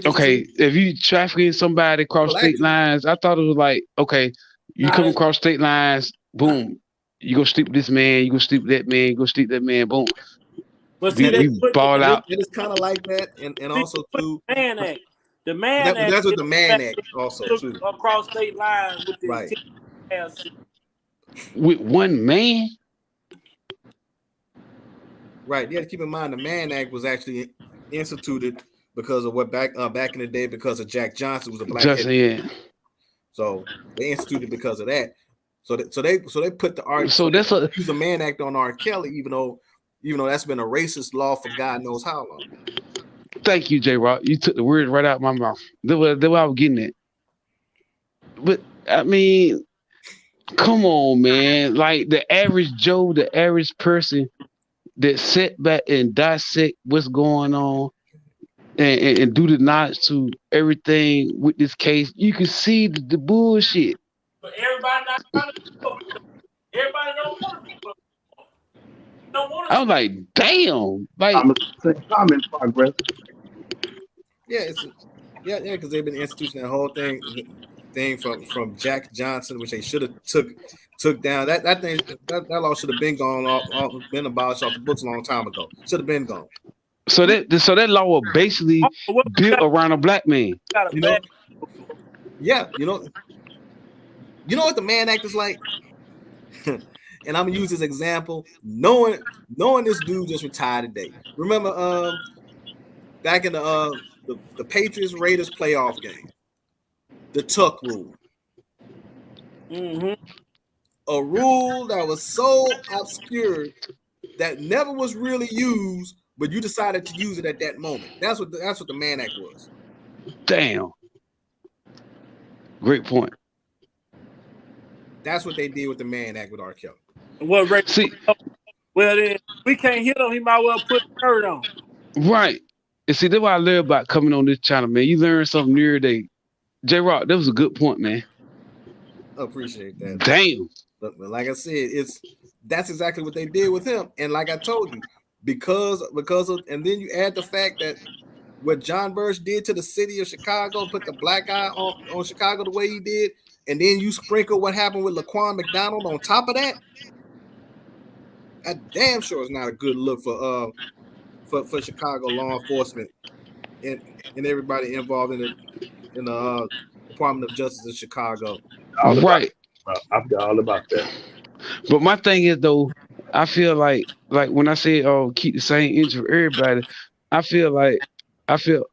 okay, if you trafficking somebody across state lines, I thought it was like, okay, you come across state lines, boom, you go sleep with this man, you go sleep with that man, you go sleep with that man, boom. But see, you ball out. It is kind of like that, and also too Mann Act. The Mann Act. That's what the Mann Act also too. Across state lines with the right. With one man. Right. You have to keep in mind the Mann Act was actually instituted because of what back in the day, because of Jack Johnson was a black head. So they instituted because of that. So they put the use the Mann Act on R. Kelly, even though that's been a racist law for God knows how long. Thank you, J. Rock. You took the words right out of my mouth. That's what I was getting at. But I mean, come on, man. Like the average Joe, the average person that sit back and dissect what's going on and do the nods to everything with this case, you can see the bullshit. But everybody not trying to do it. Everybody don't want to do it. I was like, damn. Like, I'm a in progress. Yeah, because they've been instituting that whole thing from Jack Johnson, which they should have took down. That law should have been gone been abolished off the books a long time ago. Should have been gone. So that law was basically built around a black man. Yeah, you know what the Mann Act is like. And I'm gonna use this example, knowing this dude just retired today. Remember, back in the Patriots Raiders playoff game, the Tuck rule. Mm-hmm. A rule that was so obscure that never was really used, but you decided to use it at that moment. That's what the Mann Act was. Damn. Great point. That's what they did with the Mann Act with R. Kelly. What Well, then we can't hit him. He might well put dirt on. Right. And see, that's what I love about coming on this channel, man. You learn something new every day. J Rock, that was a good point, man. I appreciate that. Damn. But like I said, that's exactly what they did with him. And like I told you, because of, and then you add the fact that what John Birch did to the city of Chicago, put the black eye on Chicago the way he did, and then you sprinkle what happened with Laquan McDonald on top of that. That damn sure is not a good look for Chicago law enforcement and everybody involved in the Department of Justice in Chicago. Right. I forgot all about that. But my thing is though, I feel like when I say keep the same inch for everybody, I feel like Q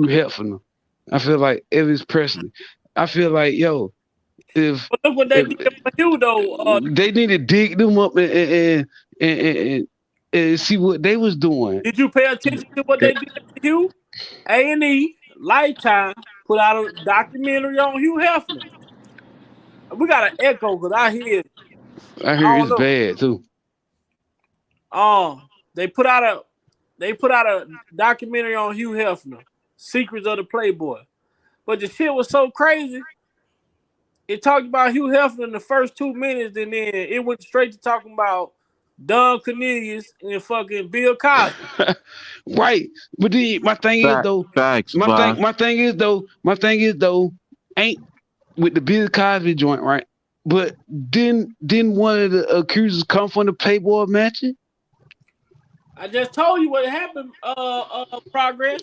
Hefner. I feel like Elvis Presley. I feel like if but look what they did for you though. They need to dig them up and see what they was doing. Did you pay attention to what they did for you? A&E, Lifetime put out a documentary on Hugh Hefner. We got an echo because I hear it's bad too. They put out a documentary on Hugh Hefner, Secrets of the Playboy. But the shit was so crazy. It talked about Hugh Hefner in the first 2 minutes, and then it went straight to talking about Don Cornelius and fucking Bill Cosby. Right. But then my thing is though, my thing is though, ain't with the Bill Cosby joint, right? But didn't one of the accusers come from the Playboy Mansion? I just told you what happened, Progress.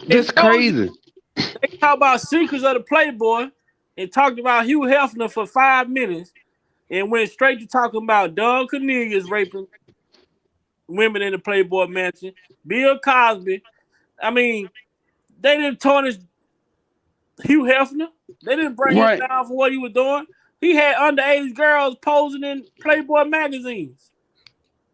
That's crazy. They talk about Secrets of the Playboy and talked about Hugh Hefner for 5 minutes and went straight to talking about Don Cornelius raping women in the Playboy Mansion, Bill Cosby. I mean, they didn't tarnish Hugh Hefner. They didn't bring him down for what he was doing. He had underage girls posing in Playboy magazines.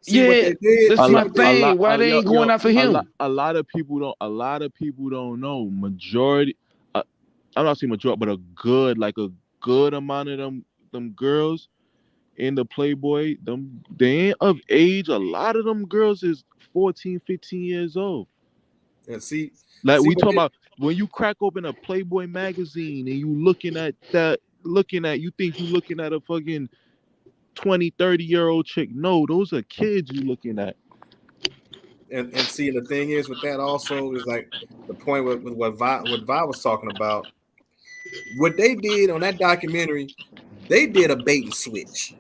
That's my thing. Why they ain't going after him? A lot of people don't know. Majority, I'm not saying majority, but a good amount of them girls in the Playboy, they ain't of age. A lot of them girls is 14, 15 years old. And see, we talking about when you crack open a Playboy magazine and you looking at you think you looking at a fucking 20, 30-year-old chick. No, those are kids you looking at. And see, the thing is with that also is like the point with what Vi was talking about. What they did on that documentary, they did a bait and switch.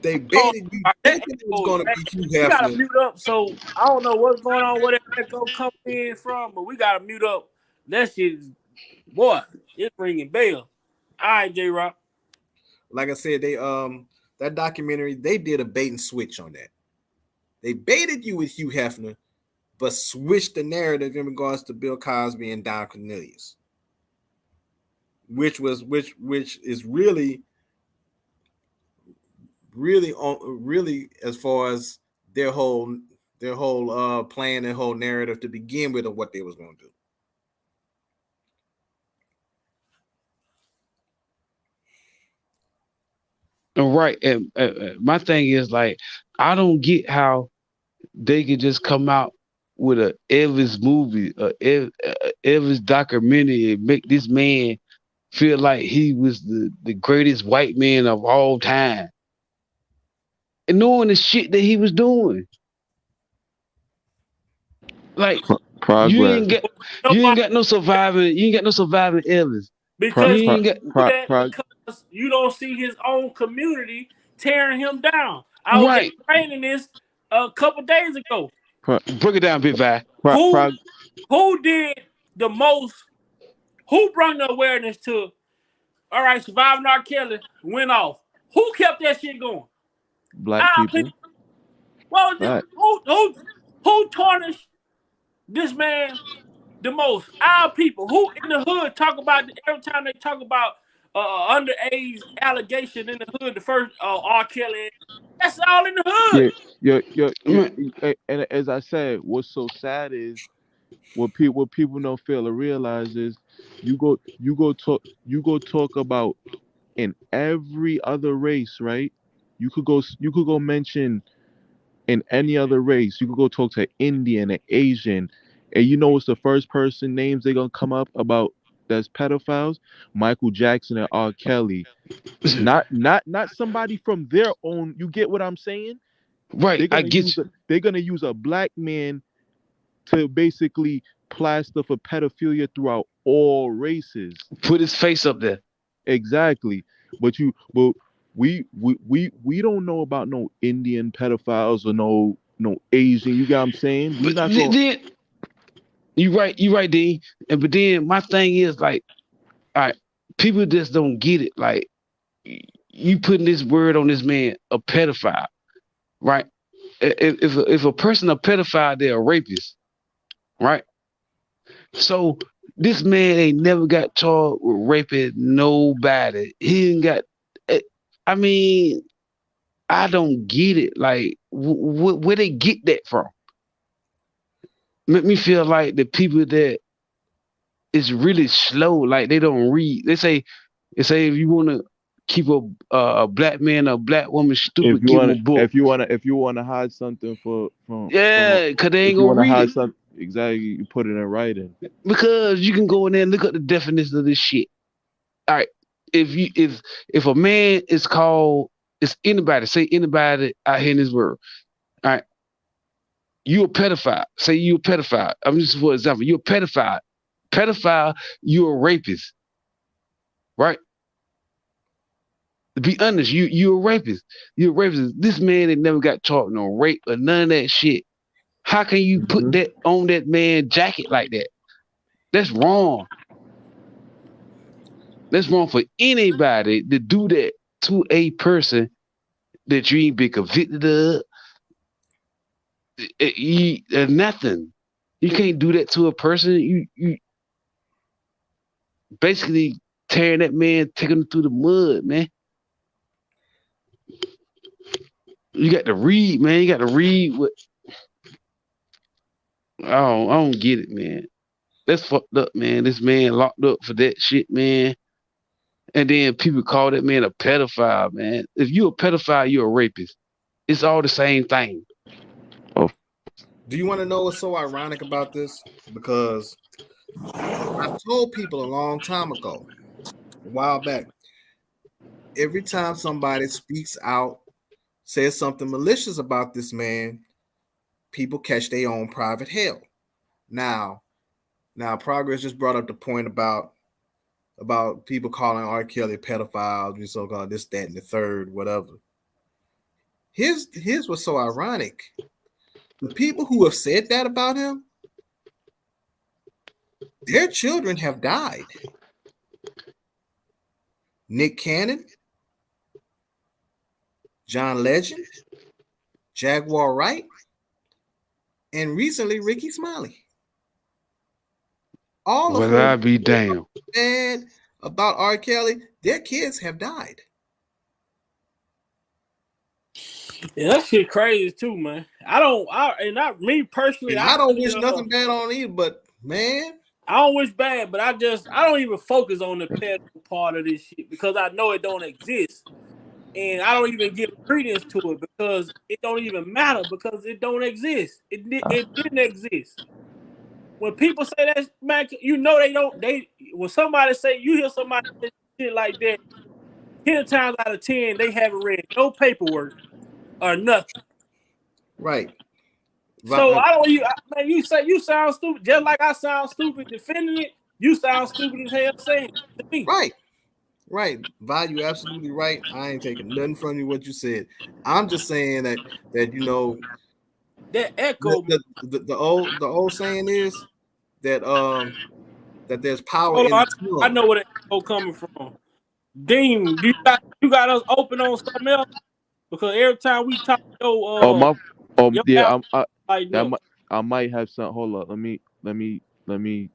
They baited you thinking it was going to be Hugh Hefner. We got to mute up, so I don't know what's going on, where that echo coming in from, but we got to mute up. That shit is, boy, it's ringing bell. All right, J-Rock. Like I said, they that documentary, they did a bait and switch on that. They baited you with Hugh Hefner, but switched the narrative in regards to Bill Cosby and Don Cornelius, which is really as far as their whole plan, their whole narrative to begin with of what they was going to do. Right. And my thing is like, I don't get how they could just come out with a Elvis movie, Elvis documentary, and make this man feel like he was the greatest white man of all time, and knowing the shit that he was doing. Like you ain't got no surviving Elvis. Because you don't see his own community tearing him down. I was explaining this a couple days ago. Break it down, Big Vi. Who did the most? Who brought the awareness to? All right, surviving R.Kelly went off. Who kept that shit going? Black people. What was this? Who tarnished this man the most? Our people. Who in the hood talk about every time they talk about underage allegation in the hood? The first R.Kelly. That's all in the hood. Yeah. And as I said, what's so sad is what people don't fail to realize is you go talk about in every other race, right? You could go mention in any other race. You could go talk to Indian and Asian, and you know what's the first person names they're gonna come up about that's pedophiles? Michael Jackson and R. Kelly. Not somebody from their own. You get what I'm saying? Right. They're gonna use a black man to basically plaster for pedophilia throughout all races. Put his face up there. Exactly. But we don't know about no Indian pedophiles or no Asian. You got what I'm saying? But then, you right, Dean. But then my thing is like, all right, people just don't get it. Like, you putting this word on this man, a pedophile, right? If a person a pedophile, they're a rapist, right? So this man ain't never got charged with raping nobody. He ain't got. I mean, I don't get it. Like, where they get that from? Make me feel like the people that is really slow, like they don't read. They say if you want to keep a black man or a black woman stupid, give them a book. If you wanna hide something because they ain't gonna read it. Exactly, you put it in writing. Because you can go in there and look up the definition of this shit. All right, if a man is called, it's anybody, say anybody out here in this world. All right, you a pedophile. Say you a pedophile. I'm just for example, you're a pedophile. Pedophile, you're a rapist, right? To be honest, you're a rapist. You're a rapist. This man ain't never got charged no rape or none of that shit. How can you put that on that man jacket like that? That's wrong. That's wrong for anybody to do that to a person that you ain't been convicted of. Nothing. You can't do that to a person. You basically tearing that man, taking him through the mud, man. You got to read, man. You got to read what. I don't get it, man. That's fucked up, man. This man locked up for that shit, man. And then people call that man a pedophile, man. If you're a pedophile, you're a rapist. It's all the same thing. Oh. Do you want to know what's so ironic about this? Because I told people a long time ago, a while back, every time somebody speaks out, says something malicious about this man, people catch their own private hell. Now, Progress just brought up the point about people calling R.Kelly pedophiles and so-called this, that, and the third, whatever. Here's what's so ironic. The people who have said that about him, their children have died. Nick Cannon, John Legend, Jaguar Wright, and recently Ricky Smiley. All of them I be damned. Bad about R. Kelly, their kids have died. Yeah, that shit crazy too, man. Me personally, I don't wish nothing bad on either, but man, I don't wish bad, but I don't even focus on the pedo part of this shit because I know it don't exist. And I don't even give credence to it because it don't even matter because it don't exist. It didn't exist. When people say that, man, you know when somebody say, you hear somebody say shit like that, 10 times out of 10, they haven't read no paperwork or nothing. Right. So I don't even, man, you sound stupid, just like I sound stupid defending it, you sound stupid as hell saying it to me. Right. Vi, you absolutely right. I ain't taking nothing from you what you said. I'm just saying that you know that echo. The old saying is that that there's power in I the tongue. know where the echo coming from. Dean, you got us open on something else? Because every time we talk, I might have some. Hold up, let me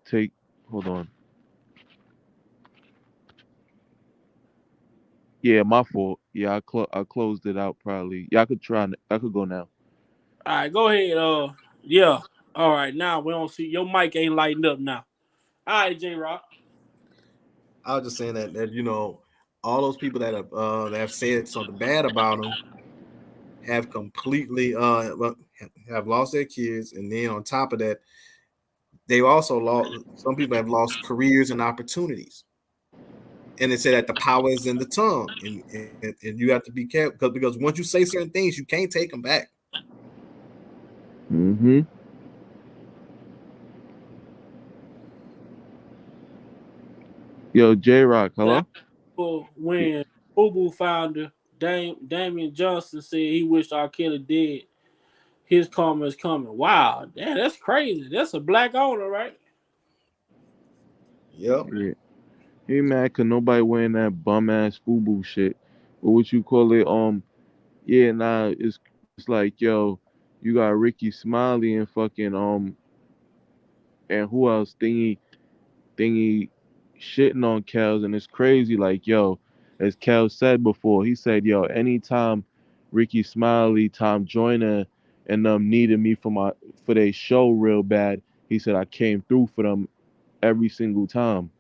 take. Hold on. Yeah, my fault. Yeah, I closed it out probably. Yeah, I could go now. All right, go ahead. Yeah. All right, now we don't see your mic ain't lighting up now. All right, J-Rock. I was just saying that you know, all those people that have said something bad about him have completely have lost their kids, and then on top of that, they've also lost. Some people have lost careers and opportunities. And they say that the power is in the tongue, and you have to be careful because once you say certain things, you can't take them back. Mm-hmm. Yo, J-Rock, hello? When FUBU founder Damian Johnson said he wished R.Kelly dead, his karma is coming. Wow, damn, that's crazy. That's a black owner, right? Yep. Yeah. He mad cause nobody wearing that bum ass FUBU shit. Or what you call it? Yeah, nah, it's like, yo, you got Ricky Smiley and fucking and who else? Thingy shitting on Kels, and it's crazy. Like, yo, as Kels said before, he said, yo, anytime Ricky Smiley, Tom Joyner, and them needed me for their show real bad, he said I came through for them every single time.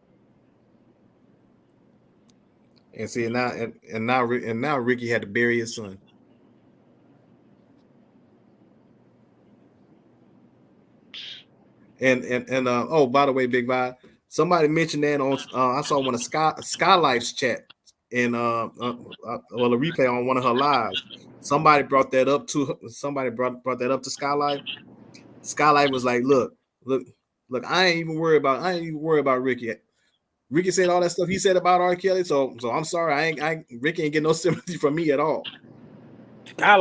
And see now Ricky had to bury his son. And oh, by the way, Big Vibe, somebody mentioned that on I saw one of Skylife's chat and well, a replay on one of her lives. Somebody brought that up to that up to Skylife. Skylife was like, look, I ain't even worried about Ricky. Ricky said all that stuff he said about R.Kelly, so I'm sorry, Ricky ain't getting no sympathy from me at all. I'm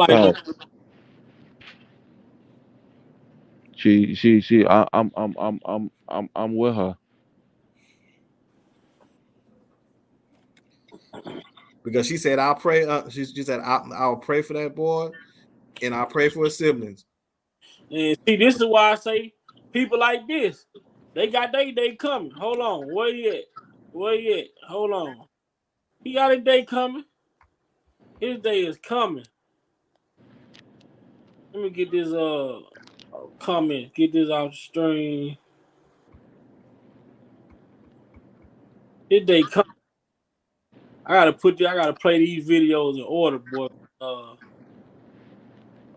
with her. Because she said I'll pray. She said I'll pray for that boy, and I'll pray for his siblings. And see, this is why I say people like this, they got their day coming. Hold on, where you at? Hold on, he got a day coming. His day is coming. Let me get this comment. Get this off the stream. His day coming. I gotta play these videos in order, boy.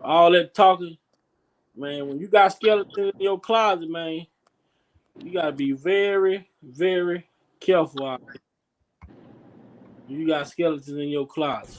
All that talking, man. When you got skeletons in your closet, man, you gotta be very, very careful out there. You got skeletons in your closet.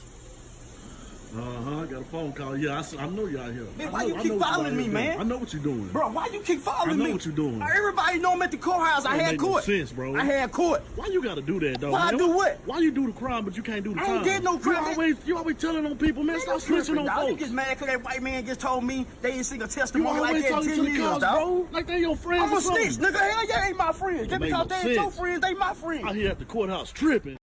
I got a phone call. Yeah, I know y'all here. Man, why you keep following me, man? I know what you're doing. Bro, why you keep following me? I know what you're doing. Everybody know I'm at the courthouse. I had court. No sense, bro. I had court. Why you gotta do that, though? Why I do what? Why you do the crime, but you can't do the crime? I ain't did no crime. You always telling on people, man. Stop snitching on folks. You get mad because that white man just told me they didn't see a testimony like that in 10 years, dog. Bro. Like they your friends. I'm a snitch, nigga. Hell yeah, ain't my friends. Just because they ain't your friends, they my friends. Out here at the courthouse tripping.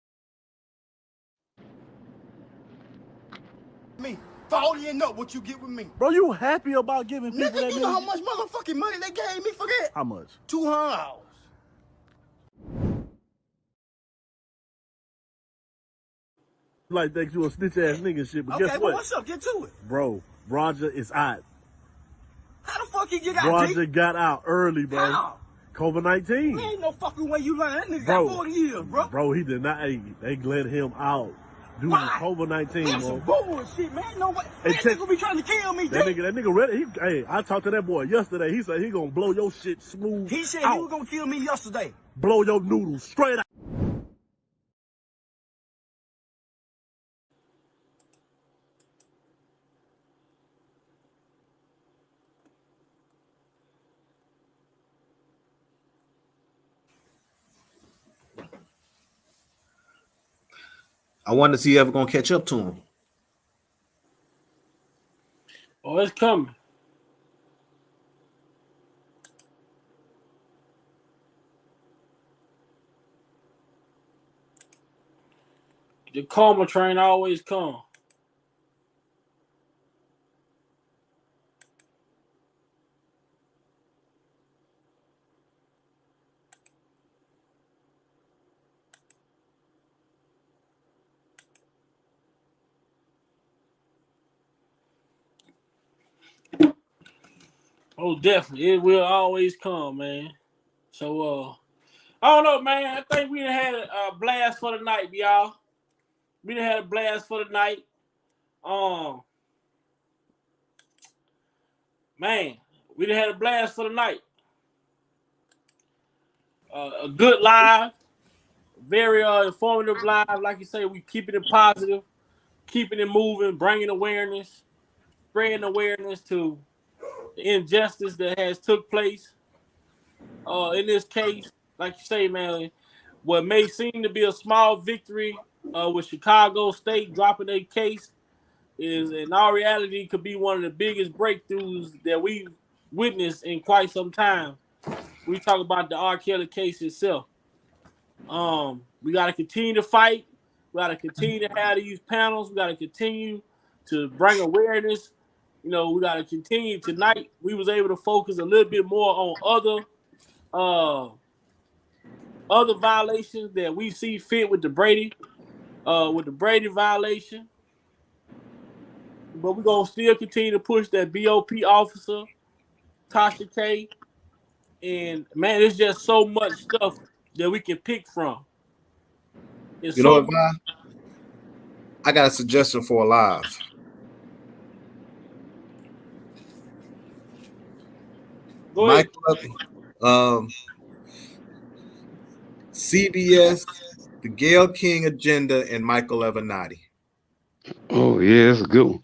Me. Following up what you get with me. Bro, you happy about giving people nigga, that you know how much motherfucking money they gave me for that? How much? $200. Like that you a snitch ass nigga shit, but okay, guess what? Well, what's up? Get to it. Bro, Roger is out. How the fuck he get out? Roger got out early, bro. How? COVID-19. There ain't no fucking way you lying. That nigga got 40 years, bro. Bro, he did not. Hey, they let him out due to COVID-19, That's some bullshit, man. No way. That nigga be trying to kill me, that nigga ready. Hey, I talked to that boy yesterday. He said he gonna blow your shit smooth. He said out. he was gonna kill me yesterday. Blow your noodles straight out. I wonder if he ever gonna catch up to him. Oh, it's coming. The karma train always come. Oh, definitely. It will always come, man. So, I don't know, man. I think we had a blast for the night, y'all. We done had a blast for the night. Man, we done had a blast for the night. A good live, very informative live. Like you say, we keeping it positive, keeping it moving, bringing awareness, spreading awareness to the injustice that has took place. In this case, like you say, man, what may seem to be a small victory with Chicago State dropping their case is, in our reality, could be one of the biggest breakthroughs that we've witnessed in quite some time. We talk about the R.Kelly case itself. We got to continue to fight. We got to continue to have these panels. We got to continue to bring awareness. We got to continue. Tonight, we was able to focus a little bit more on other violations that we see fit with the Brady violation. But we're going to still continue to push that BOP officer, Tasha K. And, man, there's just so much stuff that we can pick from. You know what, Vi? I got a suggestion for a live. Go ahead. CBS, the Gayle King agenda, and Michael Avenatti. Oh yeah, that's a good one.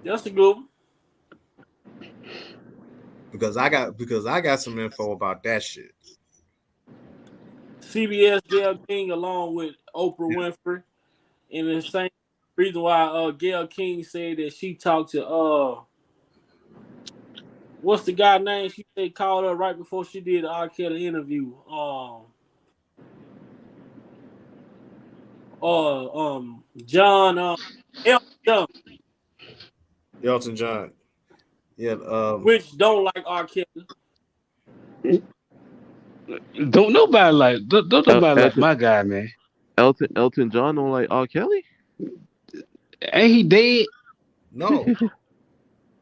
That's a good one. Because I got some info about that shit. CBS Gayle King along with Oprah Winfrey, and the same reason why Gayle King said that she talked to what's the guy name? She said called her right before she did the R.Kelly interview. John Elton John. Yeah. Which don't like R.Kelly. Don't nobody like my guy, man. Elton John don't like R. Kelly? Ain't he dead? No.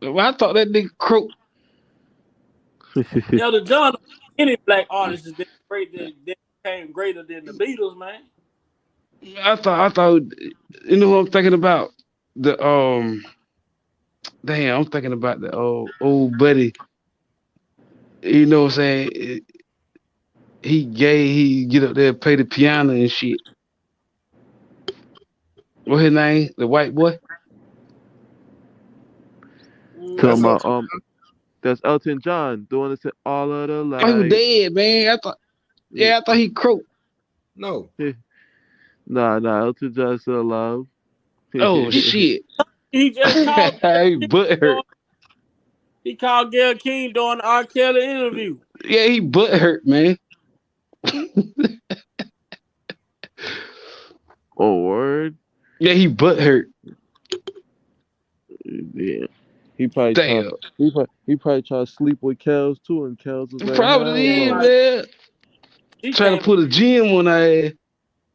Well, I thought that nigga croaked. Elton John, any black artist is that became greater than the Beatles, man. I thought you know what I'm thinking about? I'm thinking about the old buddy. You know what I'm saying? He get up there and play the piano and shit. What his name? The white boy? That's Elton John doing this all of the life. Oh, he was dead, man. I thought he croaked. No. Nah, Elton John still alive. Oh shit. He just called he butthurt. He called Gayle King during the R. Kelly interview. Yeah, he butthurt, man. Oh, word? Yeah, he butthurt. Yeah. He probably tried to sleep with Kels too, and Kels was like, probably is, man. Trying to put a gym on her ass.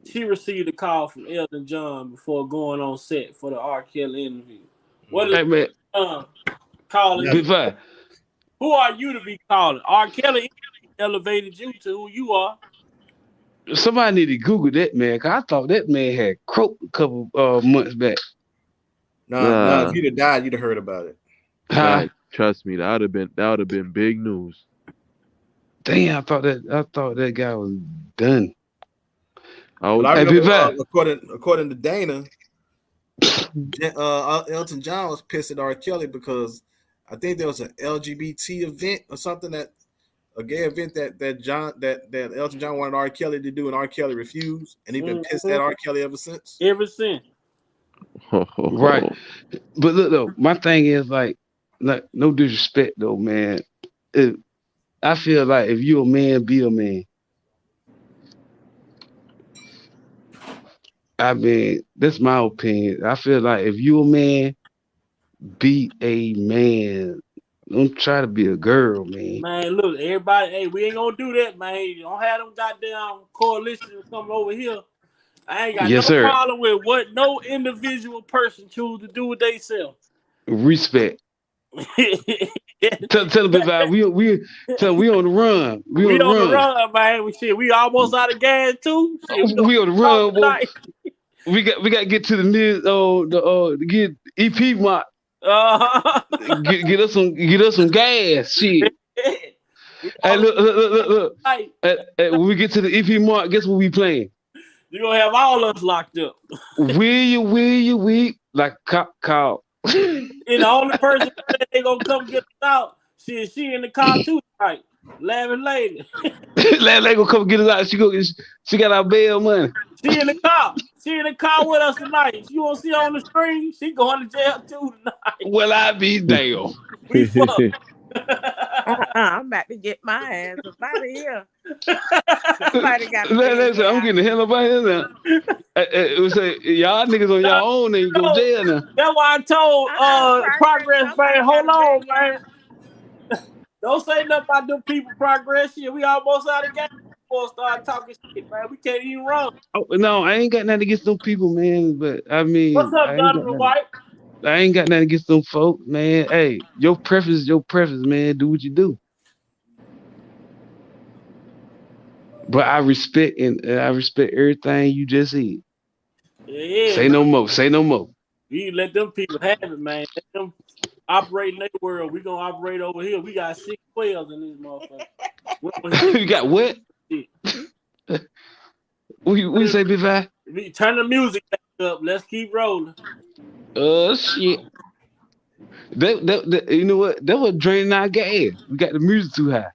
She received a call from Elton John before going on set for the R. Kelly interview. What is calling you? Who are you to be calling? R. Kelly elevated you to who you are. Somebody need to Google that, man, because I thought that man had croaked a couple months back. No, if he'd have died, you'd have heard about it. Nah, trust me, that would have been big news. Damn, I thought that guy was done. According to Dana, Elton John was pissed at R. Kelly because I think there was an LGBT event or something, a gay event that Elton John wanted R. Kelly to do, and R. Kelly refused, and he's been pissed at R. Kelly ever since. Right. But look though, my thing is like no disrespect though, man. I feel like if you a man, be a man. I mean, that's my opinion. I feel like if you a man, be a man. Don't try to be a girl, man. Man, look, everybody, hey, we ain't gonna do that, man. You don't have them goddamn coalitions coming over here. I ain't got problem with what no individual person choose to do with themselves. Respect. Tell a bit about we on the run. We on the run, man. We almost out of gas too. Shit, we on the run, boy. We got to get to the near get EP Mark. Get us some gas, shit. Hey, look. When we get to the EP Mark, guess what we playing? You gonna have all of us locked up. Will you, like call. And the only person they gonna come get us out, she in the car too, right? Laughing lady. Laughing lady gonna come get us out. She got our bail money. She in the car. She in the car with us tonight. You won't see her on the screen. She going to jail too tonight. Well, I be damn. We fucked. I'm about to get my ass up out of here. Somebody got I'm getting the hell up out of here now. It was say y'all niggas on y'all own and you go jail now. That's why I told Progress, man, hold on, man. Don't say nothing about them people Progress shit. We almost out of gas before start talking shit, man. We can't even run. Oh, no, I ain't got nothing against them people, man. But I mean, what's up, Donovan White? I ain't got nothing against them folk, man. Hey, your preference is your preference, man. Do what you do. But I respect everything you just said. Yeah. Say no more. Say no more. We let them people have it, man. Let them operate in their world. We gonna operate over here. We got 6 12s in this motherfucker. You got what? We say Big Five? Turn the music back up. Let's keep rolling. Shit. That you know what? That was draining our gas. We got the music too high.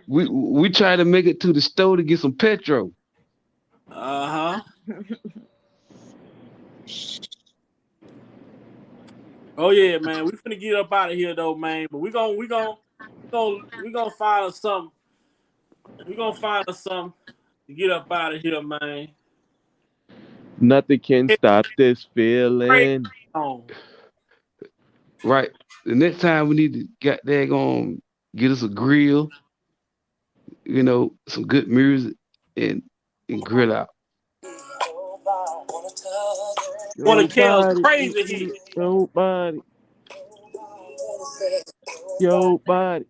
We tried to make it to the store to get some petrol. Oh yeah, man. We finna get up out of here though, man. But we gonna find us something. We gonna find us something to get up out of here, man. Nothing can stop this feeling. Right. The next time we need to get us a grill, you know, some good music and grill out. Want to kill crazy here. Your body.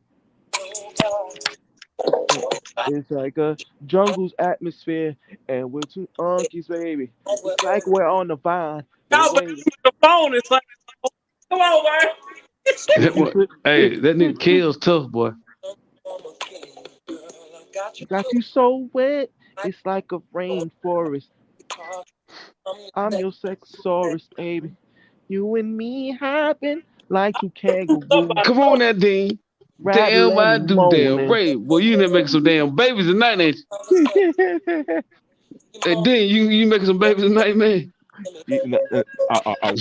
It's like a jungle's atmosphere, and we're two unkies, baby. It's like we're on the vine. The phone is like, come on, man. Hey, that nigga kills tough, boy. Got you so wet, it's like a rainforest. I'm your sexosaurus, baby. You and me happen like two kangaroos. Come on, that Dean. Damn, I do damn right. Well, you done make some damn babies tonight, ain't you? Hey, Dean, you making some babies tonight, man? I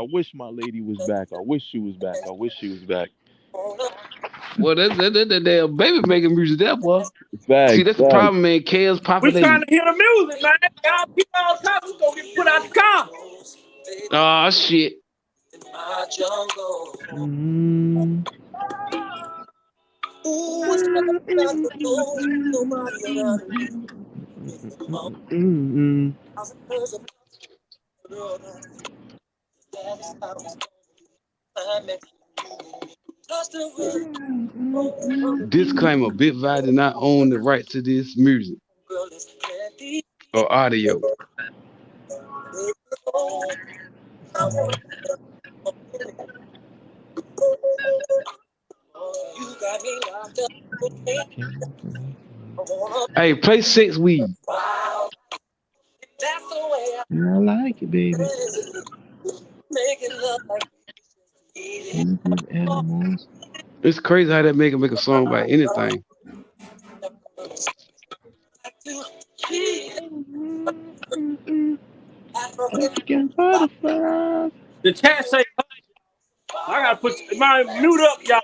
wish my lady was back. I wish she was back. Well, that damn baby making music, that boy. Facts, see, that's the problem, man. Chaos populating. We trying to hear the music, man. Y'all keep all talking, we gonna get put out the car. Oh shit. Disclaimer: Big Five did not own the rights to this music or audio. Hey, play 6 Weed. I like it, baby. It's crazy how that make a song about anything. The chat say, I gotta put my mute up, y'all.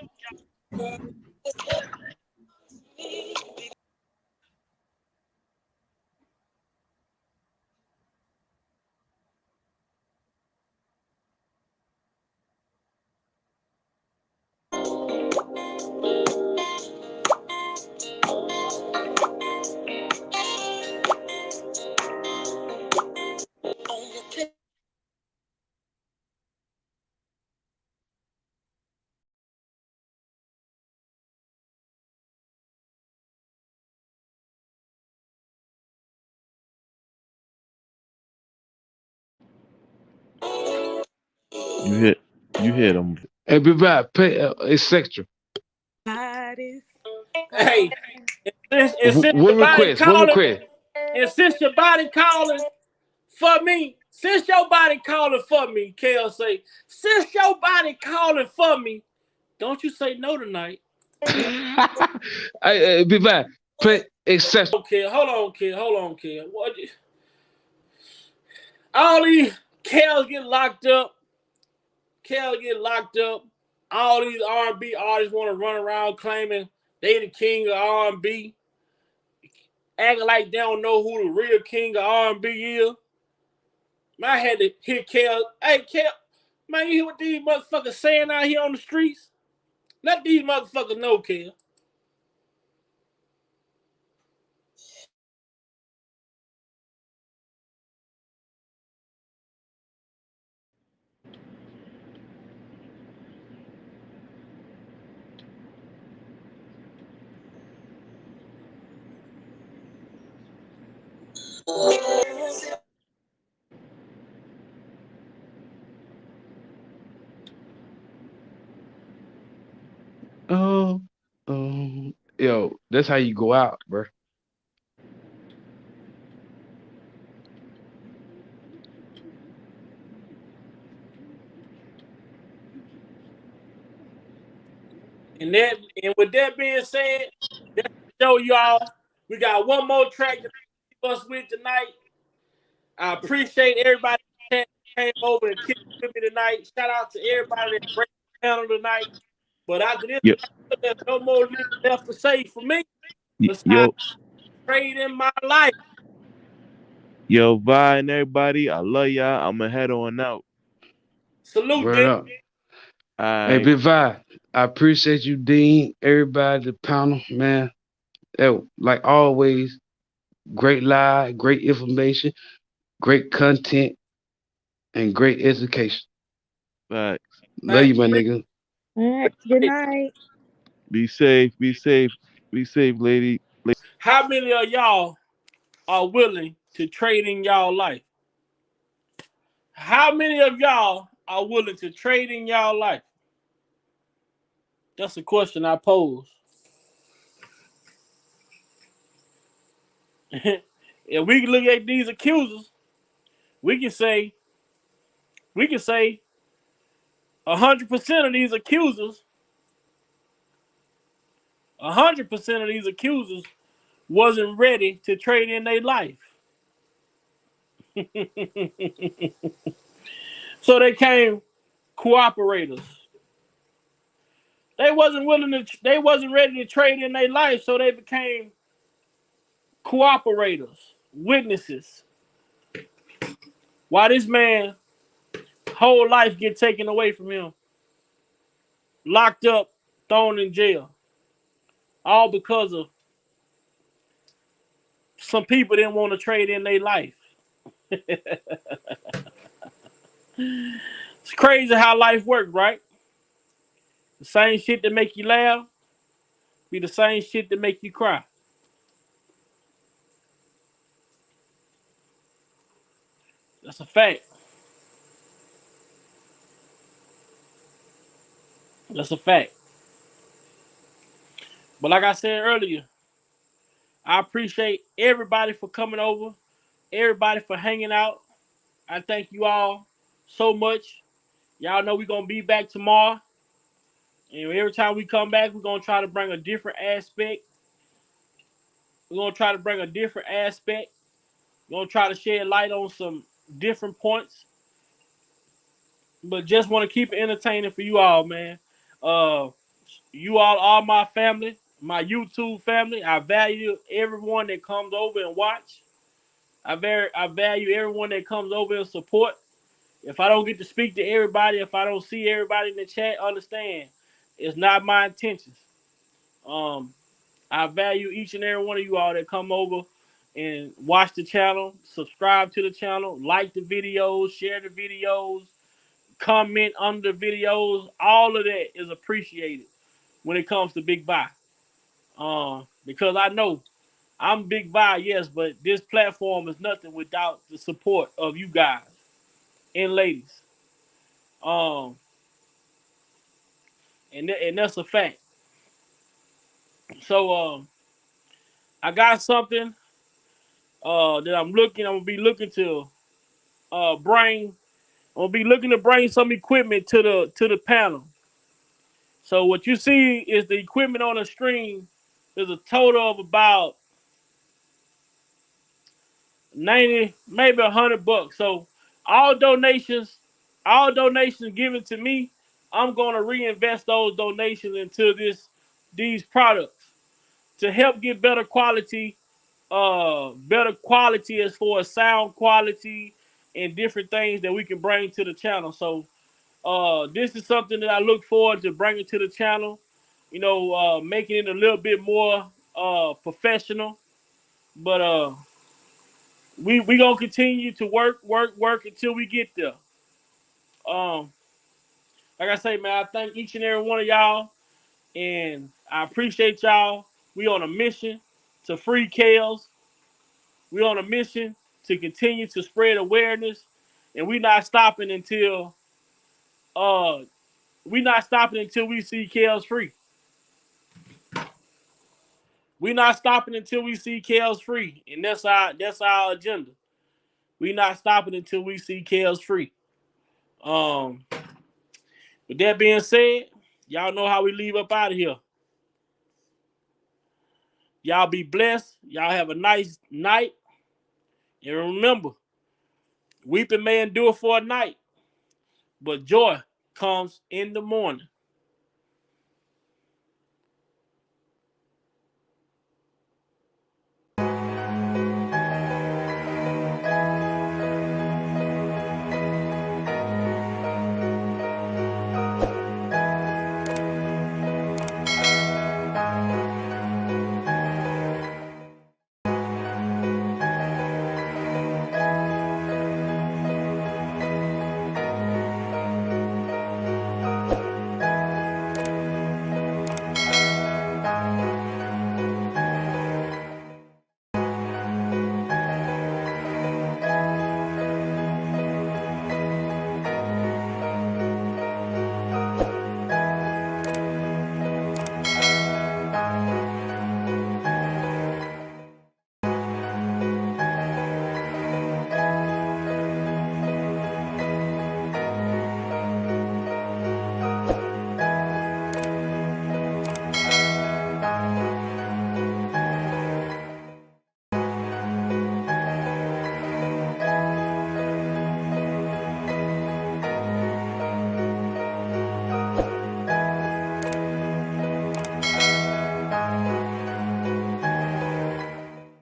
You hit him. Hey, be back. Pay etc. Hey, and since What your body request? What calling, request? and since your body calling for me, since your body calling for me, Kel say, since your body calling for me, don't you say no tonight. Hey, be back. Play etc. Okay, hold on, Kel. What? All these Kels get locked up. All these R&B artists want to run around claiming they the king of R&B, acting like they don't know who the real king of R&B is. Man, I had to hit Kel. Hey, Kel, man, you hear what these motherfuckers saying out here on the streets? Let these motherfuckers know, Kel. Oh, yo, that's how you go out, bro. And with that being said, that's to show y'all we got one more track to keep us with tonight. I appreciate everybody that came over and kicked with me tonight. Shout out to everybody that break the panel tonight. But after this, Yo, there's no more left to say for me besides yo, trading my life. yo, bye and everybody. I love y'all. I'ma head on out. Salute, Word Dick. up. Hey, I Big Vi, I appreciate you, Dean, everybody, the panel, man. Like always, great live, great information, great content, and great education. Facts. Love you, my nigga. All right. Good night. Be safe. Be safe. Be safe, lady. How many of y'all are willing to trade in y'all life? How many of y'all are willing to trade in y'all life? That's a question I pose. If we can look at these accusers, we can say 100% of these accusers, 100% of these accusers wasn't ready to trade in their life. So they came cooperators. They wasn't ready to trade in their life, so they became cooperators, witnesses. Why this man whole life get taken away from him, locked up, thrown in jail, all because of some people didn't want to trade in their life. It's crazy how life works, right? The same shit that make you laugh be the same shit that make you cry. That's a fact. That's a fact. But like I said earlier, I appreciate everybody for coming over, everybody for hanging out. I thank you all so much. Y'all know we're going to be back tomorrow. And every time we come back, we're going to try to bring a different aspect. We're going to try to bring a different aspect. We're going to try to shed light on some different points. But just want to keep it entertaining for you all, man. You all are my family, my YouTube family. I value everyone that comes over and watch. I value everyone that comes over and support. If I don't get to speak to everybody, if I don't see everybody in the chat, understand it's not my intentions. I value each and every one of you all that come over and watch the channel, subscribe to the channel, like the videos, share the videos, comment under the videos. All of that is appreciated when it comes to Big Vi. Because I know I'm Big Vi, yes, but this platform is nothing without the support of you guys and ladies. And that's a fact. So I got something that I'm gonna be looking to bring. I'm gonna be looking to bring some equipment to the panel. So what you see is the equipment on the screen. There's a total of about 90, maybe $100. So all donations given to me, I'm gonna reinvest those donations into these products to help get better quality as far as sound quality and different things that we can bring to the channel. So this is something that I look forward to bringing to the channel, making it a little bit more professional. But we gonna continue to work until we get there. Like I say, man, I thank each and every one of y'all, and I appreciate y'all. We on a mission to free Kels. We on a mission to continue to spread awareness, and we not stopping until we see Kels free. We not stopping until we see Kels free, and that's our agenda. We not stopping until we see Kels free. With that being said, y'all know how we leave up out of here. Y'all be blessed. Y'all have a nice night. And remember, weeping may endure for a night, but joy comes in the morning.